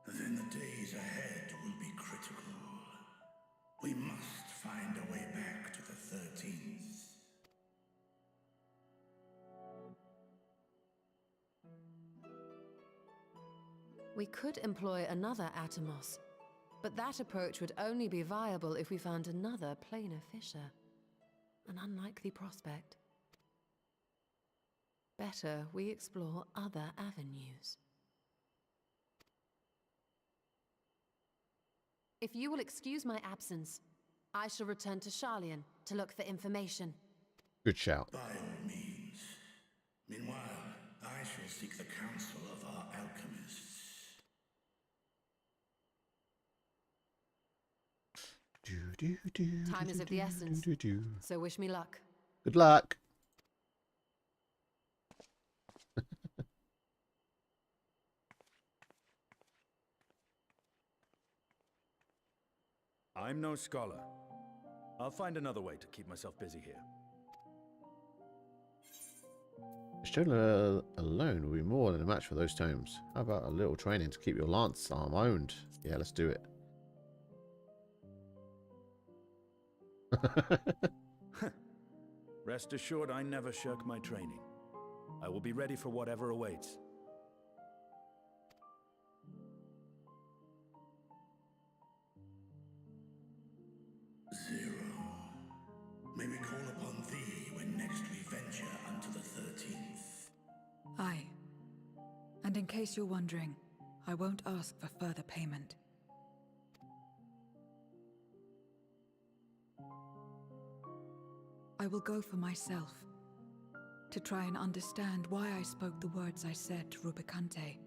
Then the days ahead will be critical. We must find a way back to the 13th. We could employ another Atomos, but that approach would only be viable if we found another planar fissure. An unlikely prospect. Better we explore other avenues. If you will excuse my absence, I shall return to Sharlayan to look for information. Good shout. By all means. Meanwhile, I shall seek the counsel of our alchemists. Time is of the essence, so wish me luck. Good luck. I'm no scholar. I'll find another way to keep myself busy here. Ashoda alone will be more than a match for those tomes. How about a little training to keep your lance arm owned? Yeah, let's do it. Rest assured, I never shirk my training. I will be ready for whatever awaits. May we call upon thee when next we venture unto the 13th? Aye. And in case you're wondering, I won't ask for further payment. I will go for myself, to try and understand why I spoke the words I said to Rubicante.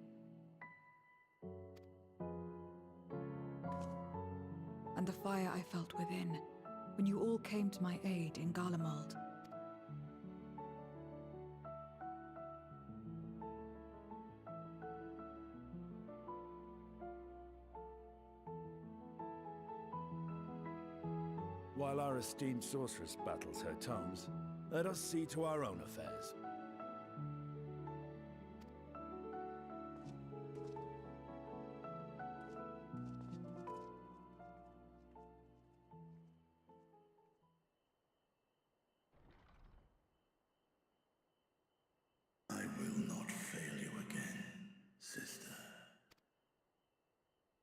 And the fire I felt within, when you all came to my aid in Garlemald. While our esteemed sorceress battles her tomes, let us see to our own affairs. I will not fail you again, sister.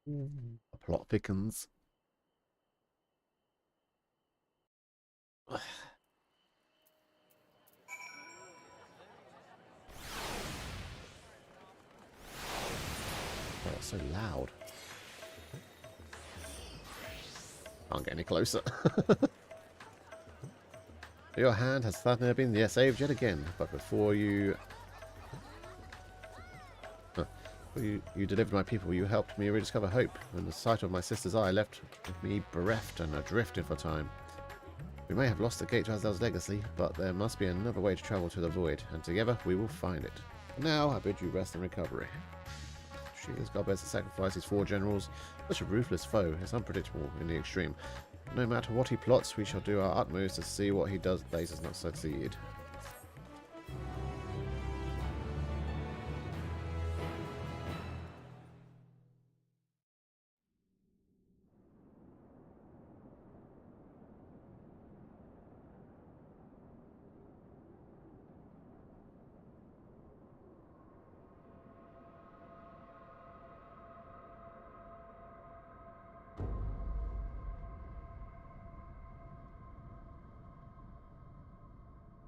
The plot thickens. Oh, it's so loud. Can't get any closer. Your hand has Thadnir been saved yet again, but before you delivered my people, you helped me rediscover hope, and the sight of my sister's eye left me bereft and adrift for time. We may have lost the gate to Azel's legacy, but there must be another way to travel to the void, and together we will find it. Now I bid you rest and recovery. Sheila's God bears to sacrifice his 4 generals. Such a ruthless foe is unpredictable in the extreme. No matter what he plots, we shall do our utmost to see what he does does not succeed.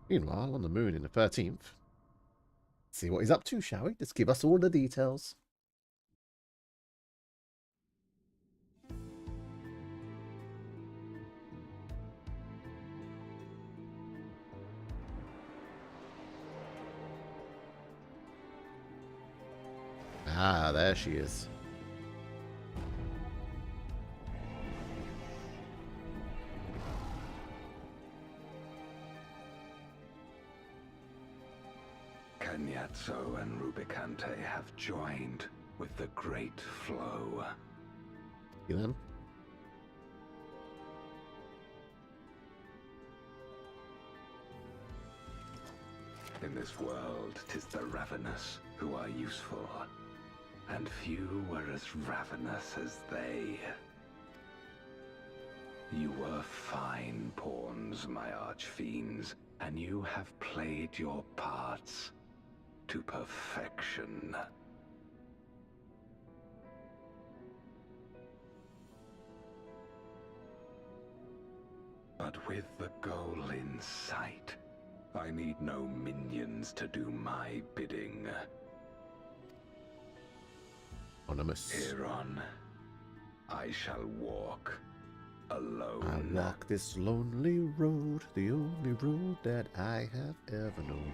Meanwhile, on the moon in the 13th. See what he's up to, shall we? Just give us all the details. Ah, there she is. Cagnazzo and Rubicante have joined with the Great Flow. See them? In this world, 'tis the ravenous who are useful, and few were as ravenous as they. You were fine pawns, my archfiends, and you have played your parts to perfection. But with the goal in sight, I need no minions to do my bidding. Anonymous. Hereon, I shall walk alone. I walk this lonely road, the only road that I have ever known.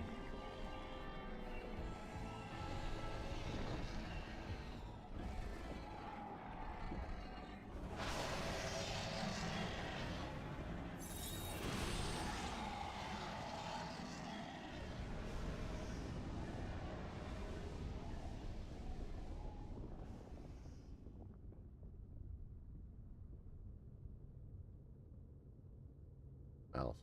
Well.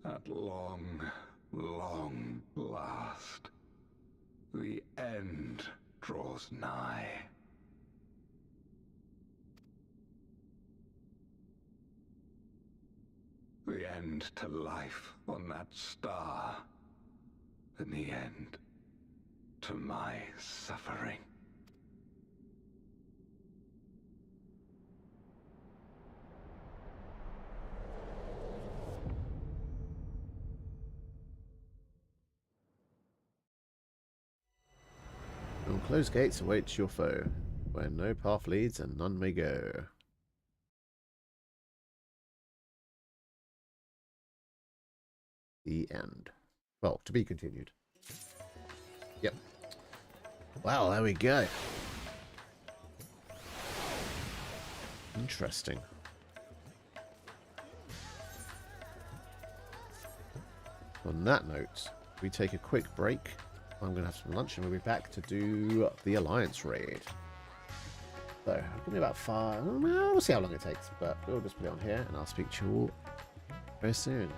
At long, long last, the end draws nigh. The end to life on that star. And the end to my suffering. On closed gates awaits your foe, where no path leads and none may go. The end. Well, to be continued. Yep. Well, there we go. Interesting. On that note, we take a quick break. I'm going to have some lunch and we'll be back to do the Alliance raid. So, it'll be about 5. We'll see how long it takes, but we'll just put it on here and I'll speak to you all very soon.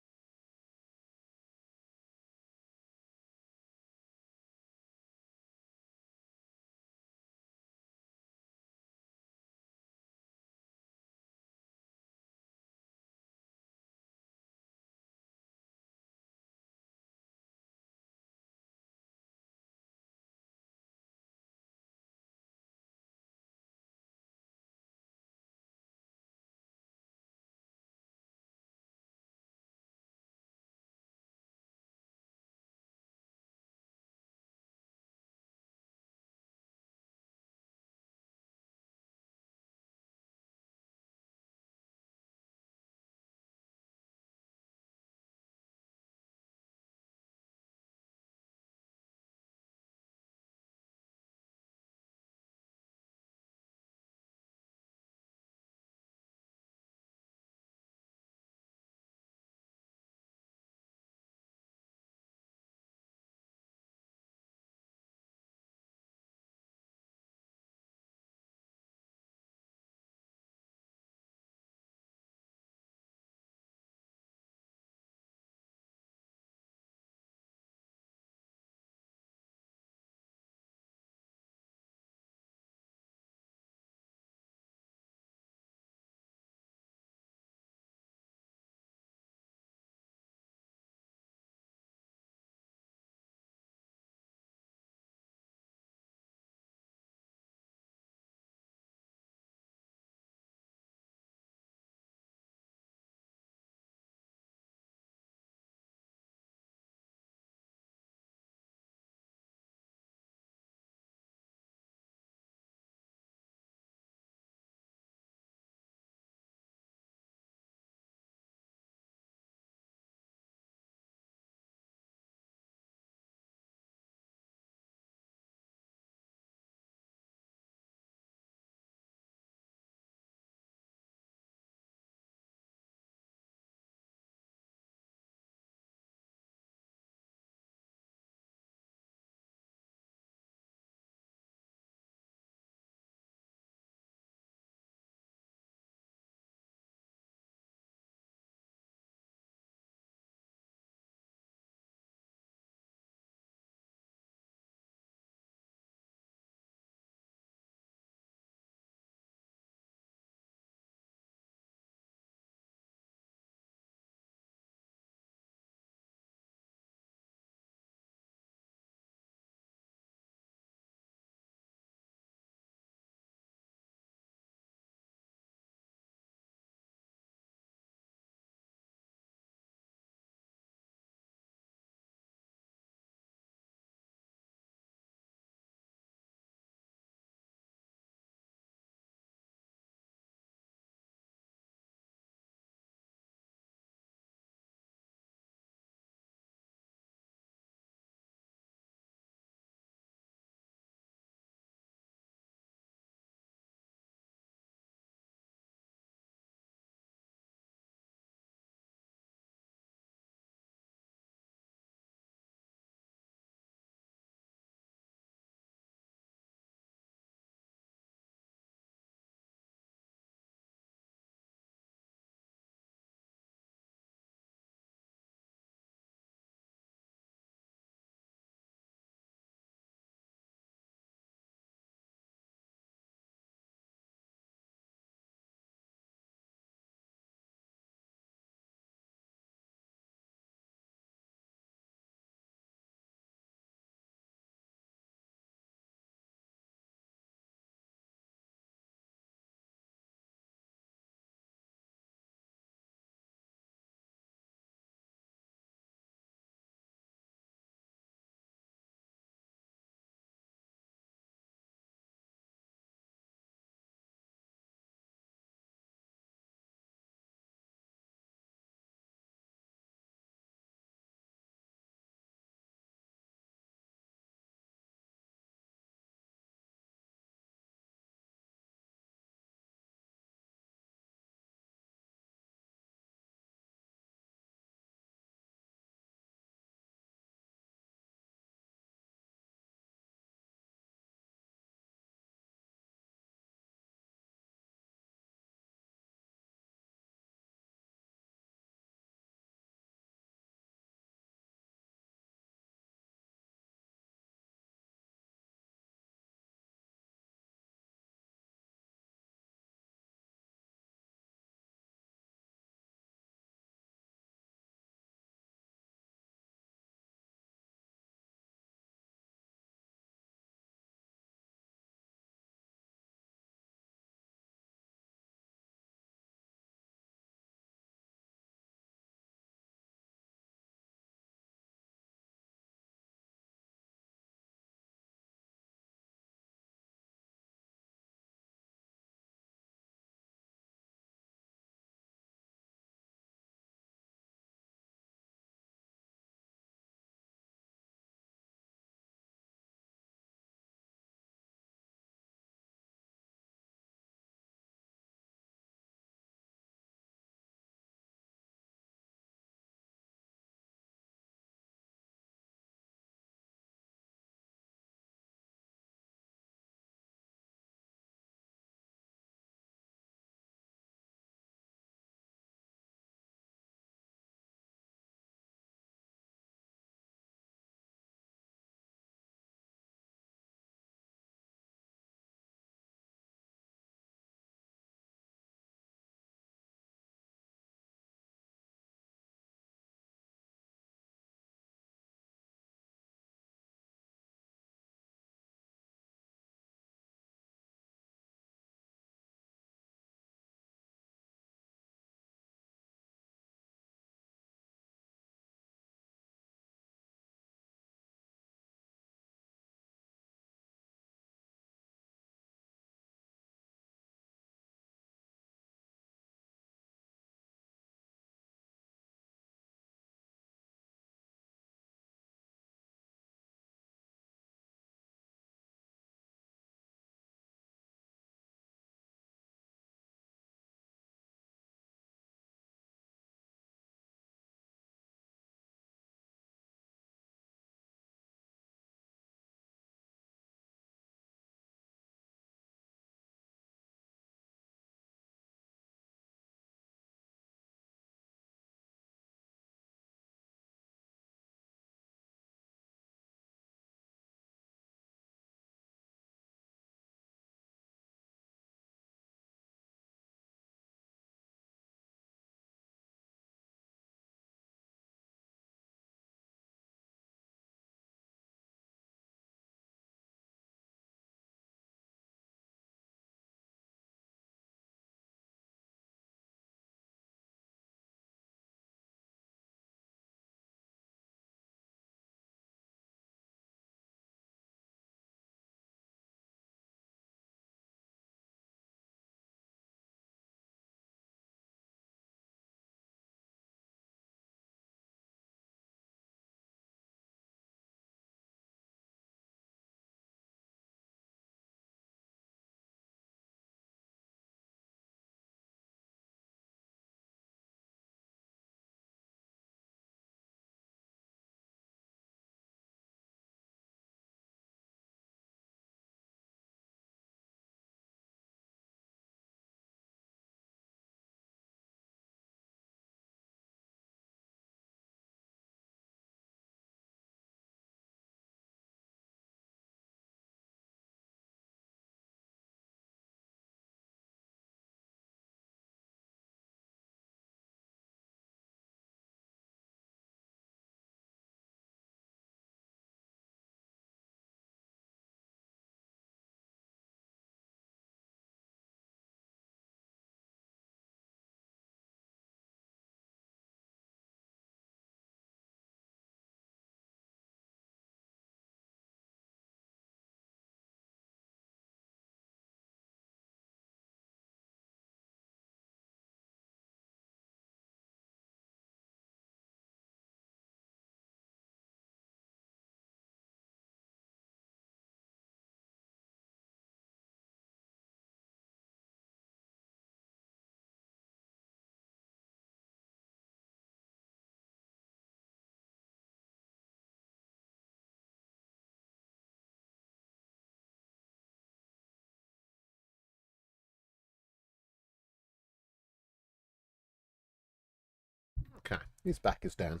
Okay, his back is down.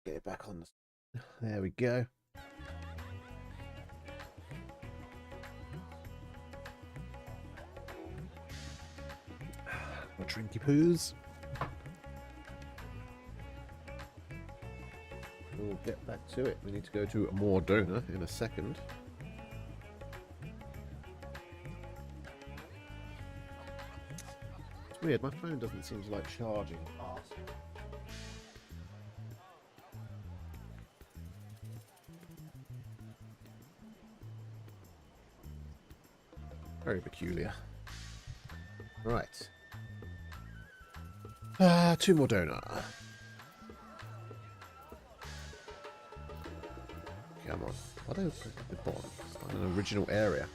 Get it back on. There we go. My drinky poos. We'll get back to it. We need to go to Mordona in a second. It's weird, my phone doesn't seem to like charging fast. Very peculiar. Right. To Mordona. Come on. Why don't I put the bottom? It's like an original area.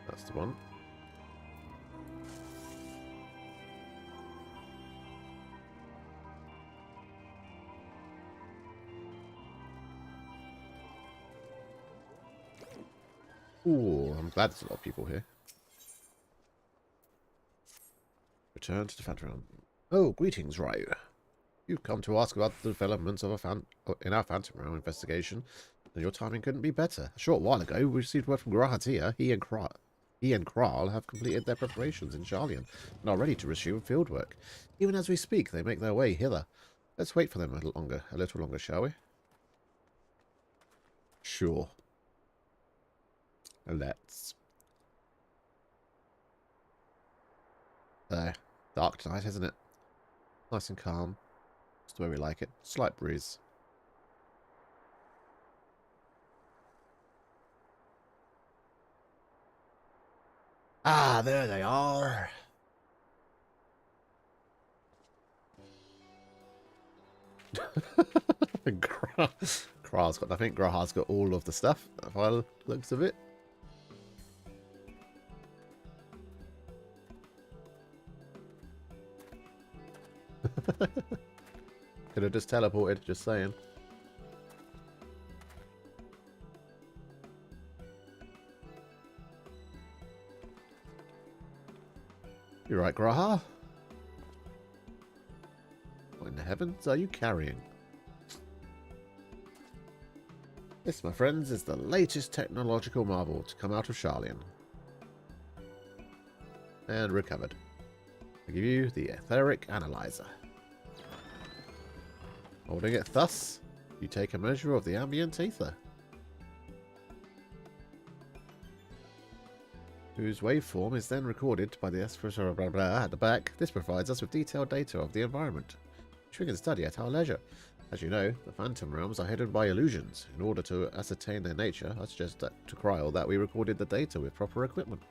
That's the one. Ooh, I'm glad there's a lot of people here. Return to the Phantom Realm. Oh, greetings, Ryu. You've come to ask about the developments of in our Phantom Realm investigation, and your timing couldn't be better. A short while ago, we received word from Grahatia. He and Kral have completed their preparations in Sharlayan and are ready to resume fieldwork. Even as we speak, they make their way hither. Let's wait for them a little longer, shall we? Sure. Let's. Dark tonight, isn't it? Nice and calm. Just the way we like it. Slight breeze. Ah, there they are. Graha's got. I think Graha's got all of the stuff. By the looks of it. Could have just teleported, just saying. You're right, Graha. What in the heavens are you carrying? This, my friends, is the latest technological marvel to come out of Sharlayan. And recovered. I give you the etheric analyzer. Holding it thus, you take a measure of the ambient ether, whose waveform is then recorded by the espresso at the back. This provides us with detailed data of the environment, which we can study at our leisure. As you know, the Phantom Realms are hidden by illusions. In order to ascertain their nature, I suggest to Kryl that we recorded the data with proper equipment.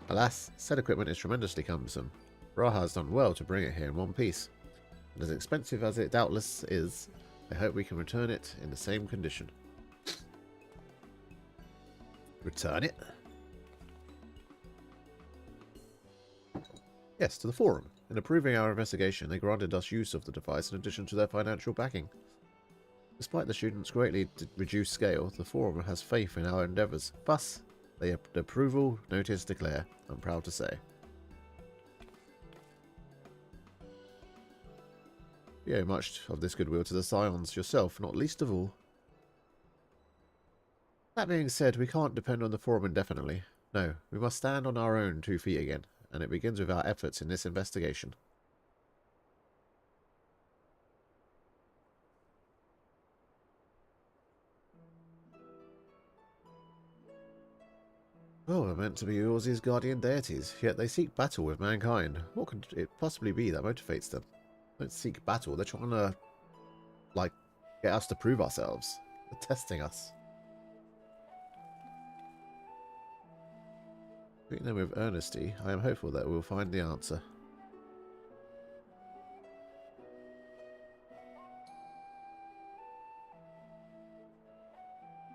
Alas, said equipment is tremendously cumbersome. Graha has done well to bring it here in one piece, and as expensive as it doubtless is, I hope we can return it in the same condition. Return it? Yes, to the Forum. In approving our investigation, they granted us use of the device in addition to their financial backing. Despite the students' greatly reduced scale, the Forum has faith in our endeavours. Thus, the approval notice declare, I'm proud to say. You owe much of this goodwill to the Scions yourself, not least of all. That being said, we can't depend on the Forum indefinitely. No, we must stand on our own 2 feet again, and it begins with our efforts in this investigation. Oh, we're meant to be Urzi's guardian deities, yet they seek battle with mankind. What could it possibly be that motivates them? They don't seek battle, they're trying to, like, get us to prove ourselves. They're testing us. Treating them with earnesty, I am hopeful that we'll find the answer.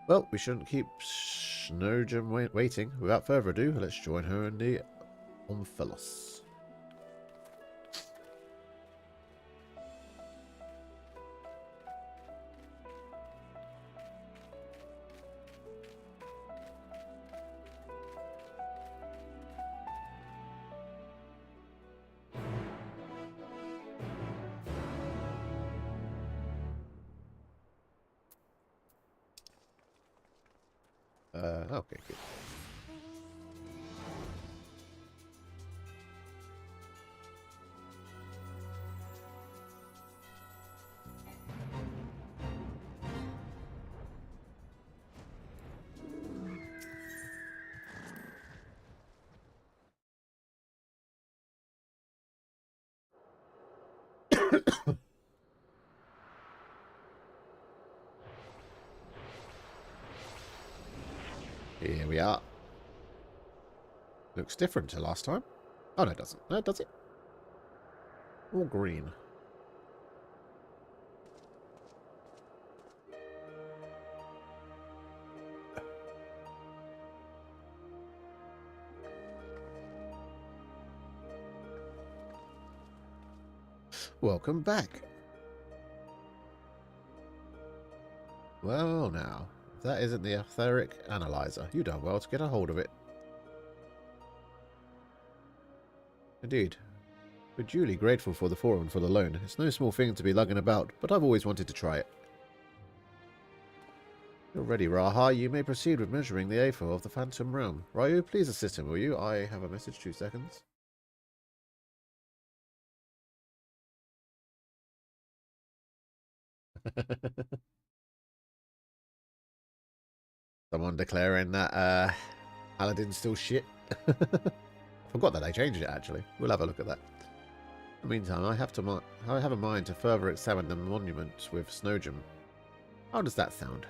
Well, we shouldn't keep Snowgem waiting. Without further ado, let's join her in the Omphalos. Okay, good. Here we are. Looks different to last time. Oh, no, it doesn't. No, does it? All green. Welcome back. Well, now, if that isn't the etheric analyzer, you done well to get a hold of it. Indeed. We're duly grateful for the forum for the loan. It's no small thing to be lugging about, but I've always wanted to try it. You're ready, Raha. You may proceed with measuring the AFO of the Phantom Realm. Ryu, please assist him, will you? I have a message. 2 seconds. Someone declaring that Aladdin's still shit. Forgot that they changed it, actually. We'll have a look at that. In the meantime, I have a mind to further examine the monument with Snowgem. How does that sound?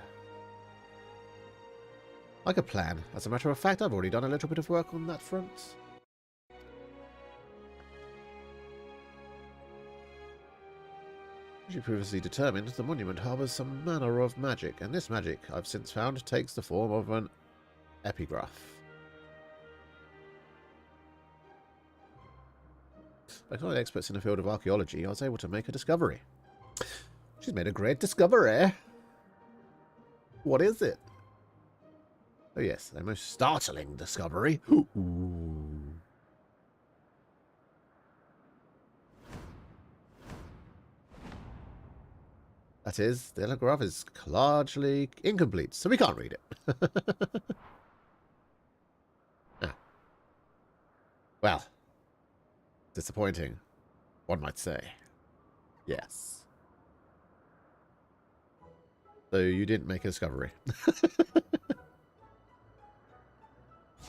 Like a plan. As a matter of fact, I've already done a little bit of work on that front. As you previously determined, the monument harbours some manner of magic, and this magic, I've since found, takes the form of an epigraph. By calling experts in the field of archaeology, I was able to make a discovery. She's made a great discovery. What is it? Oh yes, a most startling discovery. Ooh. That is, the epigraph is largely incomplete, so we can't read it. Ah. Well, disappointing, one might say. Yes. So you didn't make a discovery.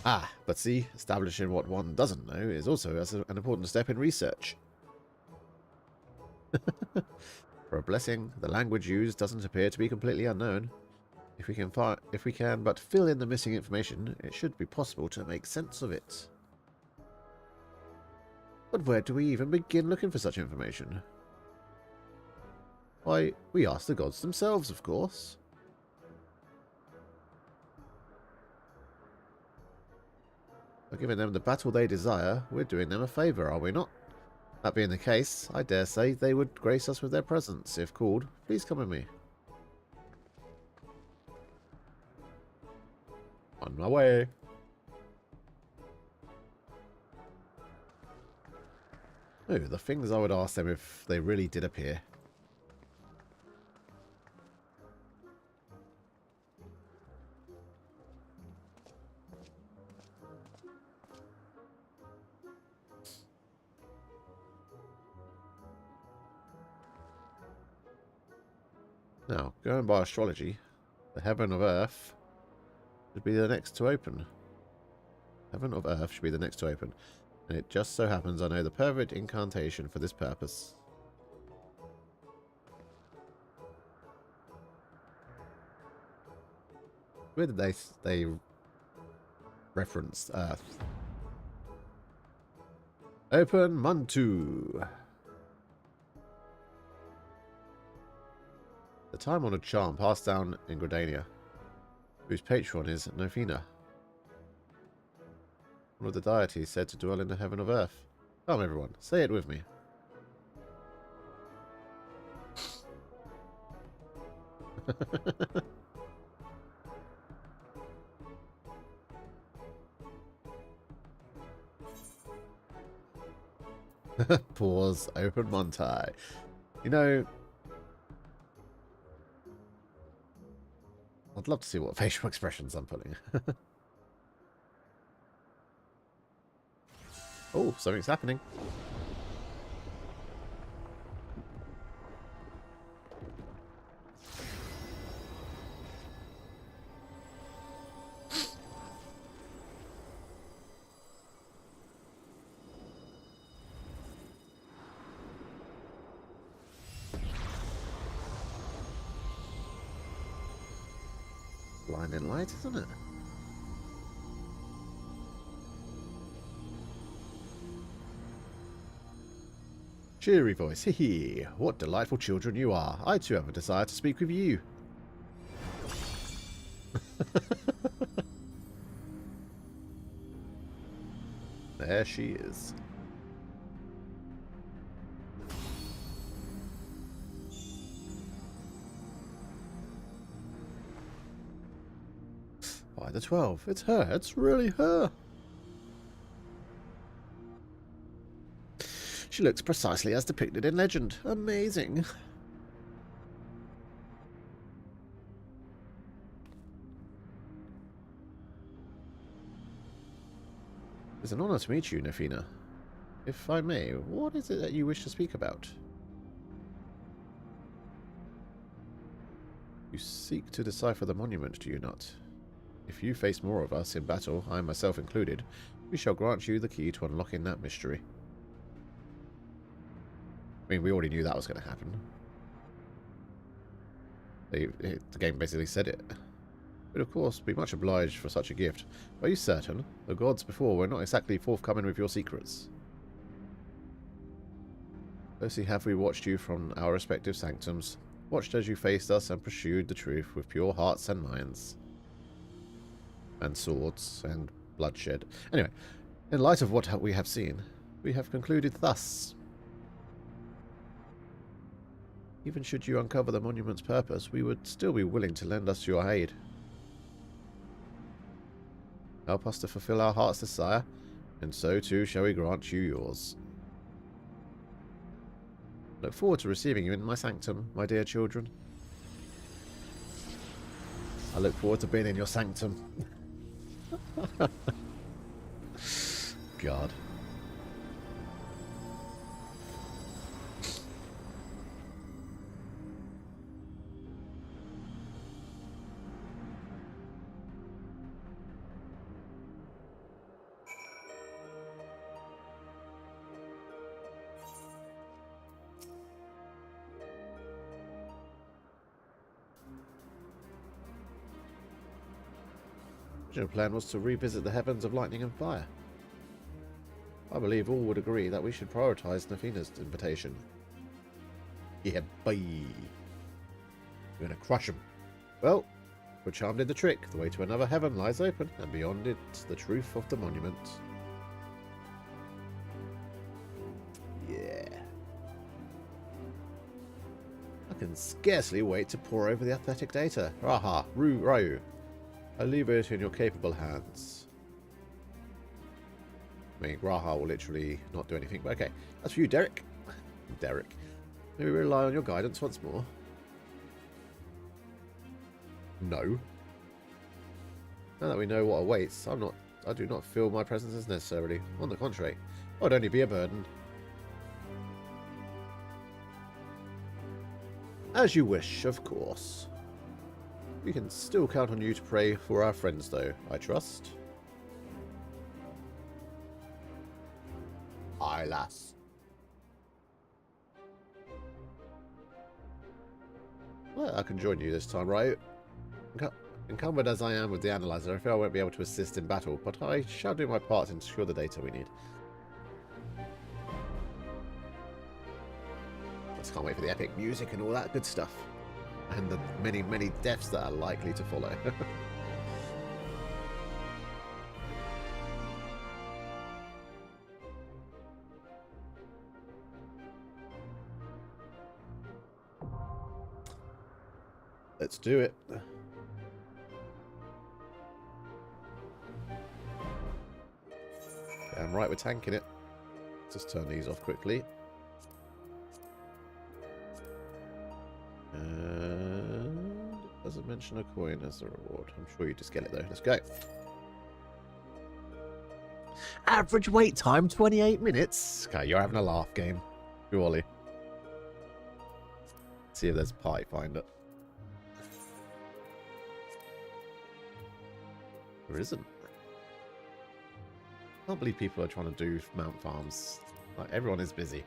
Ah, but see, establishing what one doesn't know is also an important step in research. For a blessing, the language used doesn't appear to be completely unknown. If we can but fill in the missing information, it should be possible to make sense of it. But where do we even begin looking for such information? Why, we ask the gods themselves, of course. By giving them the battle they desire, we're doing them a favour, are we not? That being the case, I dare say they would grace us with their presence, if called. Please come with me. On my way. Oh, the things I would ask them if they really did appear. Now, going by astrology, the heaven of Earth should be the next to open. Heaven of Earth should be the next to open. And it just so happens I know the perfect incantation for this purpose. Where did they reference Earth? Open Muntu. The time-honored charm passed down in Gridania. whose patron is Nofina, one of the deities said to dwell in the heaven of earth. Come everyone, say it with me. Pause, open Montai. You know, I'd love to see what facial expressions I'm putting. Oh, something's happening. Blinding light, isn't it? Cheery voice, hee. What delightful children you are. I too have a desire to speak with you. There she is. By the 12, it's her. It's really her. She looks precisely as depicted in legend. Amazing. It's an honor to meet you, Nofina. If I may, what is it that you wish to speak about? You seek to decipher the monument, do you not? If you face more of us in battle, I myself included, we shall grant you the key to unlocking that mystery. I mean, we already knew that was going to happen. The game basically said it. But of course, be much obliged for such a gift. Are you certain? The gods before were not exactly forthcoming with your secrets. Closely have we watched you from our respective sanctums, watched as you faced us and pursued the truth with pure hearts and minds. And swords and bloodshed. Anyway, in light of what we have seen, we have concluded thus. Even should you uncover the monument's purpose, we would still be willing to lend us your aid. Help us to fulfill our heart's desire, and so too shall we grant you yours. Look forward to receiving you in my sanctum, my dear children. I look forward to being in your sanctum. God. The original plan was to revisit the heavens of lightning and fire. I believe all would agree that we should prioritize Nofina's invitation. Yeah, bye. We're gonna crush him. Well, we're charmed in the trick. The way to another heaven lies open, and beyond it, the truth of the monument. Yeah. I can scarcely wait to pore over the athletic data. Raha, Ryu. I leave it in your capable hands. I mean, Graha will literally not do anything, but okay. That's for you, Derek. Derek. May we rely on your guidance once more? No. Now that we know what awaits, I do not feel my presence is necessarily. On the contrary, I would only be a burden. As you wish, of course. We can still count on you to pray for our friends, though, I trust. Aye, lass. Well, I can join you this time, right? Encumbered as I am with the analyzer, I fear I won't be able to assist in battle, but I shall do my part to secure the data we need. I just can't wait for the epic music and all that good stuff. And the many, many deaths that are likely to follow. Let's do it. Damn right, we're tanking it. Just turn these off quickly. And it doesn't mention a coin as a reward. I'm sure you just get it though. Let's go. Average wait time 28 minutes. Okay, you're having a laugh game. Surely. Let's see if there's a party finder. There isn't. I can't believe people are trying to do mount farms. Like, everyone is busy.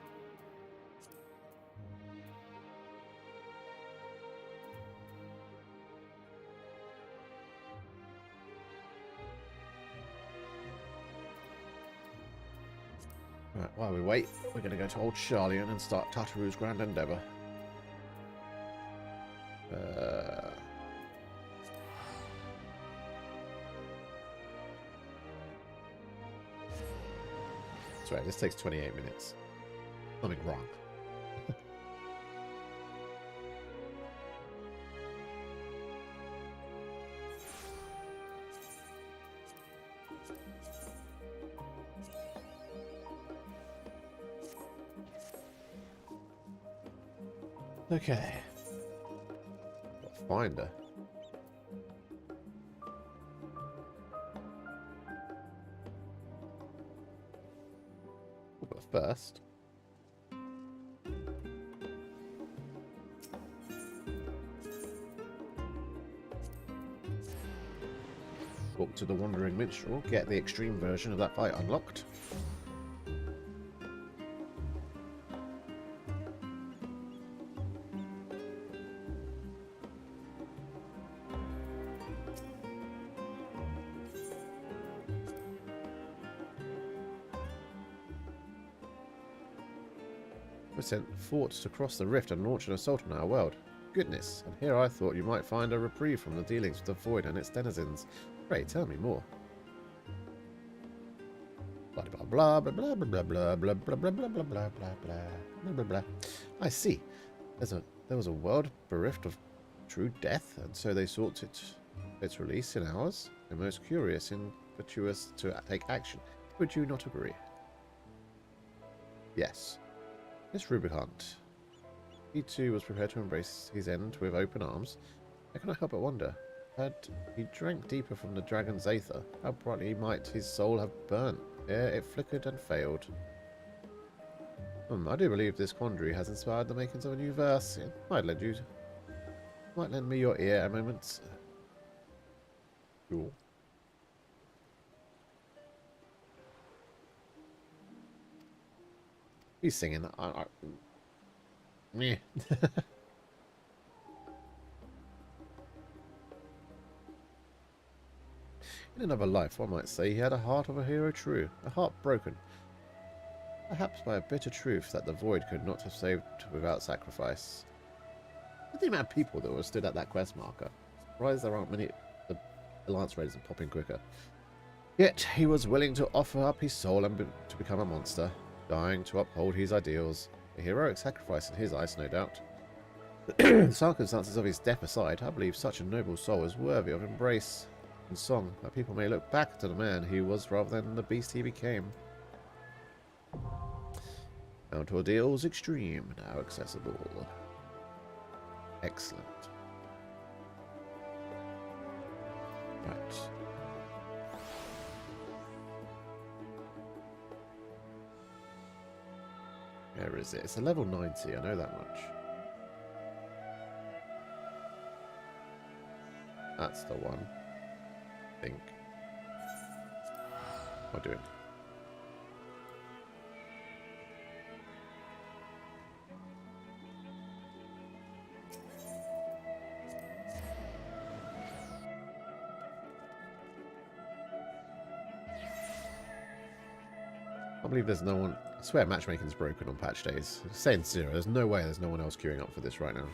Right, while we wait, we're going to go to Old Charlian and start Tartaru's Grand Endeavour. That's right, this takes 28 minutes. Something wrong. Okay. Finder. But first, walk to the Wandering Minstrel, get the extreme version of that fight unlocked. We sent forts to cross the rift and launch an assault on our world. Goodness, and here I thought you might find a reprieve from the dealings with the Void and its denizens. Pray, tell me more. Blah blah blah blah blah blah blah blah blah blah blah blah blah blah blah blah blah. I see. There was a world bereft of true death, and so they sought its release in ours. The most curious and virtuous to take action. Would you not agree? Yes. This Rubicant. He too was prepared to embrace his end with open arms. I cannot help but wonder, had he drank deeper from the dragon's aether, how brightly might his soul have burnt ere it flickered and failed. I do believe this quandary has inspired the makings of a new verse. It might lend me your ear a moment. Cool. He's singing that. Meh. In another life, one might say he had a heart of a hero true, a heart broken. Perhaps by a bitter truth that the Void could not have saved without sacrifice. The amount of people that were stood at that quest marker. Surprised there aren't many the Lance Raiders and popping quicker. Yet he was willing to offer up his soul and to become a monster. Dying to uphold his ideals. A heroic sacrifice in his eyes, no doubt. The circumstances of his death aside, I believe such a noble soul is worthy of embrace and song, that people may look back to the man he was rather than the beast he became. Mount Ordeals Extreme, now accessible. Excellent. Right. Where is it? It's a level 90, I know that much. That's the one. I think. I'll do it. I believe there's no one. I swear matchmaking's broken on patch days. Saying zero, there's no way there's no one else queuing up for this right now.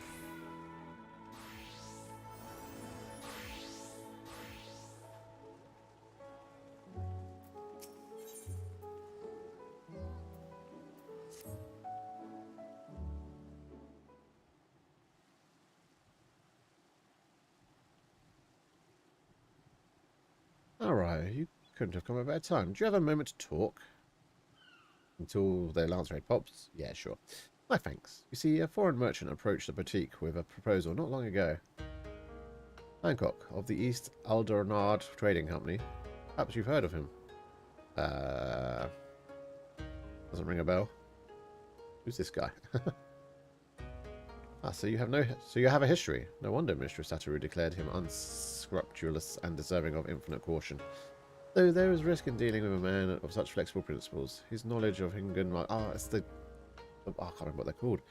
Ryo, you couldn't have come at a better time. Do you have a moment to talk? Until the lance raid pops? Yeah, sure. My thanks. You see, a foreign merchant approached the boutique with a proposal not long ago. Hancock, of the East Aldernard Trading Company. Perhaps you've heard of him. Doesn't ring a bell. Who's this guy? So you have a history. No wonder Mistress Satoru declared him unscrupulous and deserving of infinite caution. Though there is risk in dealing with a man of such flexible principles. His knowledge of Hingan... it's the... I can't remember what they're called.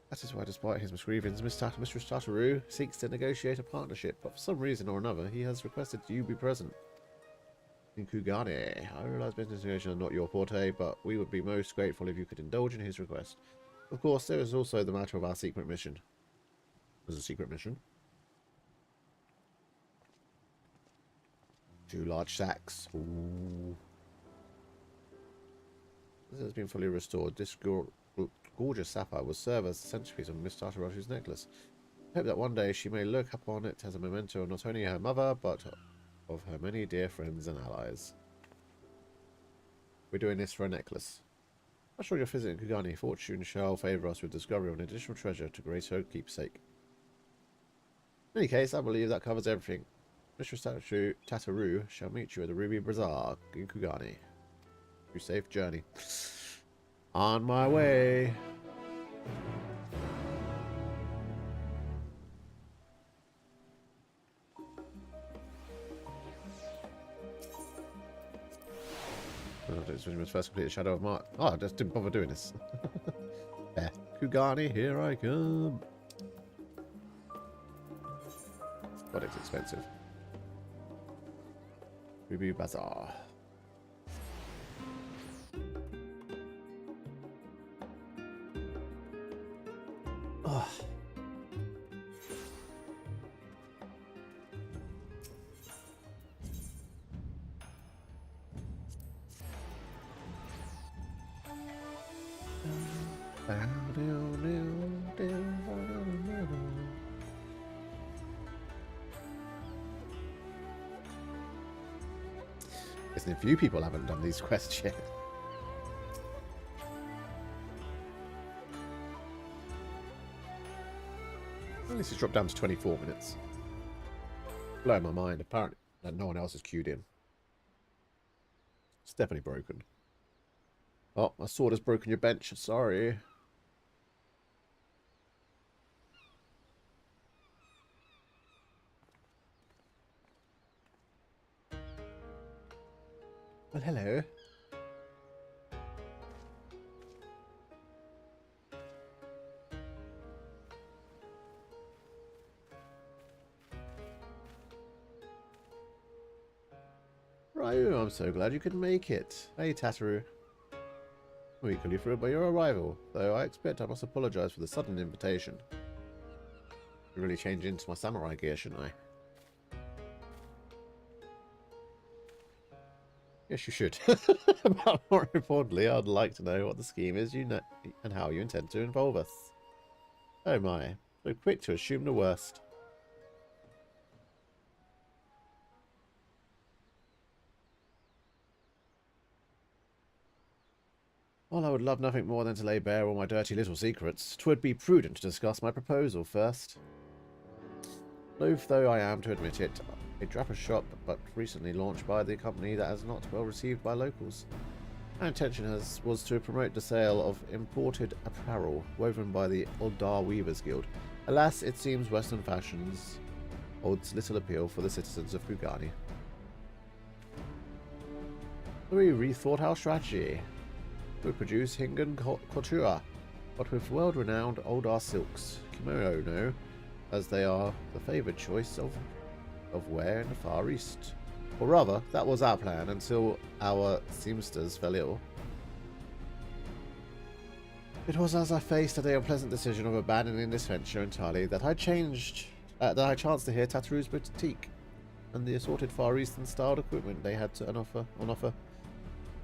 That is why, despite his misgivings, Mistress Satoru seeks to negotiate a partnership, but for some reason or another, he has requested you be present. In Kugane, I realize business negotiations are not your forte, but we would be most grateful if you could indulge in his request. Of course, there is also the matter of our secret mission. There's a secret mission. 2 large sacks. Ooh. This has been fully restored. This gorgeous sapphire will serve as the centerpiece of Miss Tartarush's necklace. I hope that one day she may look upon it as a memento of not only her mother, but of her many dear friends and allies. We're doing this for a necklace. I'm sure your visit in Kugane fortune shall favour us with discovery of an additional treasure to grace her keepsake. In any case, I believe that covers everything. Mistress Tataru shall meet you at the Ruby Bazaar in Kugane. You safe journey. On my way. This was first completed Shadow of Mark. Oh, I just didn't bother doing this. There. Kugane, here I come. God, it's expensive. Ruby Bazaar. Oh. Guessing a few people haven't done these quests yet. At least it's dropped down to 24 minutes. Blowing my mind, apparently, that no one else is queued in. It's definitely broken. Oh, my sword has broken your bench. Sorry. Well, hello. Ryu, I'm so glad you could make it. Hey, Tataru. I'm equally thrilled by your arrival, though I expect I must apologise for the sudden invitation. I really change into my samurai gear, shouldn't I? Yes, you should. But more importantly, I'd like to know what the scheme is and how you intend to involve us. Oh my, so quick to assume the worst. Well, I would love nothing more than to lay bare all my dirty little secrets. 'Twould be prudent to discuss my proposal first. Loath though I am to admit it, a draper shop but recently launched by the company that is not well received by locals. My intention was to promote the sale of imported apparel woven by the Oldar Weavers Guild. Alas, it seems Western fashions holds little appeal for the citizens of Kugane. We rethought our strategy. We produce Hingan couture, but with world-renowned Oldar silks, kimono, as they are the favoured choice of wear in the Far East. Or rather, that was our plan until our seamsters fell ill. It was as I faced the unpleasant decision of abandoning this venture entirely that I chanced to hear Tataru's boutique and the assorted Far Eastern styled equipment they had on offer.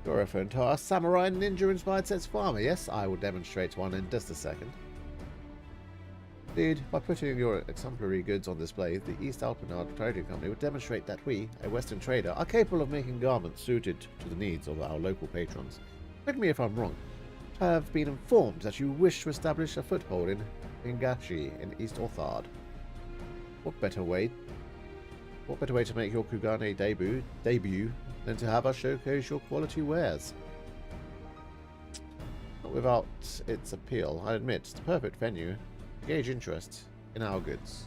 You're referring to our samurai ninja inspired sets farmer, yes? I will demonstrate one in just a second. Indeed, by putting your exemplary goods on display, the East Alpenard Trading Company would demonstrate that we, a Western trader, are capable of making garments suited to the needs of our local patrons. Correct me if I'm wrong. I have been informed that you wish to establish a foothold in Hingashi in East Orthard. What better way to make your Kugane debut than to have us showcase your quality wares? Not without its appeal, I admit, it's the perfect venue to gauge interest in our goods.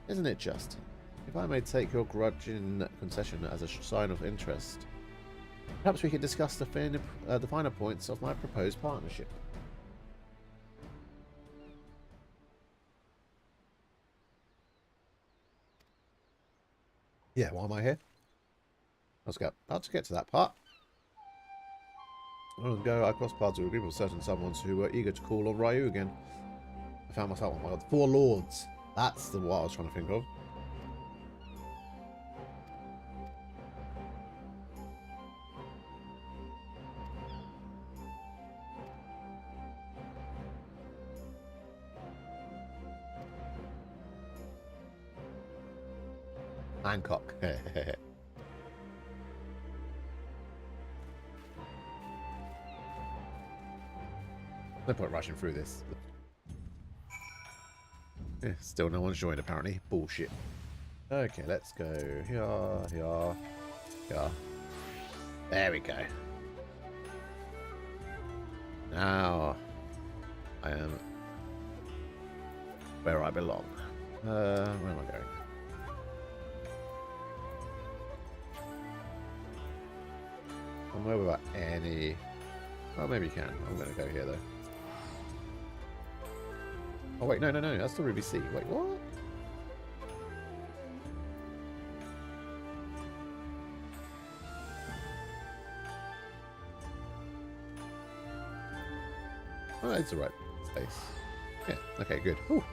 Isn't it just? If I may take your grudging concession as a sign of interest, perhaps we can discuss the finer points of my proposed partnership. Yeah, why am I here? Let's get to that part. A while ago, I crossed paths with a group of certain someones who were eager to call on Ryu again. I found myself, oh my god, 4 lords. That's what I was trying to think of. Hancock. No point rushing through this. Yeah, still no one's joined apparently. Bullshit. Okay, let's go here. There we go. Now I am where I belong. Where am I going? Somewhere without any... Oh, maybe you can. I'm going to go here, though. Oh, wait, no. That's the Ruby Sea. Wait, what? Oh, that's the right space. Yeah, okay, good. Whew.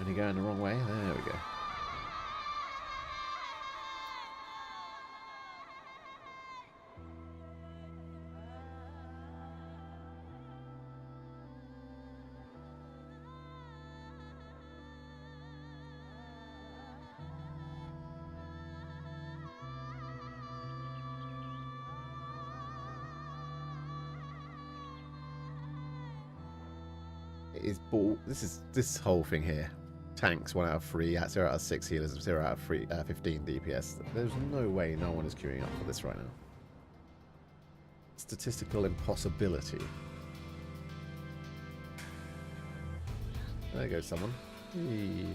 Only going the wrong way. There we go. It is bull. This whole thing here. Tanks 1 out of 3, 0 out of 6 healers, 0 out of 15 DPS. There's no way no one is queuing up for this right now. Statistical impossibility. There goes someone. Hey.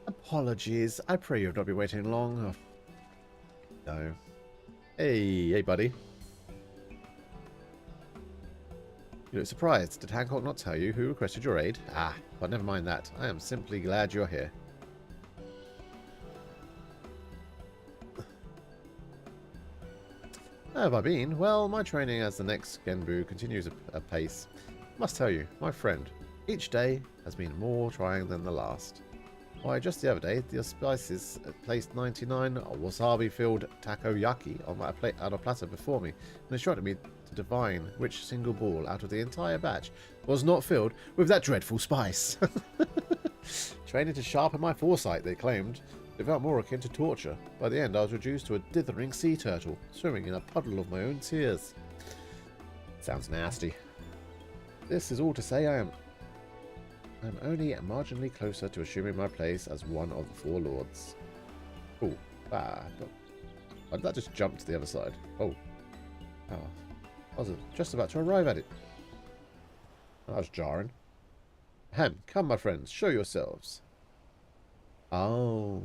Apologies. I pray you've not been waiting long. Oh. No. Hey, buddy. You look surprised. Did Hancock not tell you who requested your aid? Ah, but never mind that. I am simply glad you're here. How have I been? Well, my training as the next Genbu continues apace. Must tell you, my friend, each day has been more trying than the last. Why, just the other day, the spices placed 99 wasabi-filled takoyaki on a platter before me, and instructed me to divine which single ball out of the entire batch was not filled with that dreadful spice. Training to sharpen my foresight, they claimed. It felt more akin to torture. By the end, I was reduced to a dithering sea turtle, swimming in a puddle of my own tears. Sounds nasty. This is all to say I'm only marginally closer to assuming my place as one of the 4 lords. Oh, why did that just jump to the other side? Oh. Oh, I was just about to arrive at it. That was jarring. Ahem, come my friends, show yourselves. Oh.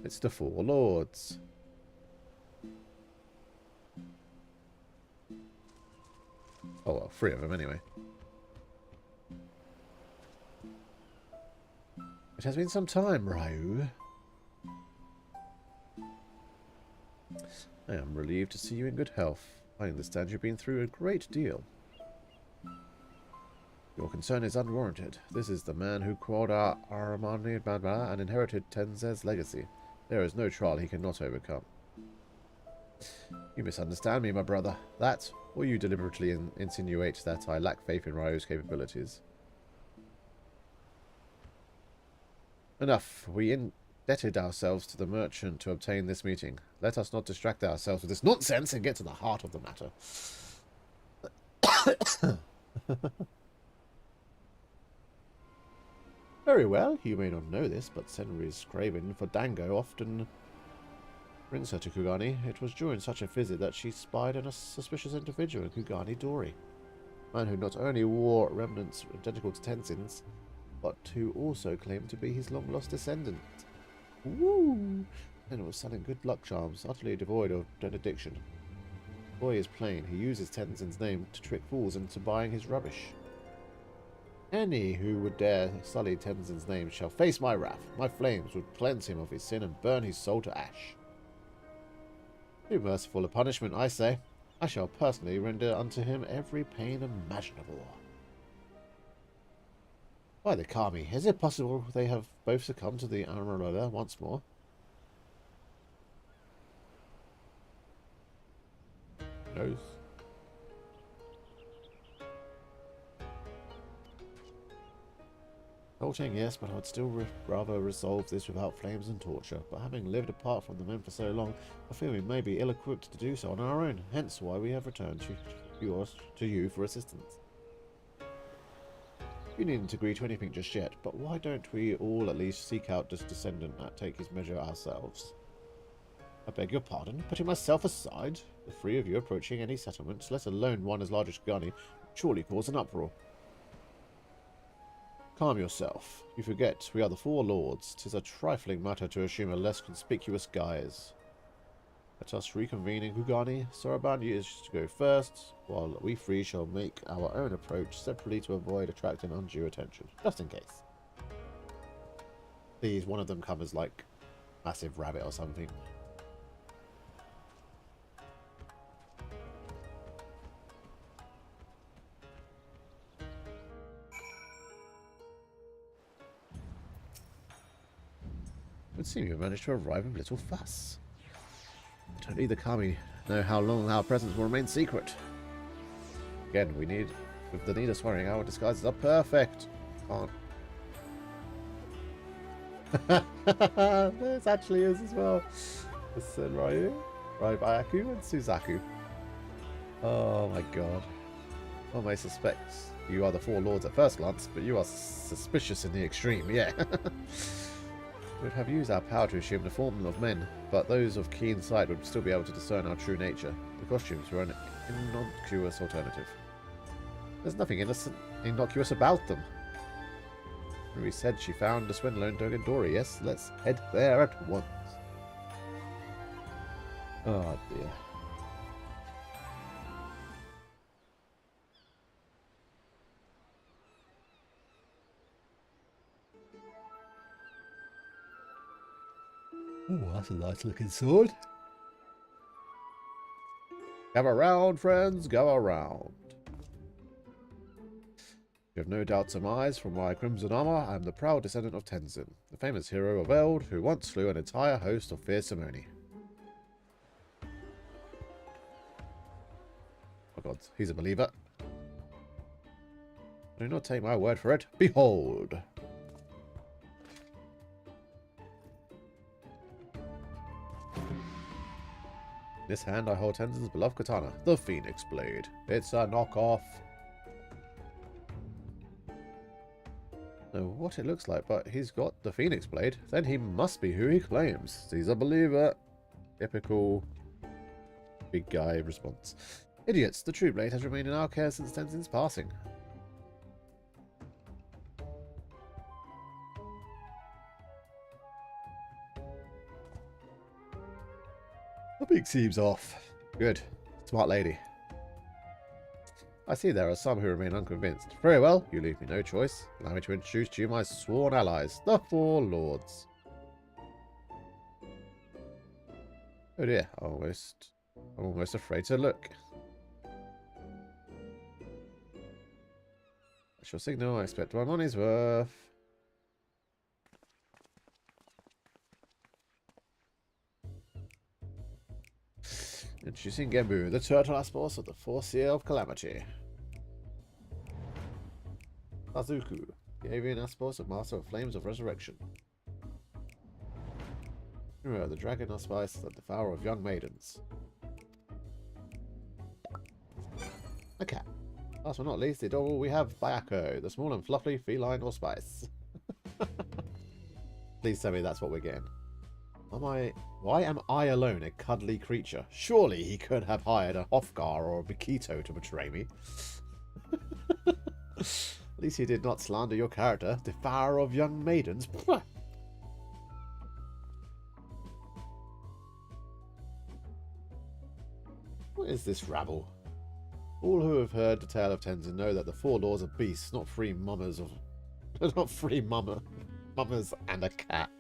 It's the Four Lords. Oh well, 3 of them anyway. It has been some time, Ryu. I am relieved to see you in good health. I understand you've been through a great deal. Your concern is unwarranted. This is the man who called our Aramani and inherited Tenze's legacy. There is no trial he cannot overcome. You misunderstand me, my brother. That, or you deliberately insinuate that I lack faith in Ryu's capabilities. Enough. We indebted ourselves to the merchant to obtain this meeting. Let us not distract ourselves with this nonsense and get to the heart of the matter. Very well. You may not know this, but Senri's craving for dango often brings her to Kugani. It was during such a visit that she spied on a suspicious individual in Kugani Dori. A man who not only wore remnants identical to Tenzin's, but who also claimed to be his long-lost descendant. Woo! And was selling good luck charms, utterly devoid of benediction. The boy is plain. He uses Tenzin's name to trick fools into buying his rubbish. Any who would dare sully Tenzin's name shall face my wrath. My flames would cleanse him of his sin and burn his soul to ash. Too merciful a punishment, I say. I shall personally render unto him every pain imaginable. By the Kami, is it possible they have both succumbed to the Amarula once more? Who knows? Revolting, yes, but I would still rather resolve this without flames and torture. But having lived apart from the men for so long, I fear we may be ill-equipped to do so on our own. Hence why we have returned to you for assistance. You needn't agree to anything just yet, but why don't we all at least seek out this descendant and take his measure ourselves? I beg your pardon, putting myself aside, the 3 of you approaching any settlement, let alone one as large as Kugani, would surely cause an uproar. Calm yourself. You forget we are the 4 lords. 'Tis a trifling matter to assume a less conspicuous guise. Let us reconvene in Kugani. Saraban is to go first, while we 3 shall make our own approach separately to avoid attracting undue attention, just in case. Please, one of them come as like massive rabbit or something. It would seem you managed to arrive with little fuss. But only the Kami know how long our presence will remain secret. Again, with the need of swearing, our disguises are perfect. Can't. This actually is as well. This Ryu, Raibayaku, and Suzaku. Oh my god. One may suspect you are the 4 lords at first glance, but you are suspicious in the extreme, yeah. We would have used our power to assume the form of men, but those of keen sight would still be able to discern our true nature. The costumes were an innocuous alternative. There's nothing innocuous about them. Rui said she found the swindler in Dogandori. Yes, let's head there at once. Oh dear. Oh, that's a nice looking sword. Go around, friends, go around. You have no doubt surmised from my crimson armor, I am the proud descendant of Tenzin, the famous hero of Eld, who once slew an entire host of fierce Simoni. Oh god, he's a believer. Do not take my word for it. Behold! In this hand I hold Tenzin's beloved katana, the Phoenix Blade. It's a knockoff. Know what it looks like, but he's got the Phoenix Blade. Then he must be who he claims. He's a believer. Typical big guy response. Idiots, the true blade has remained in our care since Tenzin's passing. The big seam's off. Good. Smart lady. I see there are some who remain unconvinced. Very well, you leave me no choice. Allow me to introduce to you my sworn allies, the Four Lords. Oh dear, I'm almost afraid to look. That's your signal, I expect my money's worth. Introducing Gembu, the turtle aspos of the Foreseer of Calamity. Azuku, the avian aspos of Master of Flames of Resurrection. Nero, the dragon aspice, the devourer of young maidens. A cat. Last but not least, the adorable we have Bayako, the small and fluffy feline allspice. Please tell me that's what we're getting. Why am I alone a cuddly creature? Surely he could have hired a Hofgar or a Bikito to betray me. At least he did not slander your character, devourer of young maidens. What is this rabble? All who have heard the tale of Tenzin know that the Four Lords are beasts, not free mummers of... not free mummers and a cat.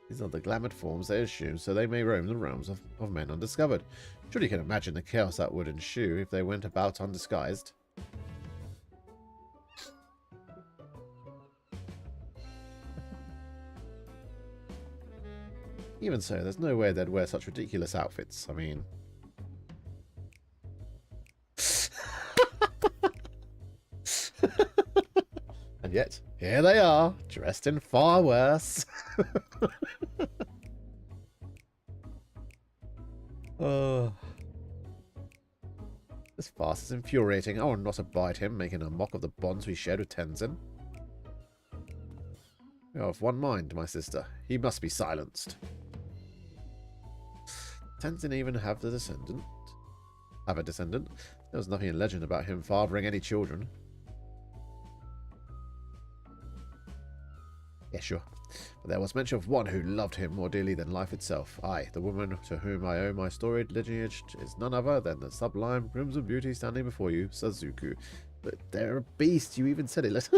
These are the glamoured forms they assume, so they may roam the realms of men undiscovered. Surely you can imagine the chaos that would ensue if they went about undisguised. Even so, there's no way they'd wear such ridiculous outfits. I mean... And yet, here they are, dressed in far worse. Oh. This farce is infuriating. I will not abide him, making a mock of the bonds we shared with Tenzin. We are of one mind, my sister. He must be silenced. Tenzin even have a descendant? There was nothing in legend about him fathering any children. Yeah, sure. But there was mention of one who loved him more dearly than life itself. Aye, the woman to whom I owe my storied lineage is none other than the sublime crimson beauty standing before you, Suzuku. But they're a beast, you even said it.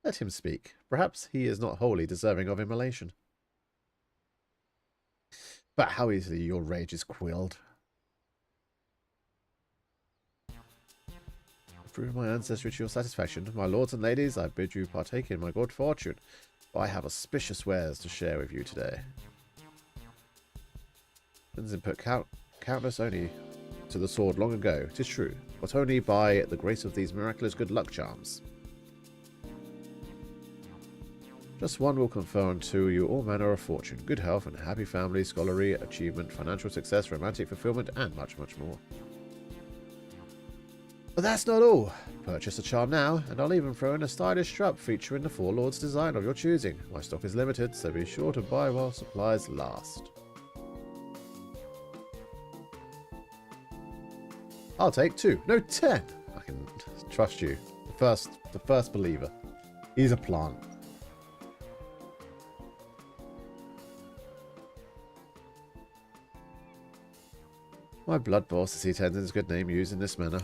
Let him speak. Perhaps he is not wholly deserving of immolation. But how easily your rage is quelled. Prove my ancestry to your satisfaction. My lords and ladies, I bid you partake in my good fortune. For I have auspicious wares to share with you today. Tenzin put countless only to the sword long ago, 'tis true, but only by the grace of these miraculous good luck charms. Just one will confer unto you all manner of fortune, good health and happy family, scholarly achievement, financial success, romantic fulfillment, and much, much more. But that's not all. Purchase a charm now, and I'll even throw in a stylish strap featuring the Four Lords design of your choosing. My stock is limited, so be sure to buy while supplies last. I'll take 2. No, 10. I can trust you. The first believer. He's a plant. My blood boils to see Tenzin's good name used in this manner.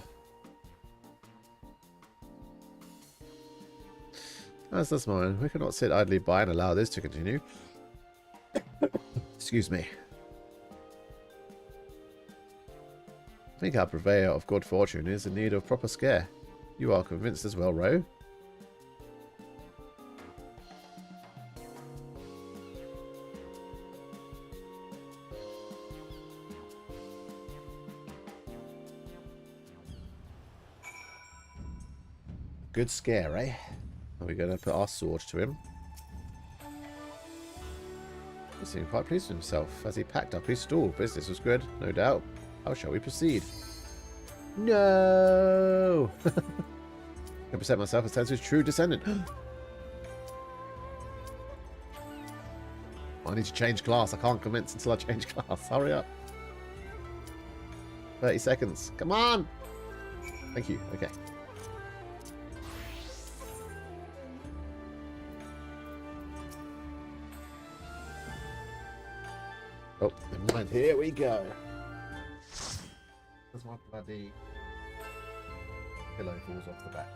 As does mine. We cannot sit idly by and allow this to continue. Excuse me. I think our purveyor of good fortune is in need of proper scare. You are convinced as well, Ro? Good scare, eh? Are we going to put our sword to him? seemed quite pleased with himself as he packed up his stall. Business was good, no doubt. How shall we proceed? No! I present myself as Tensu's true descendant. I need to change class. I can't commence until I change class. Hurry up. 30 seconds. Come on! Thank you. Okay. Oh, never mind. Here we go. As my bloody pillow falls off the back.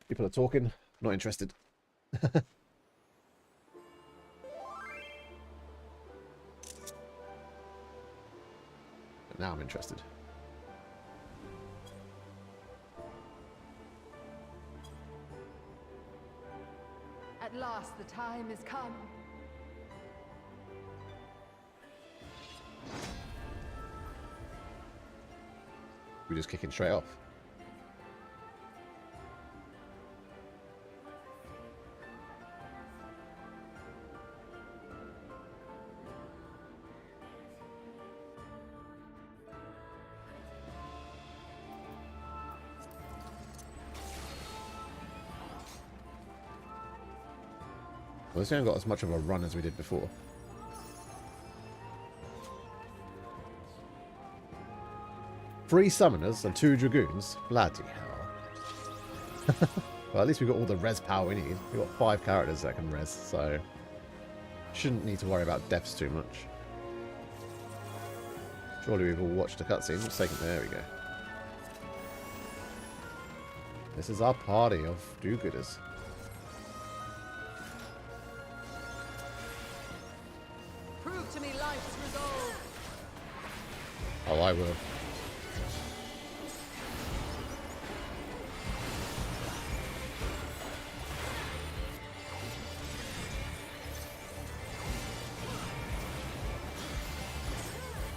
People are talking. Not interested. But now I'm interested. At last, the time is come. We're just kicking straight off. Well, this haven't got as much of a run as we did before. Three summoners and 2 dragoons? Bloody hell. Well, at least we've got all the res power we need. We've got 5 characters that can res, so shouldn't need to worry about deaths too much. Surely we've all watched a cutscene. Let's take it. There we go. This is our party of do-gooders. Prove to me life's resolve. Oh, I will.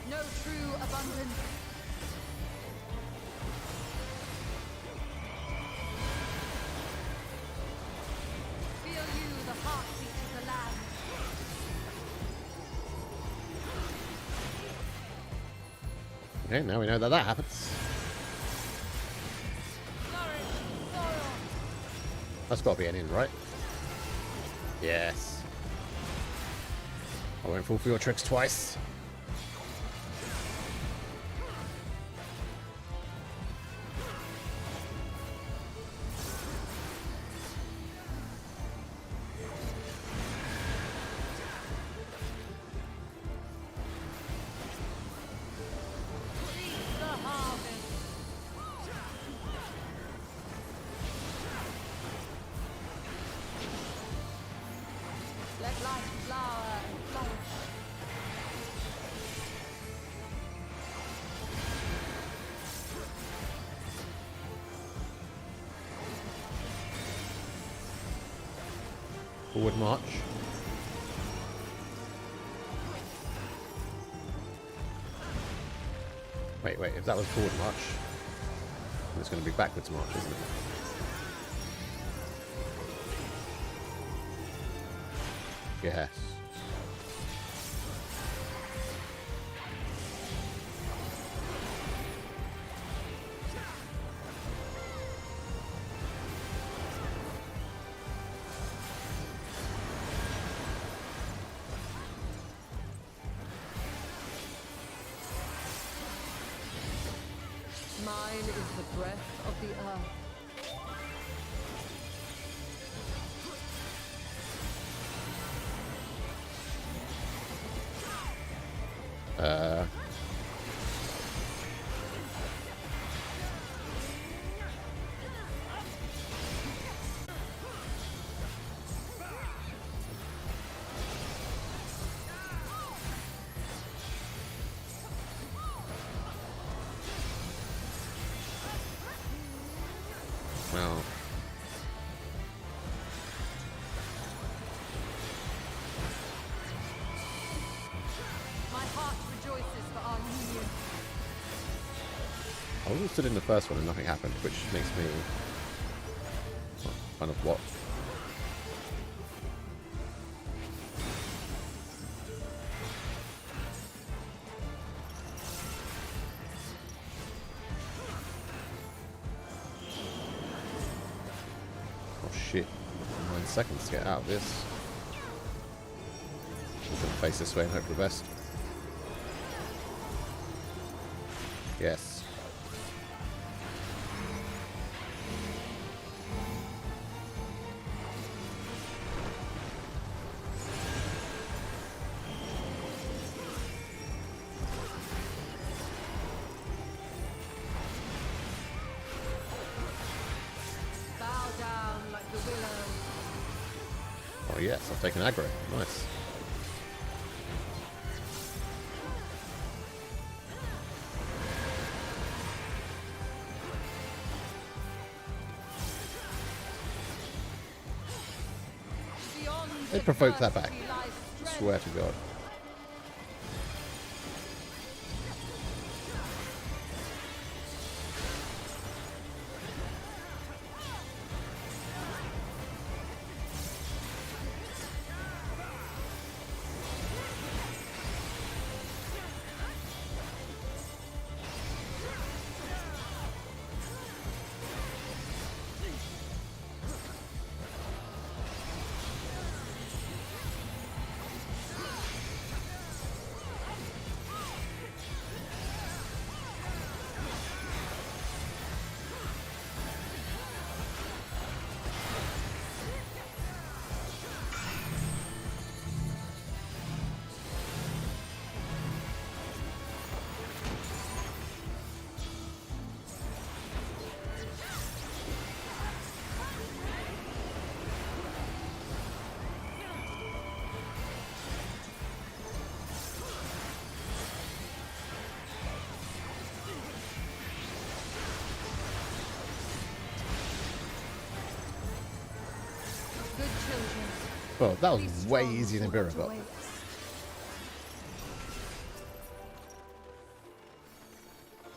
No true abundance. Feel you the heartbeat of the land. Okay, now we know that that happens. That's got to be an in, right? Yes. I won't fall for your tricks twice. Let life flower and flourish. Forward march. Wait, if that was forward march, then it's going to be backwards march, isn't it? Yes. Mine is the breath of the earth. Well. I was stood in the first one and nothing happened, which makes me kind of what? Oh shit. 9 seconds to get out of this. I'm gonna face this way and hope for the best. Yes. Oh yes, I've taken aggro. Nice. They provoked that back. Swear to God. Well, that was way easier than Birabot.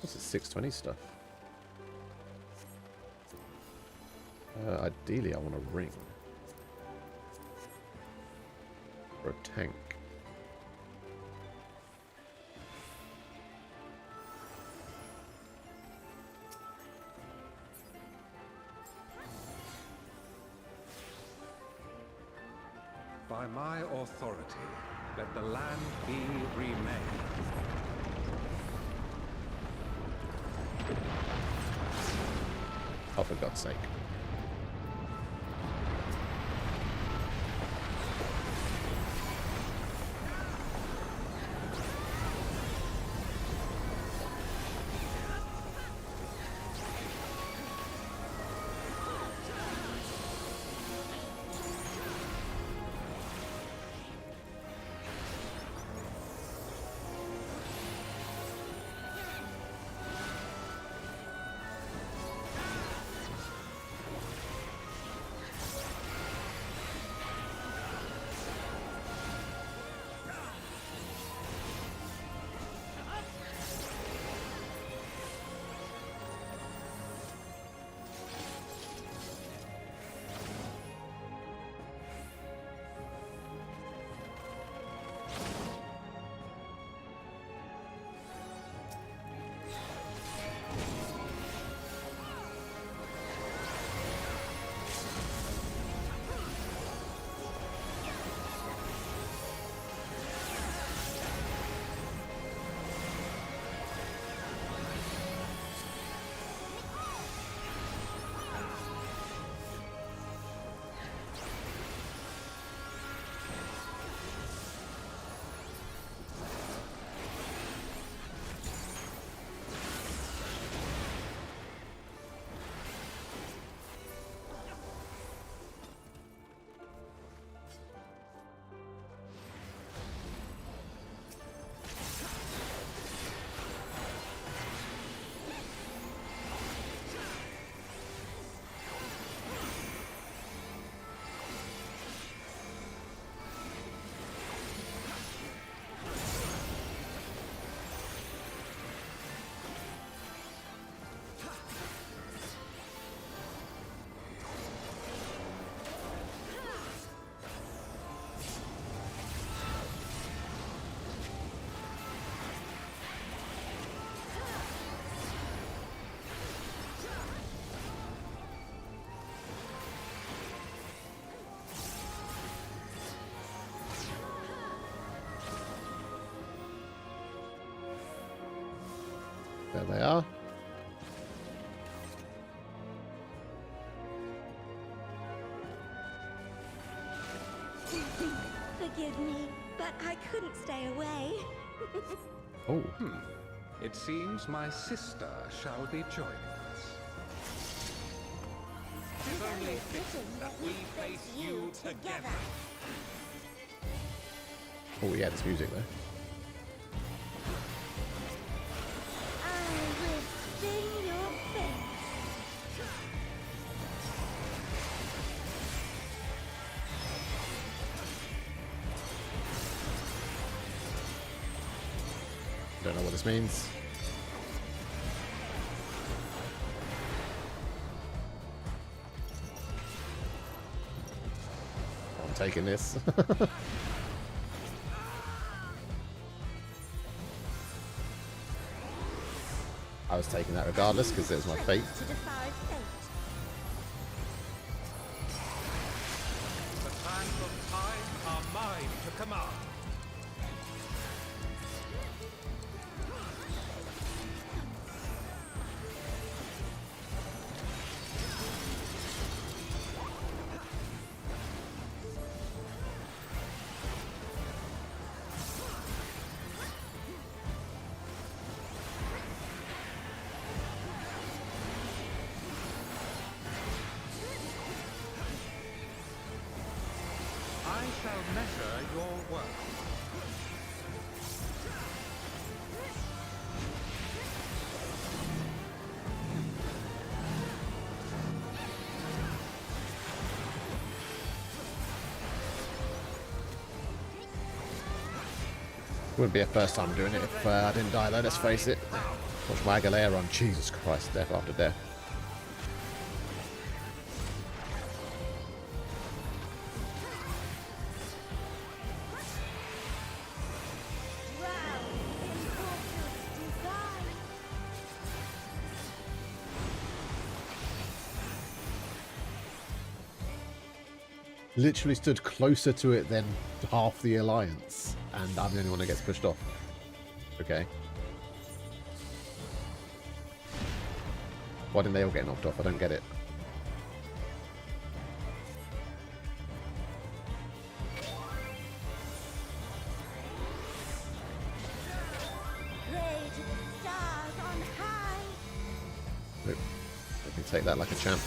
What's this 620 stuff? Ideally, I want a ring. Or a tank. By my authority, let the land be remade. Oh, for God's sake. There they are. Forgive me, but I couldn't stay away. Oh. It seems my sister shall be joining us. It's only fitting that we face you together. Oh yeah, this music though. I will sting your face. Don't know what this means. I'm taking this. I was taking that regardless because it was my fate. To defy fate. The sands of time are mine to command. I shall measure your work. Wouldn't be a first time doing it if I didn't die though, let's face it. Watch my Agalea run. Jesus Christ, death after death. Literally stood closer to it than half the alliance, and I'm the only one that gets pushed off. Okay. Why didn't they all get knocked off? I don't get it. Pray to the stars on high. Nope. Let me take that like a champ.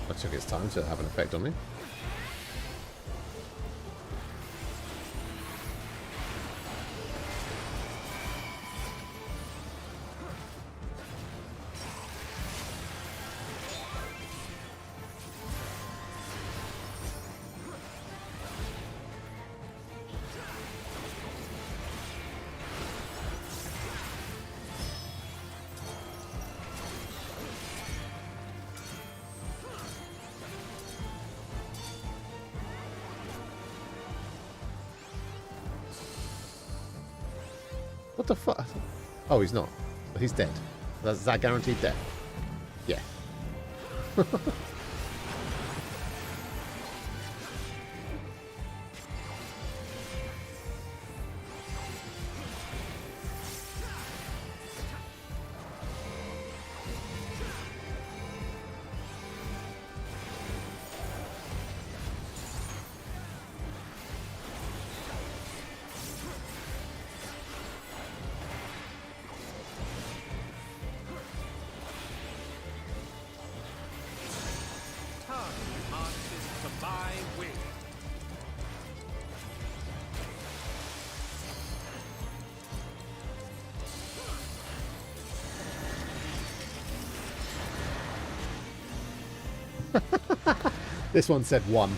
That took its time to have an effect on me. What the fuck? Oh, he's not. He's dead. Is that guaranteed death? Yeah. This one said 1,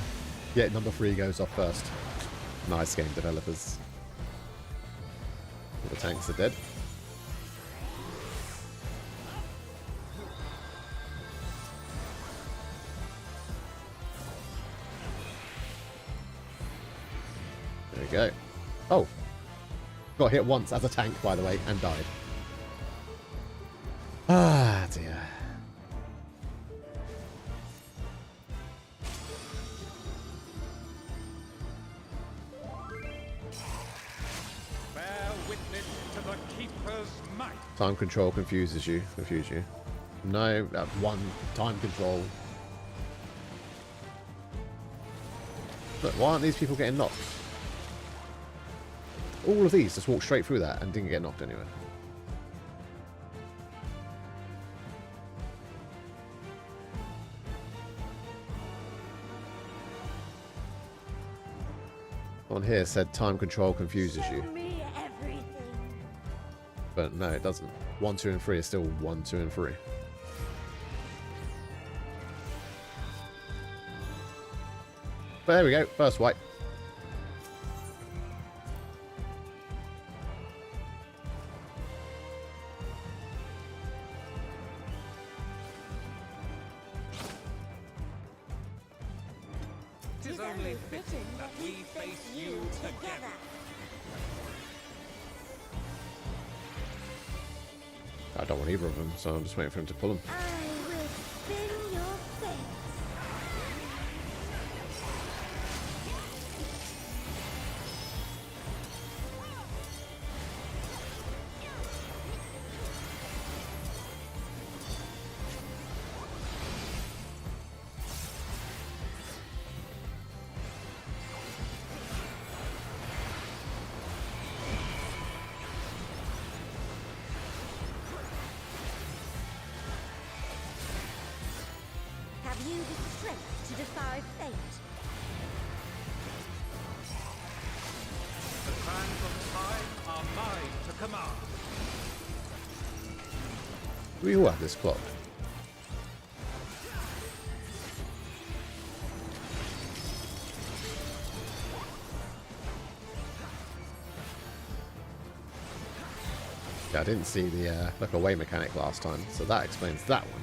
yet number 3 goes off first. Nice game developers. All the tanks are dead. go. Oh. Got hit once as a tank, by the way, and died. Ah, dear. Bear witness to the Keeper's might. Time control confuse you. No, one time control. Look, why aren't these people getting knocked? All of these just walked straight through that and didn't get knocked anywhere. On here said time control confuses you. But no, it doesn't. 1, 2, and 3 is still 1, 2, and 3. But there we go, first wipe. Tis only fitting that we face you together. I don't want either of them, so I'm just waiting for him to pull them. I will spin your face. Have you the strength to defy fate? The sands of time are mine to command. We all have this clock. Yeah, I didn't see the look away mechanic last time, so that explains that one.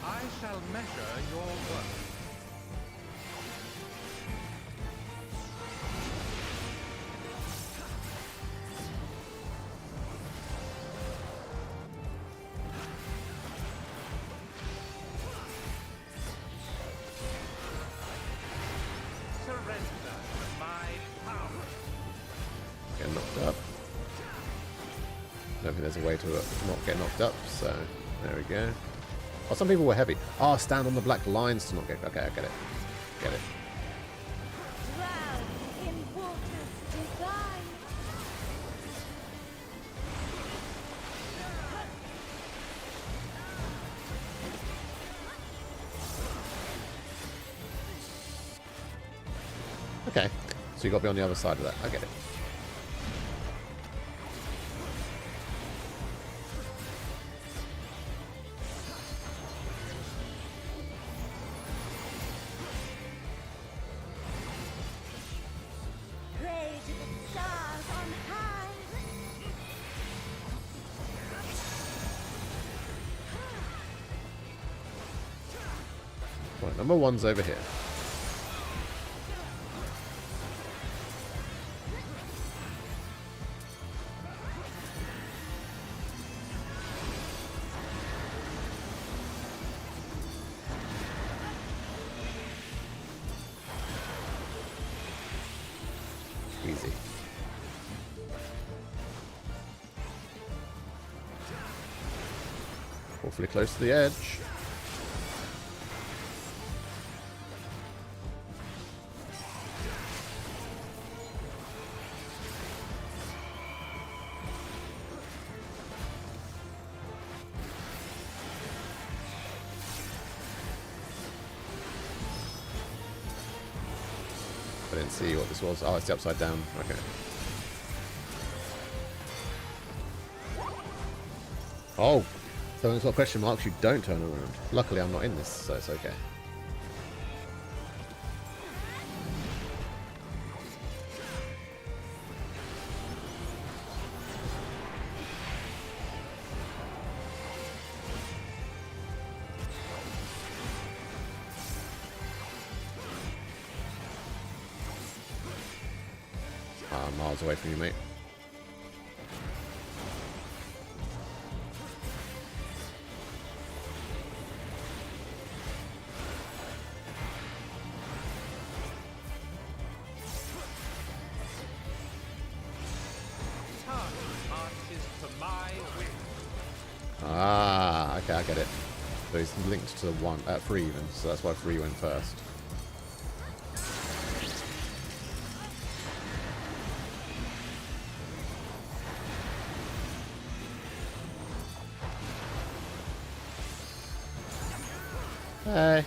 I shall measure your worth. Surrender to my power. Get knocked up. Don't think there's a way to not get knocked up, so there we go. Oh, some people were heavy. Oh, stand on the black lines to not get... Okay, I get it. Get it. Drown in waters divine. Okay, so you got to be on the other side of that. I get it. Pray to the stars on high. Right, number one's over here. Easy. Awfully close to the edge. I didn't see what this was. Oh, it's the upside down. Okay. Oh, so it's got question marks. You don't turn around. Luckily, I'm not in this, so it's okay. I'm miles away from you, mate. Ah, okay, I get it. So he's linked to 3 even, so that's why 3 went first. Hey.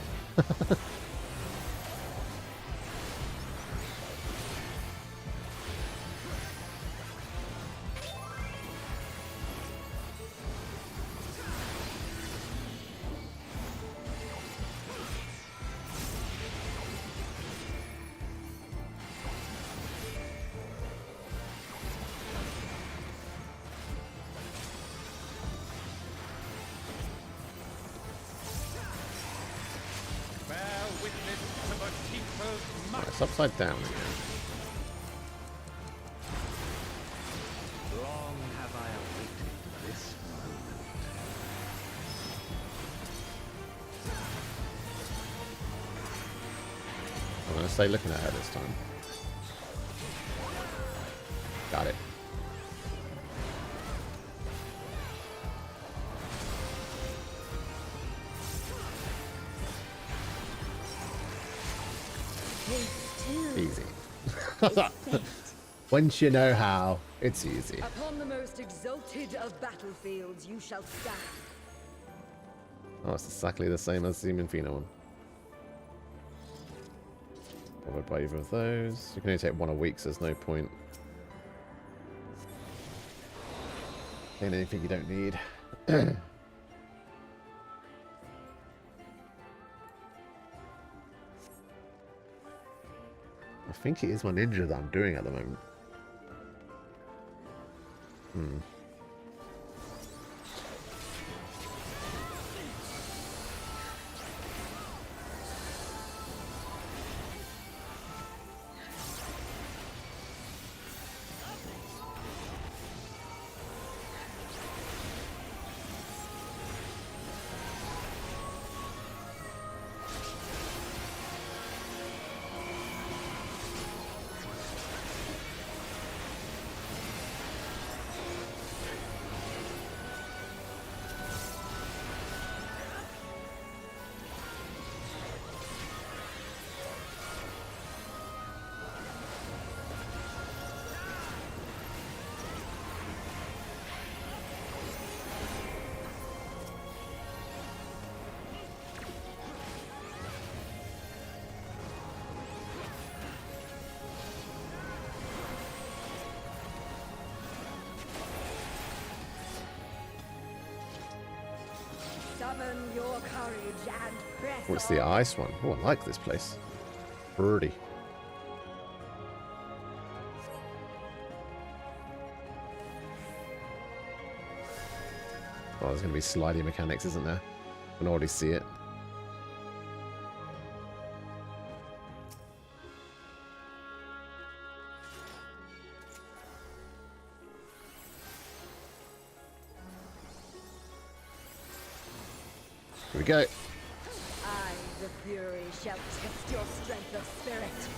It's upside down again. Long have I awaited this moment. I'm going to stay looking at her this time. Got it. Easy. Once you know how, it's easy. Upon the most exalted of battlefields, you shall stand. Oh, it's exactly the same as the Minfino one. Followed by either of those. You can only take 1 a week, so there's no point. Ain't anything you don't need. I think it is my ninja that I'm doing at the moment. Summon your courage and press What's the ice one? Oh, I like this place. Birdie. Oh, there's going to be sliding mechanics, isn't there? I can already see it. Here we go. I, the Fury, shall test your strength of spirit.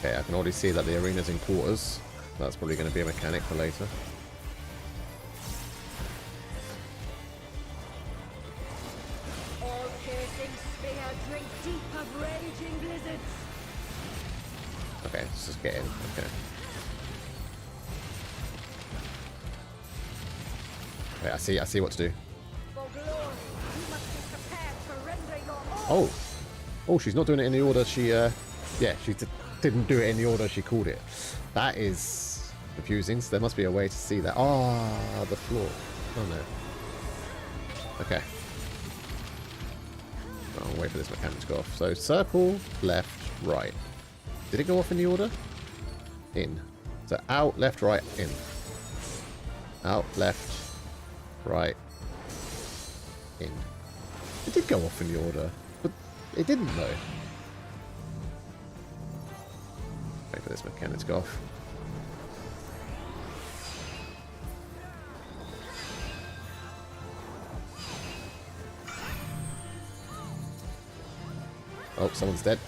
Okay, I can already see that the arena's in quarters. That's probably going to be a mechanic for later. All piercing spear drink deep of raging blizzards. Okay, let's just get in. Okay. Okay, I see what to do. For glory, you must be prepared to render your all. Oh! Oh, she's not doing it in the order she, yeah, she didn't do it in the order she called it. That is confusing, so there must be a way to see that. Ah, the floor. Oh no. Okay. I'll wait for this mechanic to go off. So, circle, left, right. Did it go off in the order? In. So, out, left, right, in. Out, left, right, in. It did go off in the order, but it didn't though. Wait for this mechanic to go off. Oh, someone's dead.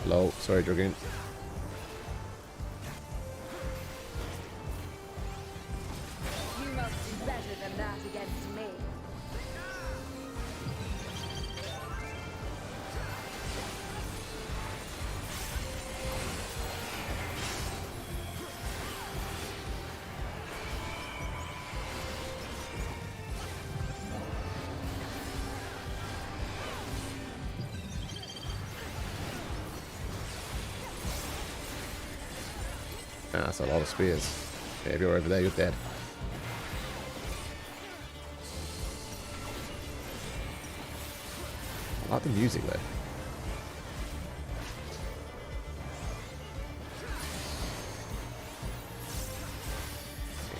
Hello, sorry, Dragoon. You must do better than that against me. Ah, that's a lot of spears. Yeah, if you're over there, you're dead. I like the music though.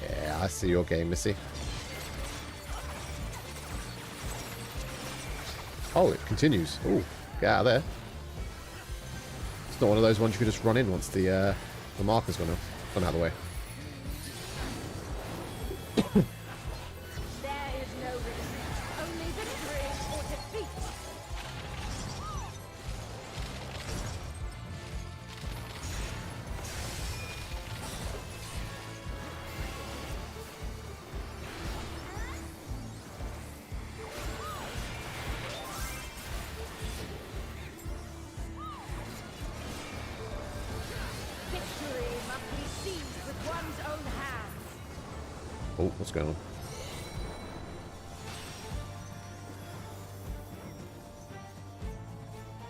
Yeah, I see your game, Missy. Oh, it continues. Oh, get out of there. It's not one of those ones you can just run in once the marker's gone out of the way. There is no retreat, only victory or defeat. Victory must be seized with one's own hands. Oh, what's going on?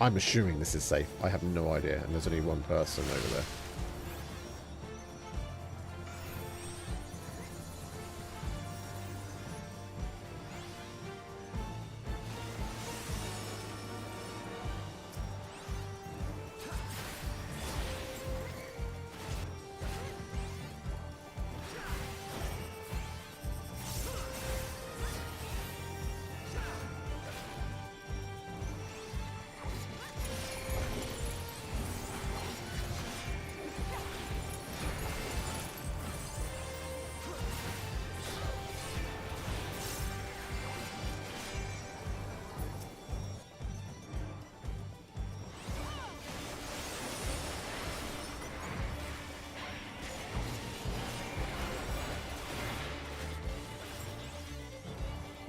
I'm assuming this is safe. I have no idea, and there's only one person over there.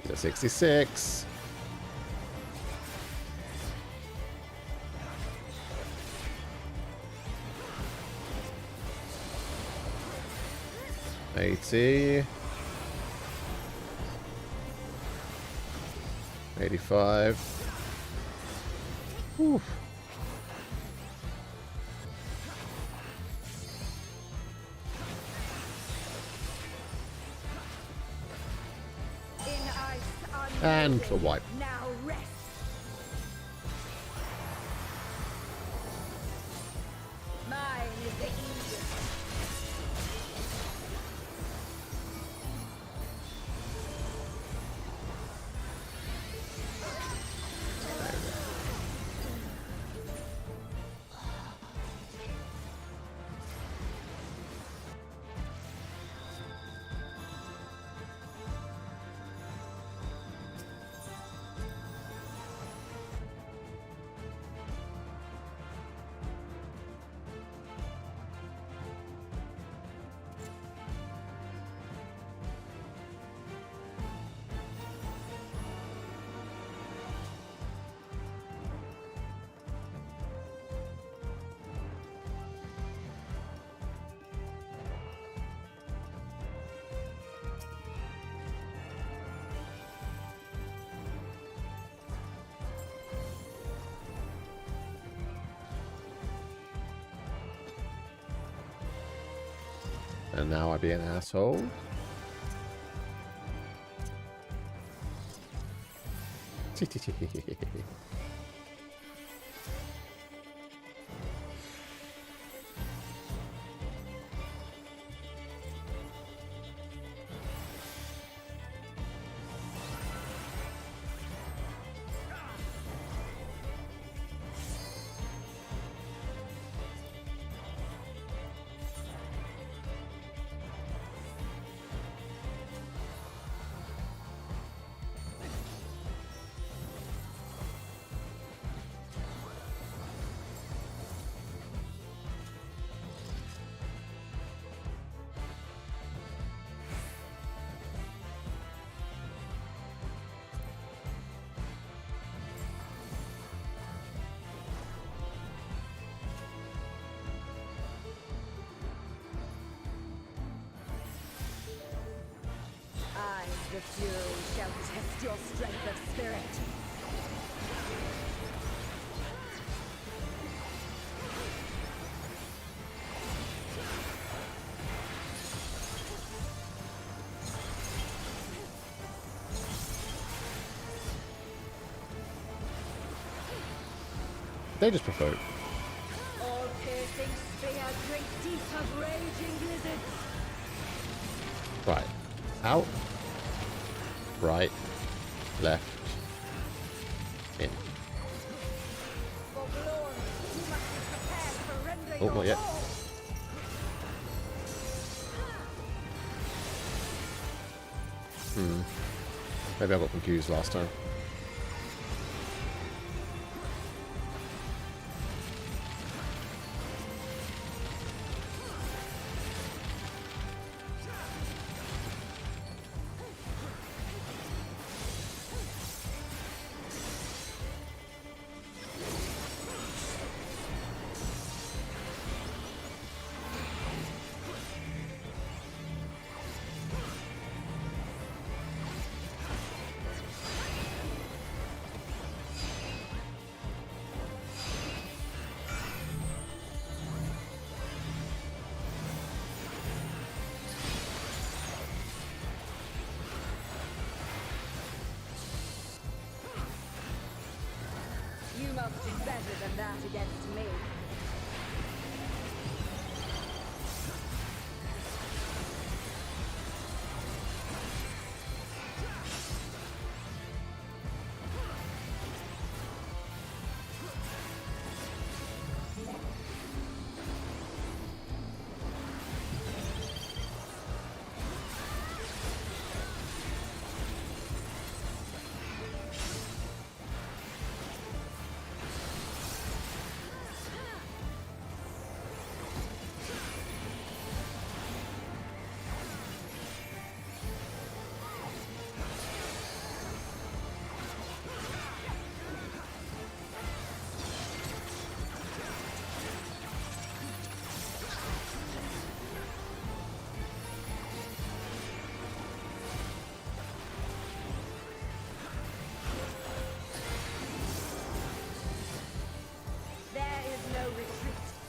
He's at 66. $80. 85. Whew. And a wipe. Now rest. Mine is the easiest. And now I be an asshole. the Fury shall test your strength of spirit. They just provoke. All piercing spear, drink deep of raging blizzards. Right. Out. Right. Left. In. For glory, you must be prepared to render Oh, your not yet. all. Maybe I got confused last time. You must be better than that against me.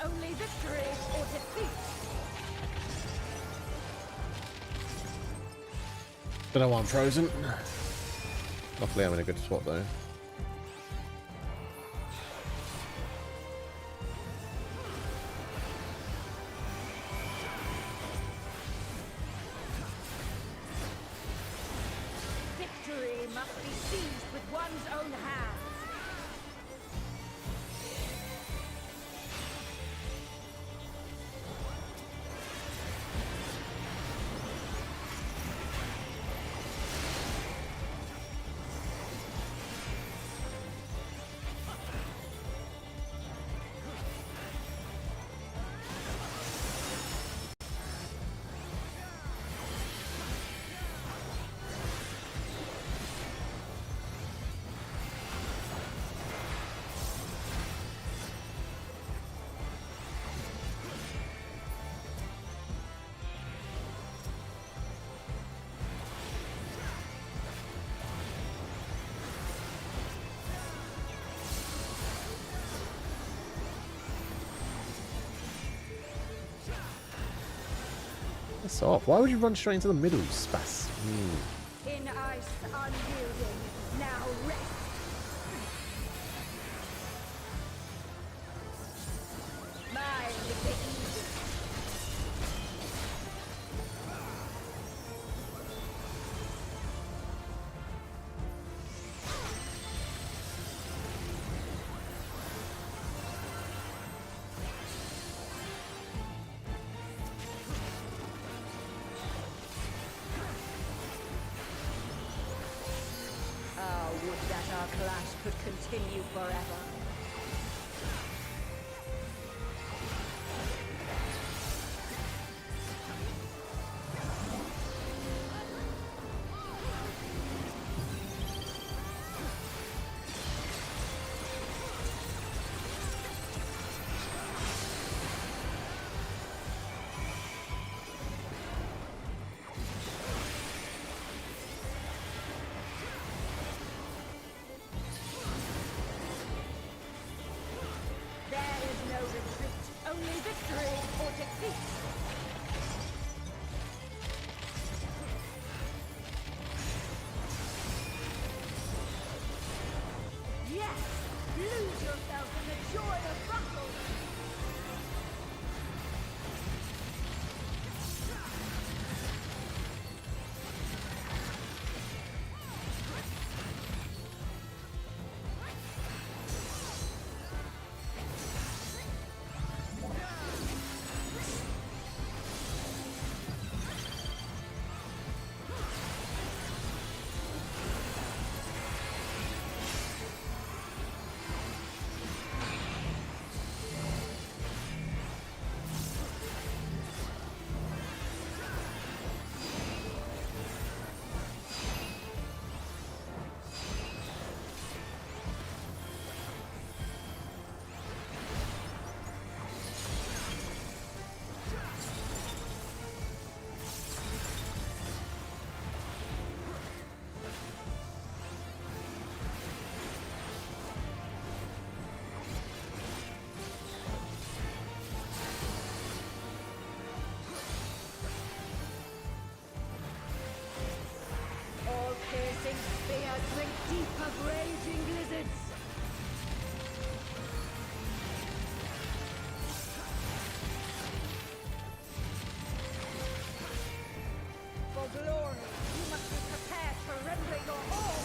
Only victory or defeat. Don't know why I'm frozen. Luckily I'm in a good spot though. Victory must be seized with one's own hands. That's off. Why would you run straight into the middle, Spas? In ice unyielding, now rest. Mine is the easy. Would that our clash could continue forever. Lose yourself in the joy of battle! Piercing spears drink deep of raging blizzards. For glory, you must be prepared to render your all.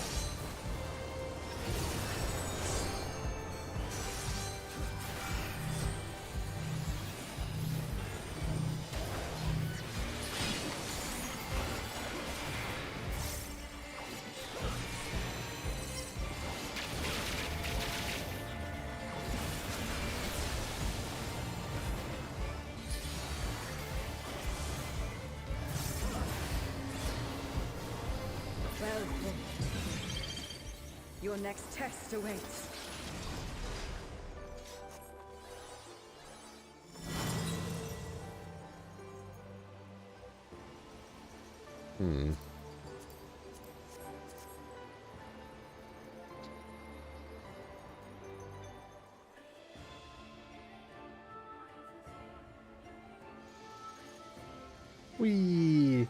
Well fought. Your next test awaits. Whee!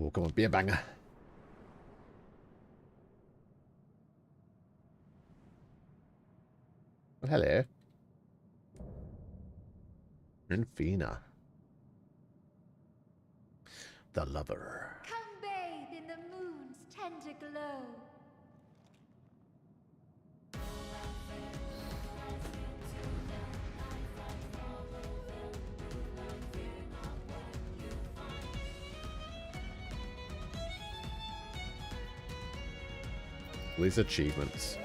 Oh, come on, be a banger. Well, hello. Infina. The lover. Come bathe in the moon's tender glow. These achievements.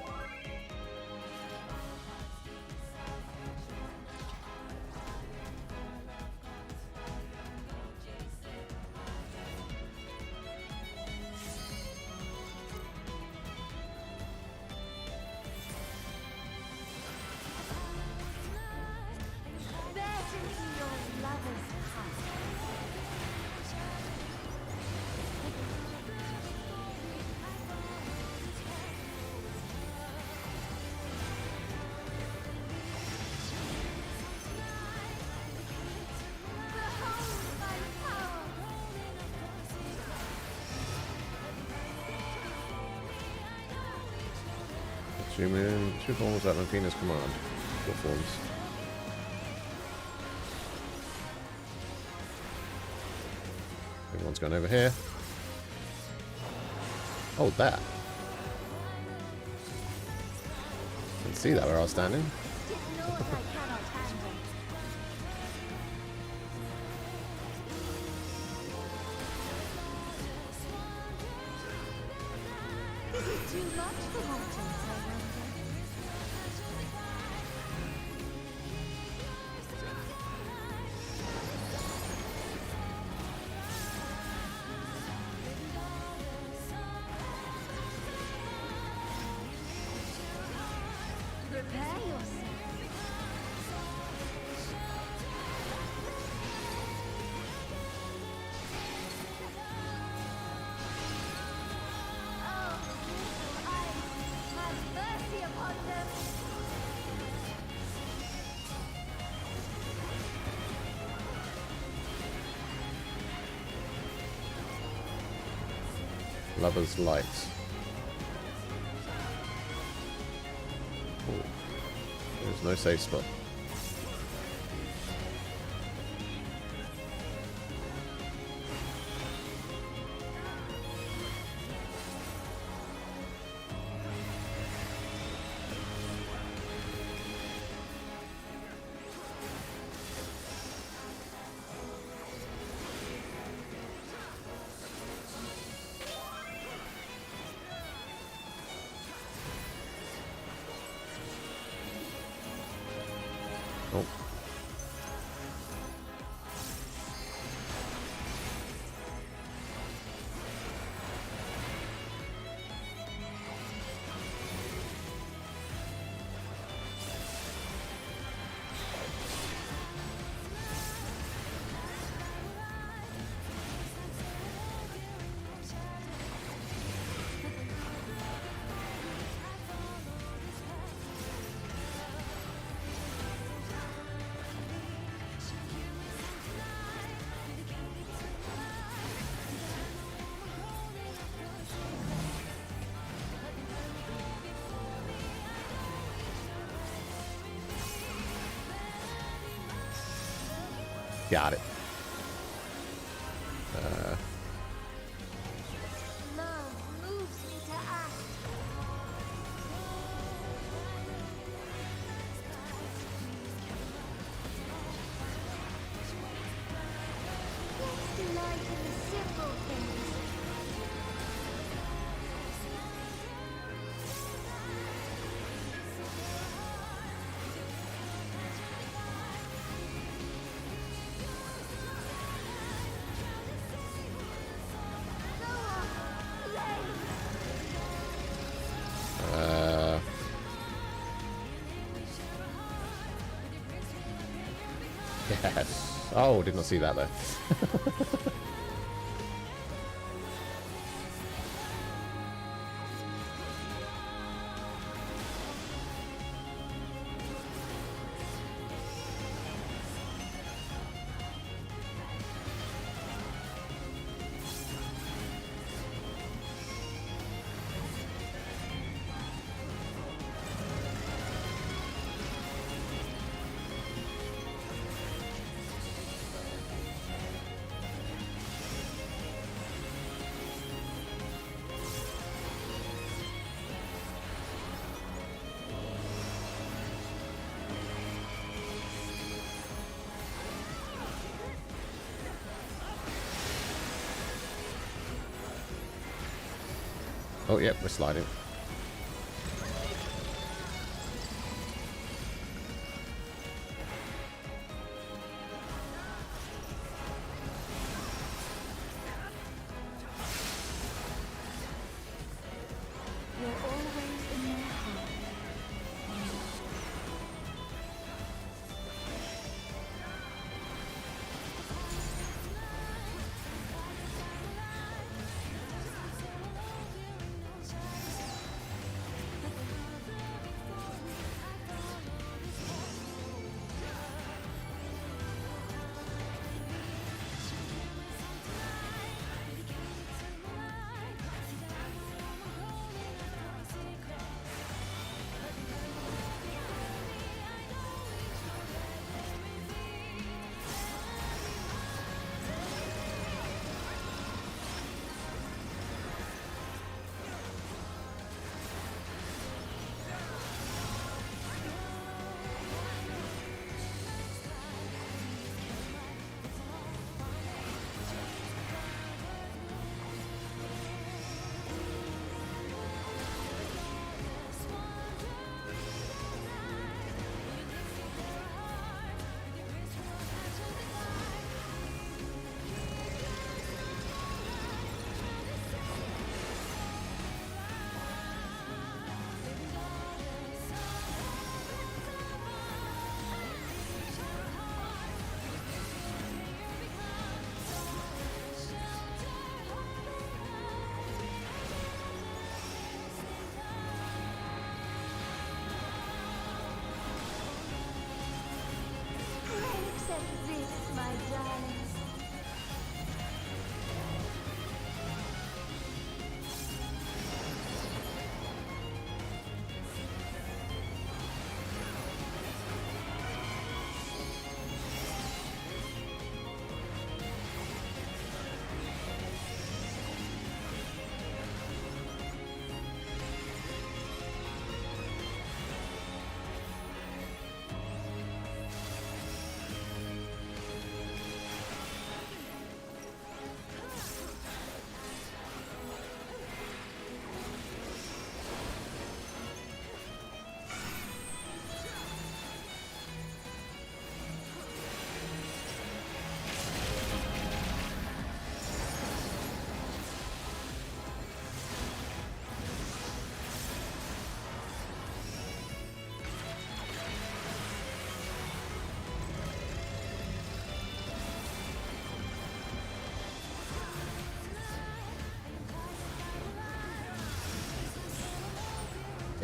Zoom in. Two forms at Infina's command. Four forms. Everyone's gone over here. Oh, that. Didn't see that where I was standing. Lover's Light. Ooh. There's no safe spot. Oh. Got it. Love moves me to act. There's delight in the simple things. Yes. Oh, did not see that though. Oh, yep, we're sliding. You're always in my heart.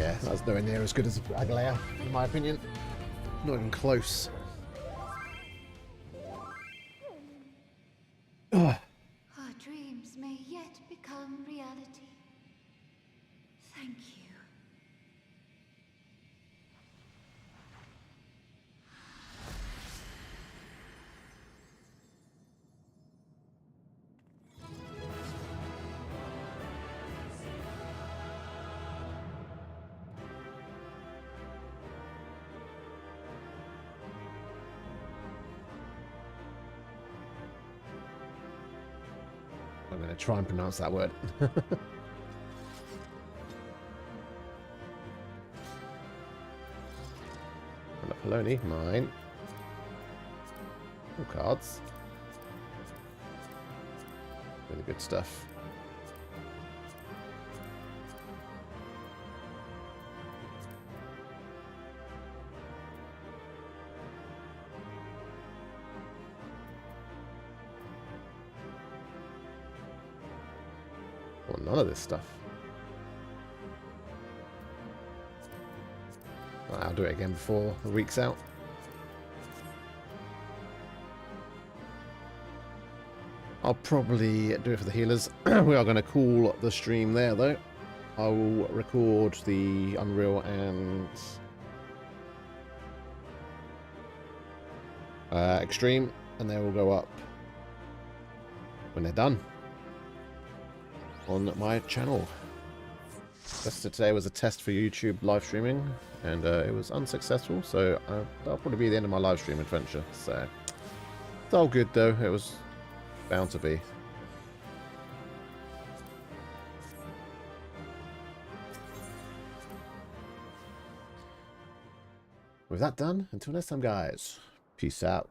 Yeah, that's nowhere near as good as Aglaya, in my opinion. Not even close. Ugh. Our dreams may yet become reality. Thank you. I'm going to try and pronounce that word. And a Poloni, mine. All cards. Really good stuff. Well, none of this stuff. Right, I'll do it again before the week's out. I'll probably do it for the healers. We are going to call the stream there, though. I will record the Unreal and Extreme, and they will go up when they're done on my channel. Yesterday was a test for YouTube live streaming, and it was unsuccessful, so that'll probably be the end of my live stream adventure. So it's all good, though. It was bound to be. With that done, until next time, guys, peace out.